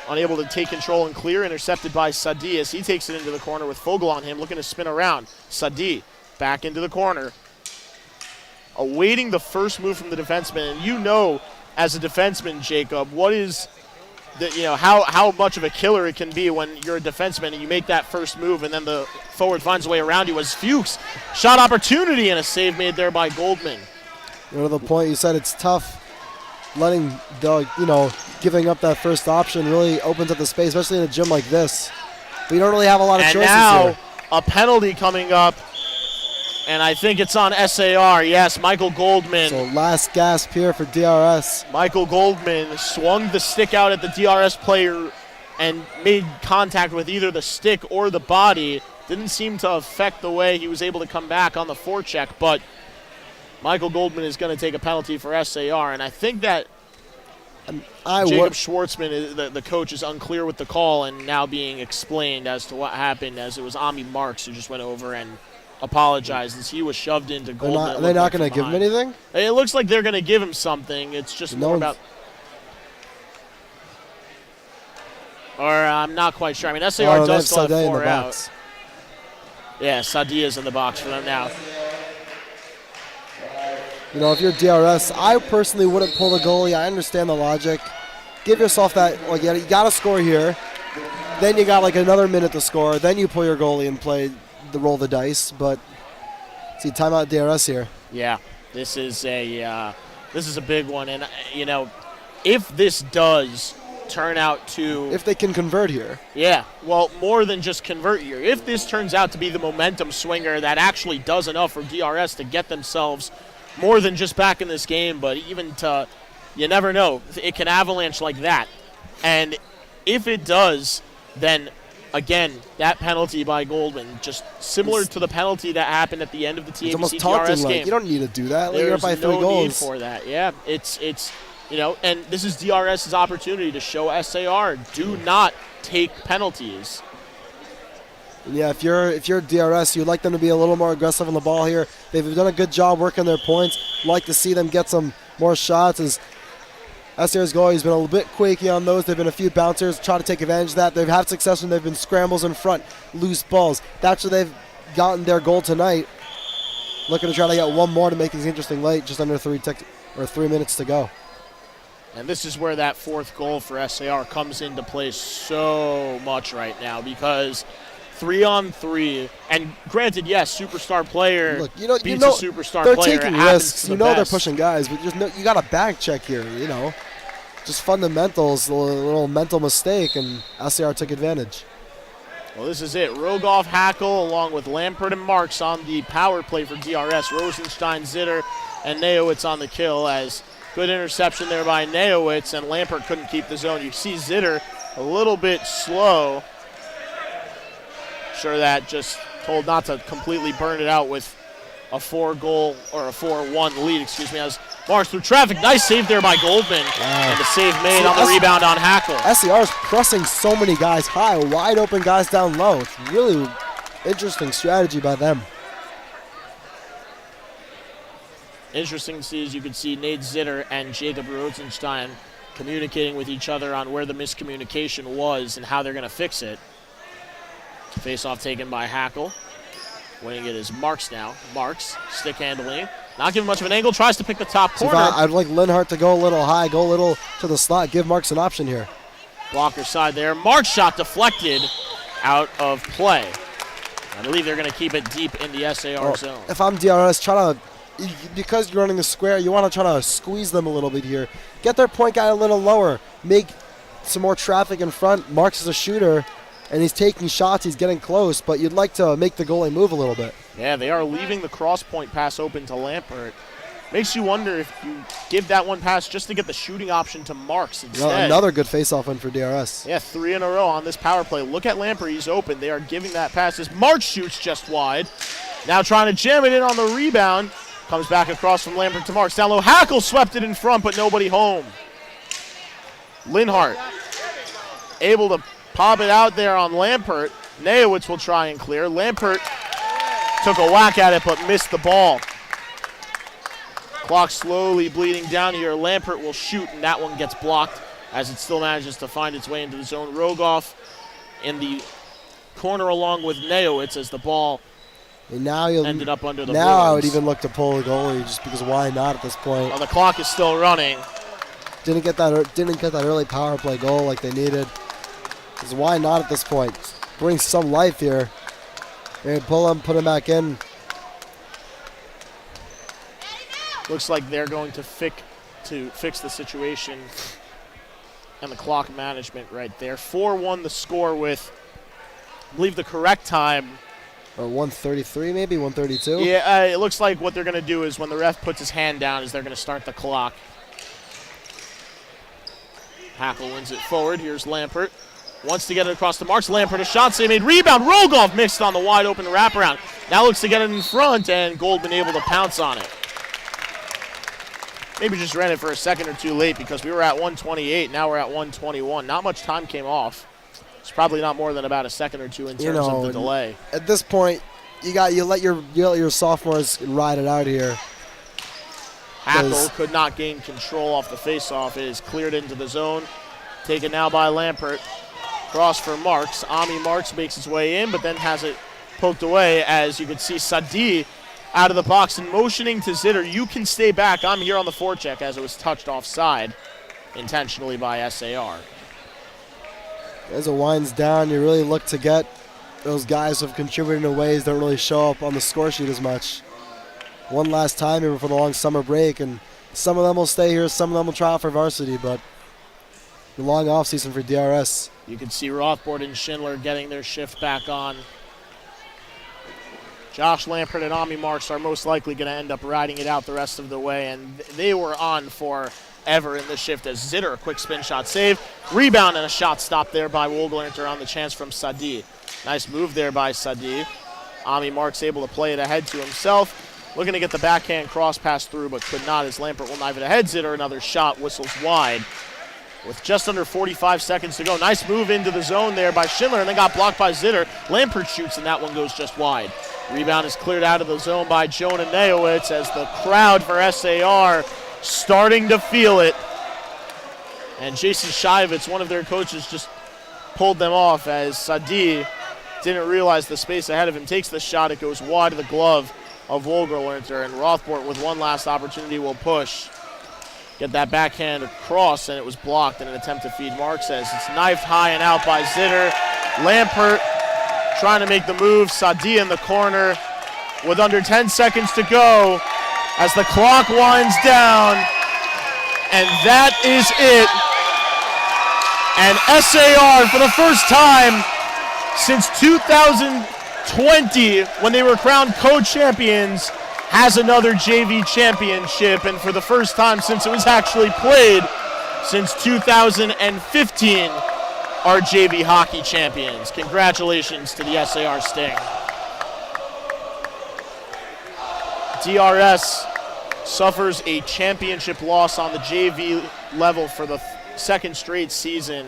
unable to take control and clear, intercepted by Sadi as he takes it into the corner with Fogel on him, looking to spin around. Sadi back into the corner, awaiting the first move from the defenseman. And you know, as a defenseman, Jacob, what is how much of a killer it can be when you're a defenseman and you make that first move and then the forward finds a way around you. As Fuchs, shot opportunity and a save made there by Goldman. To the point you said, it's tough letting giving up that first option really opens up the space, especially in a gym like this. We don't really have a lot of choices here. And now a penalty coming up, and I think it's on SAR. Yes, Michael Goldman. So last gasp here for DRS. Michael Goldman swung the stick out at the DRS player and made contact with either the stick or the body. Didn't seem to affect the way he was able to come back on the forecheck, but Michael Goldman is going to take a penalty for SAR, and I think that Jacob Schwartzman, the coach, is unclear with the call and now being explained as to what happened, as it was Ami Marks who just went over and apologized as he was shoved into Goldman. Are they not going to give him anything? It looks like they're going to give him something. It's just more about... Or I'm not quite sure. I mean, SAR does still have 4 out. Yeah, Sadi is in the box for them now. If you're DRS, I personally wouldn't pull the goalie. I understand the logic. Give yourself that, you got to score here. Then you got another minute to score. Then you pull your goalie and roll the dice. But see, timeout DRS here. Yeah, this is a big one. And, if this does turn out to... If they can convert here. Yeah, well, more than just convert here. If this turns out to be the momentum swinger that actually does enough for DRS to get themselves more than just back in this game, but even to, you never know, it can avalanche like that. And if it does, then, again, that penalty by Goldman, just similar to the penalty that happened at the end of the TABC DRS game. You don't need to do that. There's you're up by 3 goals. Need for that. Yeah, it's and this is DRS's opportunity to show SAR, do not take penalties. Yeah, if you're DRS, you'd like them to be a little more aggressive on the ball here. They've done a good job working their points. Like to see them get some more shots. As SAR's goal, he's been a little bit quaky on those. There've been a few bouncers try to take advantage of that. They've had success when they've been scrambles in front, loose balls. That's where they've gotten their goal tonight. Looking to try to get one more to make things interesting late. Just under 3 minutes to go. And this is where that 4th goal for SAR comes into play so much right now, because 3-on-3, and granted, yes, superstar player beats a superstar they're player. Taking risks. They're pushing guys, but you got a back check here. Just fundamentals, a little mental mistake, and SAR took advantage. Well, this is it. Rogoff, Hackle, along with Lampert and Marks on the power play for DRS. Rosenstein, Zitter, and Neowitz on the kill, as good interception there by Neowitz, and Lampert couldn't keep the zone. You see Zitter a little bit slow. Sure, that just told not to completely burn it out with a 4-goal or a 4-1 lead, as Marks through traffic. Nice save there by Goldman. And the save made on the rebound on Hackle. SAR is pressing so many guys high, wide open guys down low. It's really interesting strategy by them. Interesting to see, as you can see, Nate Zitter and Jacob Rosenstein communicating with each other on where the miscommunication was and how they're going to fix it. Face-off taken by Hackle. Winning it is Marks now. Marks, stick handling. Not giving much of an angle, tries to pick the top corner. I'd like Linhart to go a little high, go a little to the slot, give Marks an option here. Blocker side there. Marks shot deflected out of play. I believe they're going to keep it deep in the SAR zone. If I'm DRS, because you're running the square, you want to try to squeeze them a little bit here. Get their point guy a little lower. Make some more traffic in front. Marks is a shooter, and he's taking shots. He's getting close, but you'd like to make the goalie move a little bit. Yeah, they are leaving the cross-point pass open to Lampert. Makes you wonder if you give that one pass just to get the shooting option to Marks instead. Another good face-off win for DRS. Yeah, 3 in a row on this power play. Look at Lampert. He's open. They are giving that pass as Marks shoots just wide. Now trying to jam it in on the rebound. Comes back across from Lampert to Marks. Down low, Hackle swept it in front, but nobody home. Linhart able to pop it out there on Lampert. Nayowitz will try and clear. Lampert took a whack at it but missed the ball. Clock slowly bleeding down here. Lampert will shoot, and that one gets blocked as it still manages to find its way into the zone. Rogoff in the corner along with Nayowitz as the ball ended up under the boards. Now I would even look to pull the goalie just because why not at this point? Well, the clock is still running. Didn't get that early power play goal like they needed. Because why not at this point? Bring some life here. And pull him, put him back in. Looks like they're going to fix the situation and the clock management right there. 4-1 the score with, I believe, the correct time. Or 1:33 maybe, 1:32? Yeah, it looks like what they're going to do is when the ref puts his hand down is they're going to start the clock. Hackle wins it forward. Here's Lampert. Wants to get it across the marks. Lampert, a shot save made. Rebound. Rogoff missed on the wide open wraparound. Now looks to get it in front, and Goldman able to pounce on it. Maybe just ran it for a second or two late because we were at 128. Now we're at 121. Not much time came off. It's probably not more than about a second or two in terms of the delay. At this point, you let your sophomores ride it out here. Hackle could not gain control off the faceoff. It is cleared into the zone. Taken now by Lampert. Cross for Marks. Ami Marks makes his way in, but then has it poked away as you can see Sadi out of the box and motioning to Zitter. You can stay back. I'm here on the forecheck as it was touched offside intentionally by SAR. As it winds down, you really look to get those guys who have contributed in ways that don't really show up on the score sheet as much. One last time here before the long summer break, and some of them will stay here, some of them will try out for varsity, but the long offseason for DRS. You can see Rothbard and Schindler getting their shift back on. Josh Lampert and Ami Marks are most likely going to end up riding it out the rest of the way, and they were on forever in the shift as Zitter, a quick spin shot save. Rebound and a shot stopped there by Wogelernter on the chance from Sadi. Nice move there by Sadi. Ami Marks able to play it ahead to himself. Looking to get the backhand cross pass through, but could not as Lampert will knife it ahead. Zitter, another shot, whistles wide. With just under 45 seconds to go. Nice move into the zone there by Schindler, and then got blocked by Zitter. Lampert shoots, and that one goes just wide. Rebound is cleared out of the zone by Jonah Nayowitz as the crowd for SAR starting to feel it. And Jason Shivitz, one of their coaches, just pulled them off as Sadi didn't realize the space ahead of him. Takes the shot. It goes wide of the glove of Wogelernter, and Rothbart with one last opportunity will push. Get that backhand across, and it was blocked in an attempt to feed Marks as it's knifed high and out by Zitter. Lampert trying to make the move. Sadi in the corner with under 10 seconds to go as the clock winds down. And that is it. And SAR, for the first time since 2020, when they were crowned co-champions, has another JV championship, and for the first time since it was actually played since 2015, are JV hockey champions. Congratulations to the SAR Sting. DRS suffers a championship loss on the JV level for the second straight season,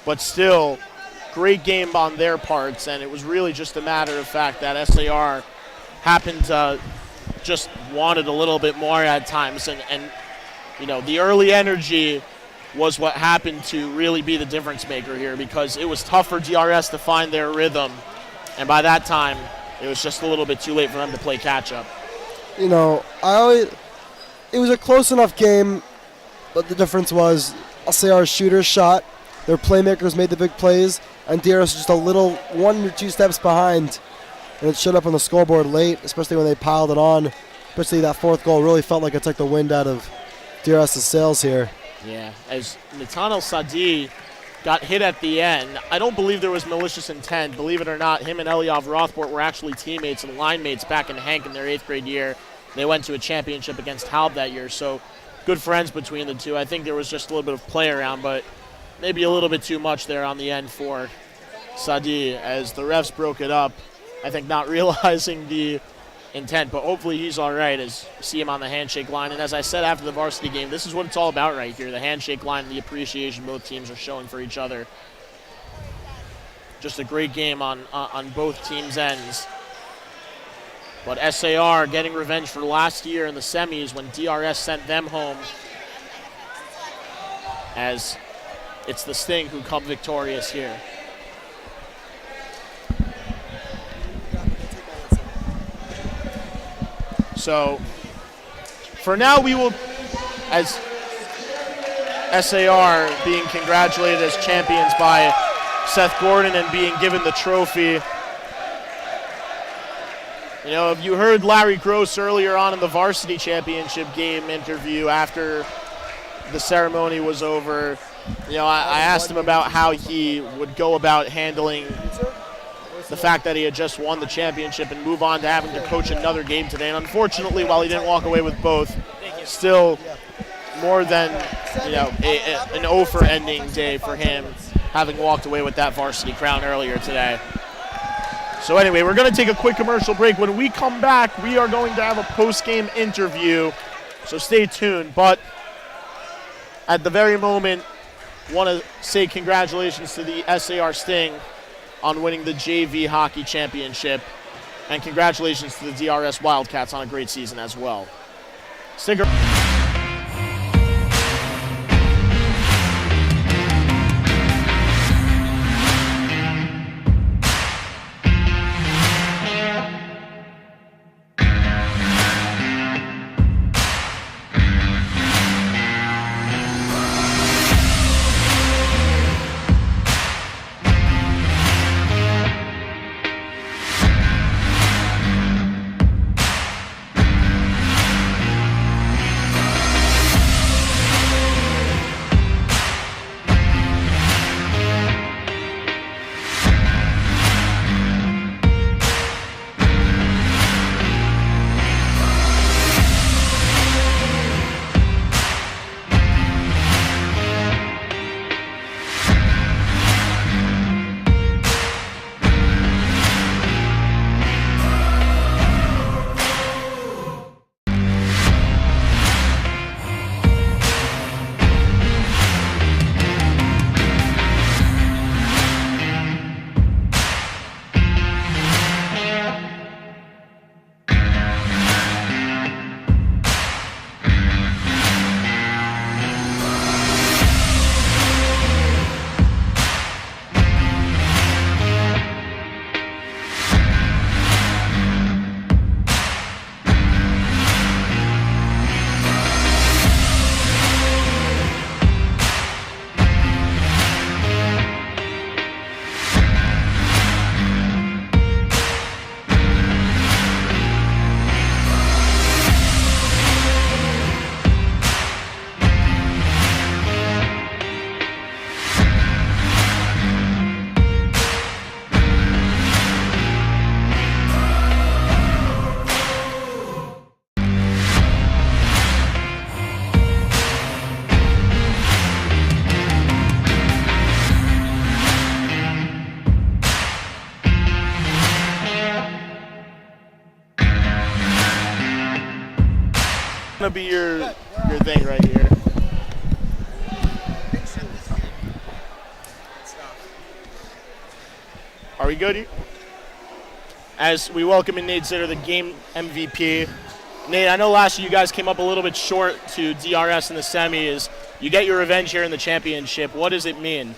but still, great game on their parts, and it was really just a matter of fact that SAR happened to just wanted a little bit more at times, and you know, the early energy was what happened to really be the difference maker here, because it was tough for DRS to find their rhythm, and by that time it was just a little bit too late for them to play catch up. You know, it was a close enough game, but the difference was SAR's shooters shot, their playmakers made the big plays, and DRS just a little 1 or 2 steps behind. And it showed up on the scoreboard late, especially when they piled it on. Especially that fourth goal really felt like it took the wind out of DRS's sails here. Yeah, as Nathaniel Sadi got hit at the end, I don't believe there was malicious intent. Believe it or not, him and Eliav Rothbart were actually teammates and line mates back in Hank in their 8th grade year. They went to a championship against Halb that year, so good friends between the two. I think there was just a little bit of play around, but maybe a little bit too much there on the end for Sadi as the refs broke it up. I think not realizing the intent, but hopefully he's all right as you see him on the handshake line. And as I said after the varsity game, this is what it's all about right here, the handshake line and the appreciation both teams are showing for each other. just a great game on both teams' ends. But SAR getting revenge for last year in the semis when DRS sent them home, as it's the Sting who come victorious here. So for now, we will, as SAR being congratulated as champions by Seth Gordon and being given the trophy. You know, if you heard Larry Gross earlier on in the varsity championship game interview after the ceremony was over, you know, I asked him about how he would go about handling the fact that he had just won the championship and move on to having to coach another game today. And unfortunately, while he didn't walk away with both, still more than, you know, an over ending day for him, having walked away with that varsity crown earlier today. So anyway, we're going to take a quick commercial break. When we come back, we are going to have a post-game interview, so stay tuned. But at the very moment, want to say congratulations to the SAR Sting on winning the JV Hockey Championship, and congratulations to the DRS Wildcats on a great season as well. Stick around. Gonna be your thing right here. Are we good? As we welcome in Nate Zitter, the game MVP. Nate, I know last year you guys came up a little bit short to DRS in the semis. You get your revenge here in the championship. What does it mean?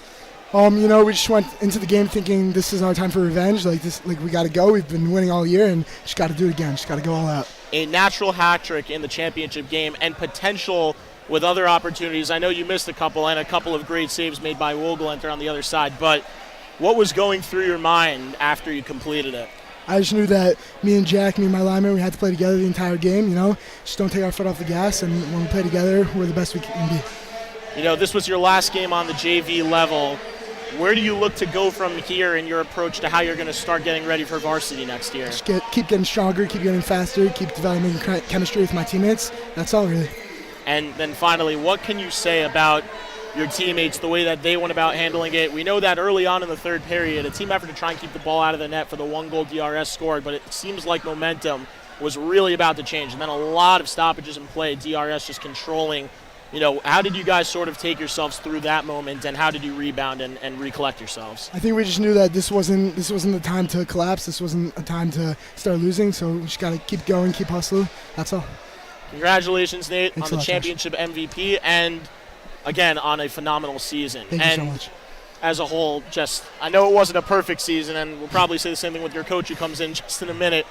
You know, we just went into the game thinking this is our time for revenge. Like we got to go. We've been winning all year, and just got to do it again. Just got to go all out. A natural hat trick in the championship game and potential with other opportunities. I know you missed a couple and a couple of great saves made by Wogelenter on the other side, but what was going through your mind after you completed it? I just knew that me and Jack, me and my lineman, we had to play together the entire game, you know. Just don't take our foot off the gas, and when we play together, we're the best we can be. You know, this was your last game on the JV level. Where do you look to go from here in your approach to how you're going to start getting ready for varsity next year? Just keep getting stronger, keep getting faster, keep developing chemistry with my teammates. That's all, really. And then finally, what can you say about your teammates, the way that they went about handling it? We know that early on in the third period, a team effort to try and keep the ball out of the net for the 1-goal DRS scored, but it seems like momentum was really about to change. And then a lot of stoppages in play, DRS just controlling How did you guys sort of take yourselves through that moment, and how did you rebound and recollect yourselves? I think we just knew that this wasn't the time to collapse. This wasn't a time to start losing. So we just got to keep going, keep hustling. That's all. Congratulations, Nate, Thanks on the a lot, championship MVP, and again on a phenomenal season. Thank you so much. As a whole, I know it wasn't a perfect season, and we'll probably say the same thing with your coach who comes in just in a minute.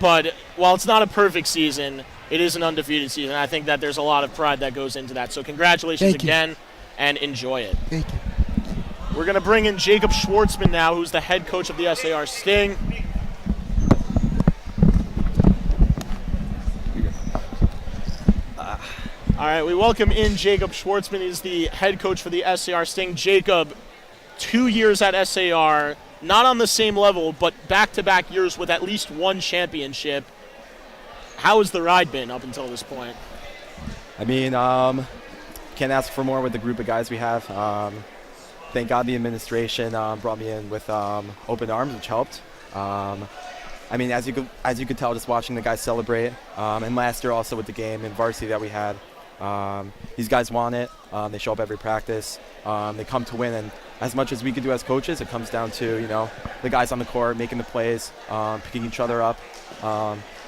But while it's not a perfect season, it is an undefeated season. I think that there's a lot of pride that goes into that. So congratulations again, and enjoy it. Thank you. We're going to bring in Jacob Schwartzman now, who's the head coach of the SAR Sting. All right, we welcome in Jacob Schwartzman. He's the head coach for the SAR Sting. Jacob, 2 years at SAR, not on the same level, but back-to-back years with at least one championship. How has the ride been up until this point? I mean, can't ask for more with the group of guys we have. Thank God the administration brought me in with open arms, which helped. I mean, as you could tell, just watching the guys celebrate, and last year also with the game in varsity that we had, these guys want it. They show up every practice. They come to win, and as much as we could do as coaches, it comes down to the guys on the court making the plays, picking each other up.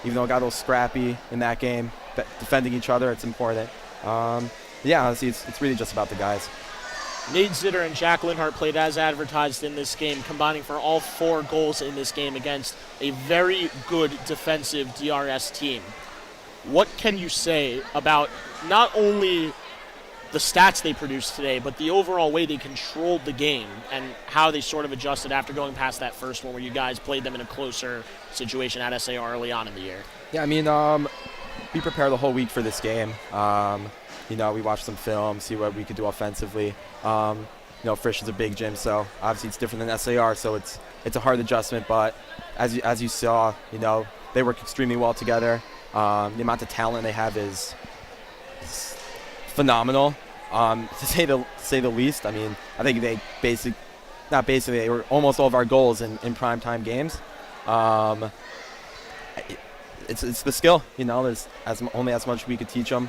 Even though it got a little scrappy in that game, defending each other, it's important. Yeah, honestly, it's really just about the guys. Nate Zitter and Jack Linhart played as advertised in this game, combining for all 4 goals in this game against a very good defensive DRS team. What can you say about not only the stats they produced today, but the overall way they controlled the game and how they sort of adjusted after going past that first one where you guys played them in a closer situation at SAR early on in the year? Yeah, I mean, we prepared the whole week for this game. We watched some film, see what we could do offensively. Frisch is a big gym, so obviously it's different than SAR, so it's a hard adjustment. But as you saw, they work extremely well together. The amount of talent they have is phenomenal, to say the least. I mean, I think they were almost all of our goals in primetime games. It's the skill, there's only as much we could teach them.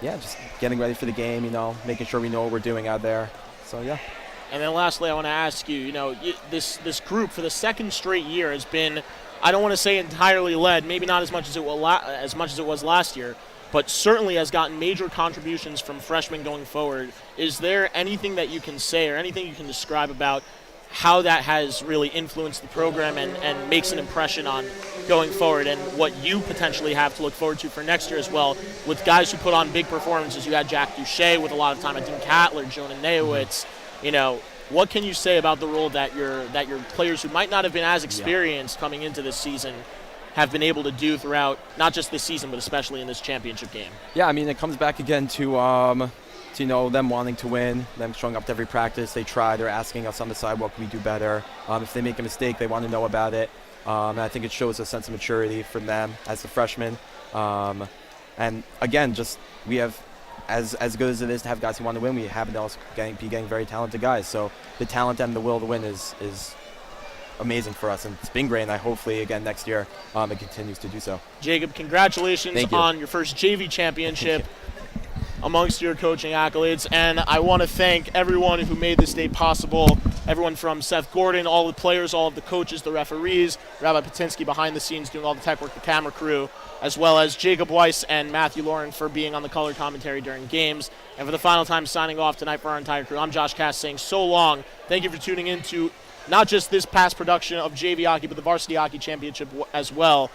Just getting ready for the game, making sure we know what we're doing out there. So, yeah. And then lastly, I want to ask you, this group for the second straight year has been, I don't want to say entirely led, maybe not as much as it was last year, but certainly has gotten major contributions from freshmen going forward. Is there anything that you can say or anything you can describe about how that has really influenced the program and makes an impression on going forward, and what you potentially have to look forward to for next year as well, with guys who put on big performances? You had Jack Duche with a lot of time at Dean Cattler, Jonah Nayowitz. What can you say about the role that your players who might not have been as experienced coming into this season have been able to do throughout not just this season, but especially in this championship game? Yeah, I mean, it comes back again to them wanting to win, them showing up to every practice. They try. They're asking us on the side, what can we do better? If they make a mistake, they want to know about it. And I think it shows a sense of maturity from them as the freshmen. And again, we have, as good as it is to have guys who want to win, we happen to also be getting very talented guys. So the talent and the will to win is amazing for us, and it's been great, and hopefully again next year it continues to do so. Jacob, congratulations on your first JV championship amongst your coaching accolades, and I want to thank everyone who made this day possible, everyone from Seth Gordon, all the players, all of the coaches, the referees, Rabbi Patinsky behind the scenes doing all the tech work, the camera crew, as well as Jacob Weiss and Matthew Lauren for being on the color commentary during games. And for the final time signing off tonight for our entire crew, I'm Josh Cass saying so long. Thank you for tuning in to not just this past production of JV Hockey, but the Varsity Hockey Championship as well.